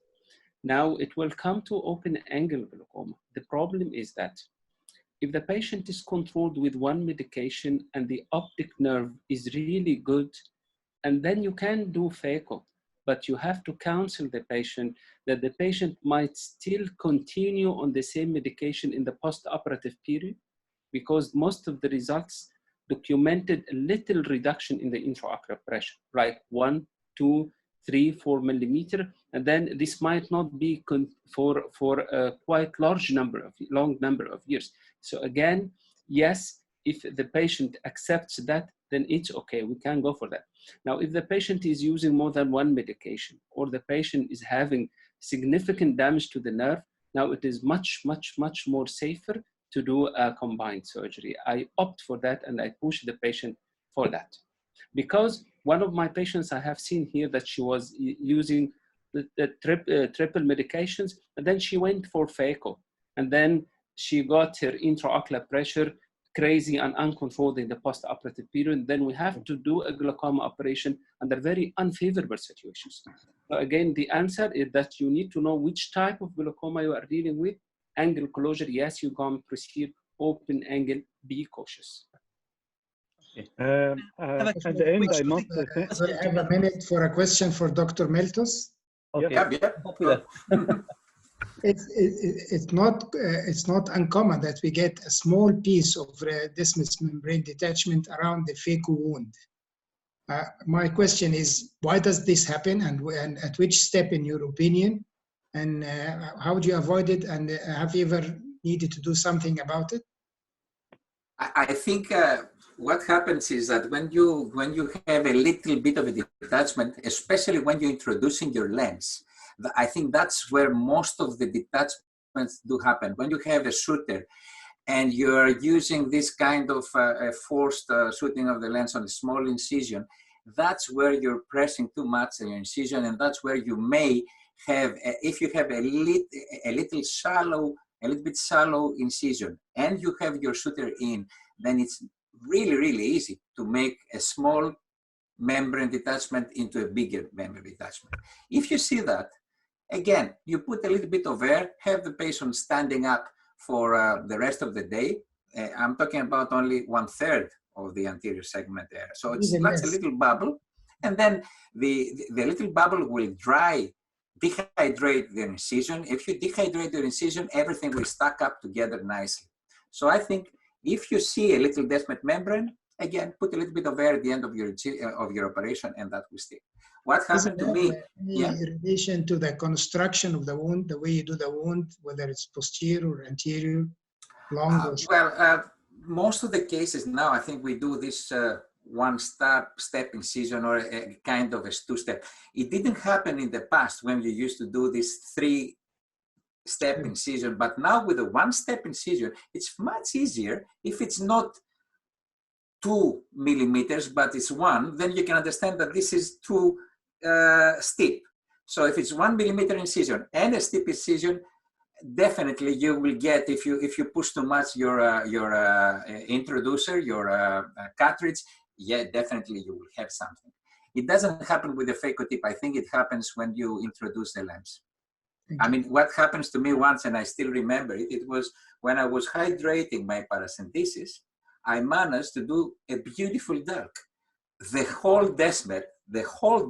Now it will come to open angle glaucoma. The problem is that if the patient is controlled with one medication and the optic nerve is really good, and then you can do phaco, but you have to counsel the patient that the patient might still continue on the same medication in the post-operative period, because most of the results documented a little reduction in the intraocular pressure, like 1, 2, 3, 4 millimeter, and then this might not be for a quite long number of years. So again, yes, if the patient accepts that, then it's okay, we can go for that. Now, if the patient is using more than one medication, or the patient is having significant damage to the nerve, now it is much, much, much more safer to do a combined surgery. I opt for that and I push the patient for that. Because one of my patients I have seen here that she was using the triple medications, and then she went for phaco, and then she got her intraocular pressure crazy and uncontrolled in the post-operative period. Then we have to do a glaucoma operation under very unfavorable situations. So again, the answer is that you need to know which type of glaucoma you are dealing with. Angle closure, yes, you can proceed. Open angle, be cautious. At the end, I must I have a minute for a question for Dr. Miltos. Okay. Yeah. It's not uncommon that we get a small piece of distal membrane detachment around the phaco wound. My question is, why does this happen, and at which step, in your opinion, and how do you avoid it, and have you ever needed to do something about it? I think what happens is that when you have a little bit of a detachment, especially when you're introducing your lens, I think that's where most of the detachments do happen. When you have a suture and you're using this kind of forced suturing of the lens on a small incision, that's where you're pressing too much on your incision, and that's where you may have, if you have a little bit shallow incision and you have your suture in, then it's really, really easy to make a small membrane detachment into a bigger membrane detachment. If you see that, Again, you put a little bit of air, have the patient standing up for the rest of the day. I'm talking about only 1/3 of the anterior segment area. So it's a little bubble. And then the little bubble will dehydrate the incision. If you dehydrate the incision, everything will stack up together nicely. So I think if you see a little descemet membrane, again, put a little bit of air at the end of your operation, and that will stick. What happened to me? In relation to the construction of the wound, the way you do the wound, whether it's posterior or anterior, long or short? Most of the cases now, I think we do this one-step incision or a kind of a two-step. It didn't happen in the past when you used to do this three-step incision, but now with a one-step incision, it's much easier. If it's not 2 millimeters, but it's 1, then you can understand that this is too steep. So if it's 1 millimeter incision and a steep incision, definitely you will get, if you push too much your introducer, your cartridge, yeah, definitely you will have something. It doesn't happen with the phaco-tip. I think it happens when you introduce the lens. I mean, what happens to me once, and I still remember it, it was when I was hydrating my paracentesis, I managed to do a beautiful dark. The whole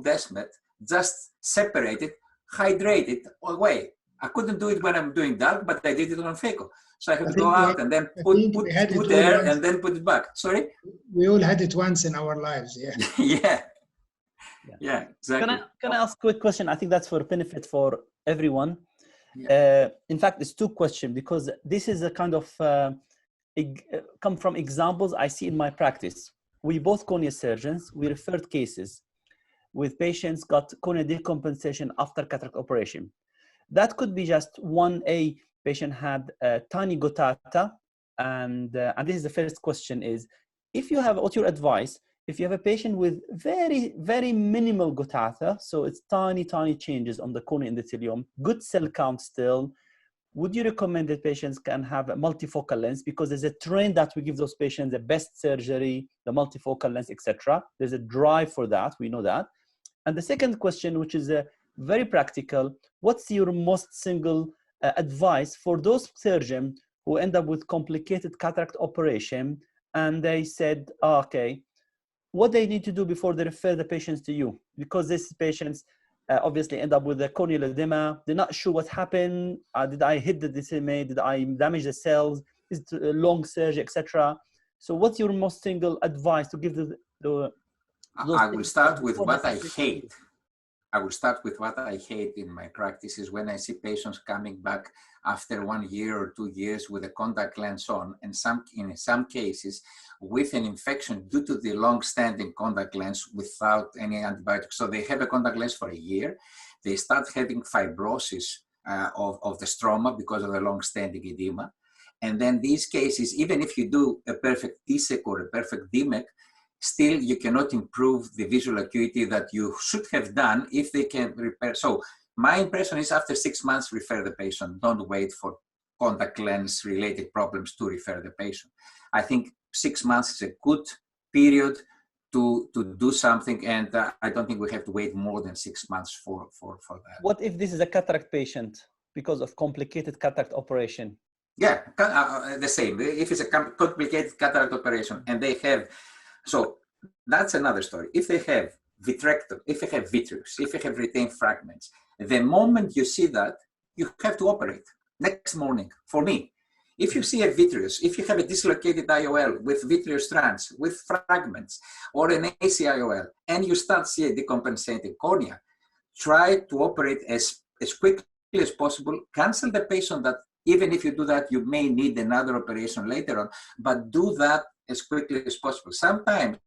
descemet just separated, hydrated away. I couldn't do it when I'm doing dark, but I did it on phaco. So I have to go out and then put there and then put it back. Sorry? We all had it once in our lives, yeah. Yeah, exactly. Can I ask a quick question? I think that's for benefit for everyone. Yeah. In fact, it's 2 questions because this is a kind of come from examples I see in my practice. We both cornea surgeons, we referred cases with patients got cornea decompensation after cataract operation. That could be just a patient had a tiny gottata, and this is the first question is, if you have, what's your advice, if you have a patient with very, very minimal gottata, so it's tiny changes on the cornea endothelium, good cell count still, would you recommend that patients can have a multifocal lens? Because there's a trend that we give those patients the best surgery, the multifocal lens, etc. There's a drive for that, we know that. And the second question, which is very practical, what's your most single advice for those surgeons who end up with complicated cataract operation and they said, oh, okay, what they need to do before they refer the patients to you? Because these patients obviously end up with a corneal edema. They're not sure what happened. Did I hit the disseminate? Did I damage the cells? Is it a long surgery, etc.? So what's your most single advice to give I will start with what I hate. I will start with what I hate in my practice is when I see patients coming back after 1 year or 2 years with a contact lens on, and in some cases with an infection due to the long-standing contact lens without any antibiotics. So they have a contact lens for a year. They start having fibrosis of the stroma because of the long-standing edema. And then these cases, even if you do a perfect TSEC or a perfect DMEC, still you cannot improve the visual acuity that you should have done if they can repair. So my impression is after 6 months, refer the patient. Don't wait for contact lens related problems to refer the patient. I think 6 months is a good period to do something, and I don't think we have to wait more than 6 months for that. What if this is a cataract patient because of complicated cataract operation? Yeah, the same. If it's a complicated cataract operation and they have, so that's another story. If they have vitrectomy, if they have vitreous, if they have retained fragments, the moment you see that, you have to operate next morning. For me, if you see a vitreous, if you have a dislocated IOL with vitreous strands, with fragments, or an ACIOL, and you start seeing a decompensating cornea, try to operate as quickly as possible. Cancel the patient that even if you do that, you may need another operation later on, but do that as quickly as possible. Sometimes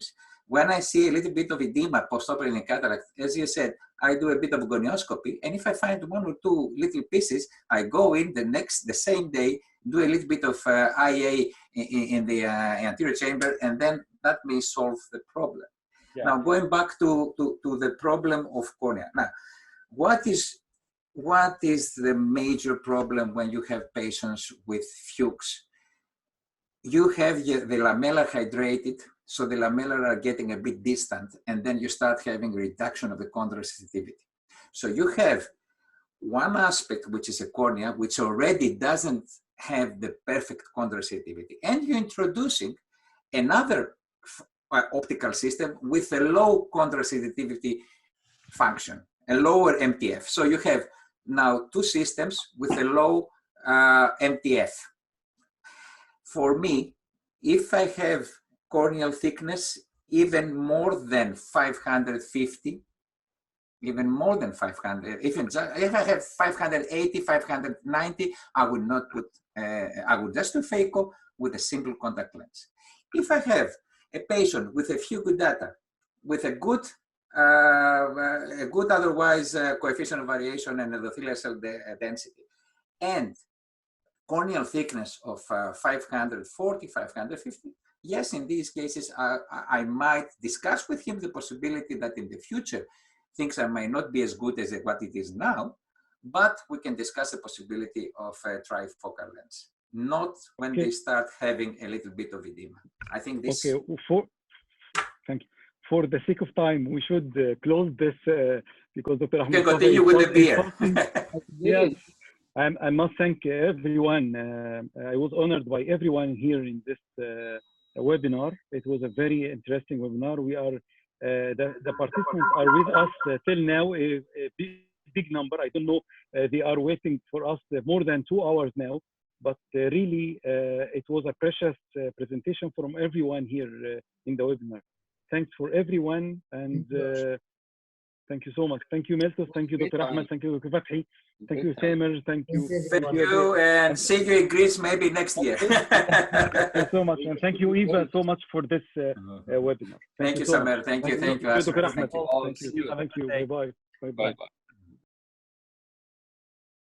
when I see a little bit of edema post-operative cataract, as you said, I do a bit of gonioscopy, and if I find 1 or 2 little pieces, I go in the same day, do a little bit of IA in the anterior chamber, and then that may solve the problem. Yeah. Now, going back to the problem of cornea. Now, what is the major problem when you have patients with Fuchs? You have the lamellar hydrated, so the lamellar are getting a bit distant, and then you start having reduction of the contrast sensitivity. So you have one aspect, which is a cornea, which already doesn't have the perfect contraceptivity, and you're introducing another optical system with a low contraceptivity function, a lower MTF. So you have now two systems with a low MTF. For me, if I have corneal thickness even more than 550, even more than 500, if I have 580, 590, I would not put, I would just do phaco with a simple contact lens. If I have a patient with a few good data, with a good otherwise coefficient of variation and endothelial cell density, and corneal thickness of 540, 550, yes, in these cases, I might discuss with him the possibility that in the future, things might not be as good as what it is now, but we can discuss the possibility of a trifocal lens, not when they start having a little bit of edema. I think this... Okay, thank you. For the sake of time, we should close this because Dr. Ahmed Mostafa continue with the beer. Yes, I must thank everyone. I was honored by everyone here in this webinar. It was a very interesting webinar. We are the participants are with us till now, a big number. I don't know, they are waiting for us more than 2 hours now, but really it was a precious presentation from everyone here in the webinar. Thanks for everyone, and thank you so much. Thank you, Miltos. Thank you, Dr. Ahmed. Thank you, Dr. Fathy. Thank you, Samer. Thank you. Thank you, and see you in Greece maybe next year. Thank you so much, and thank you, Eva, so much for this webinar. Thank you, Samer. Thank you, Ashraf. Dr. Ahmed. Thank you. Thank you. Bye-bye. Bye-bye.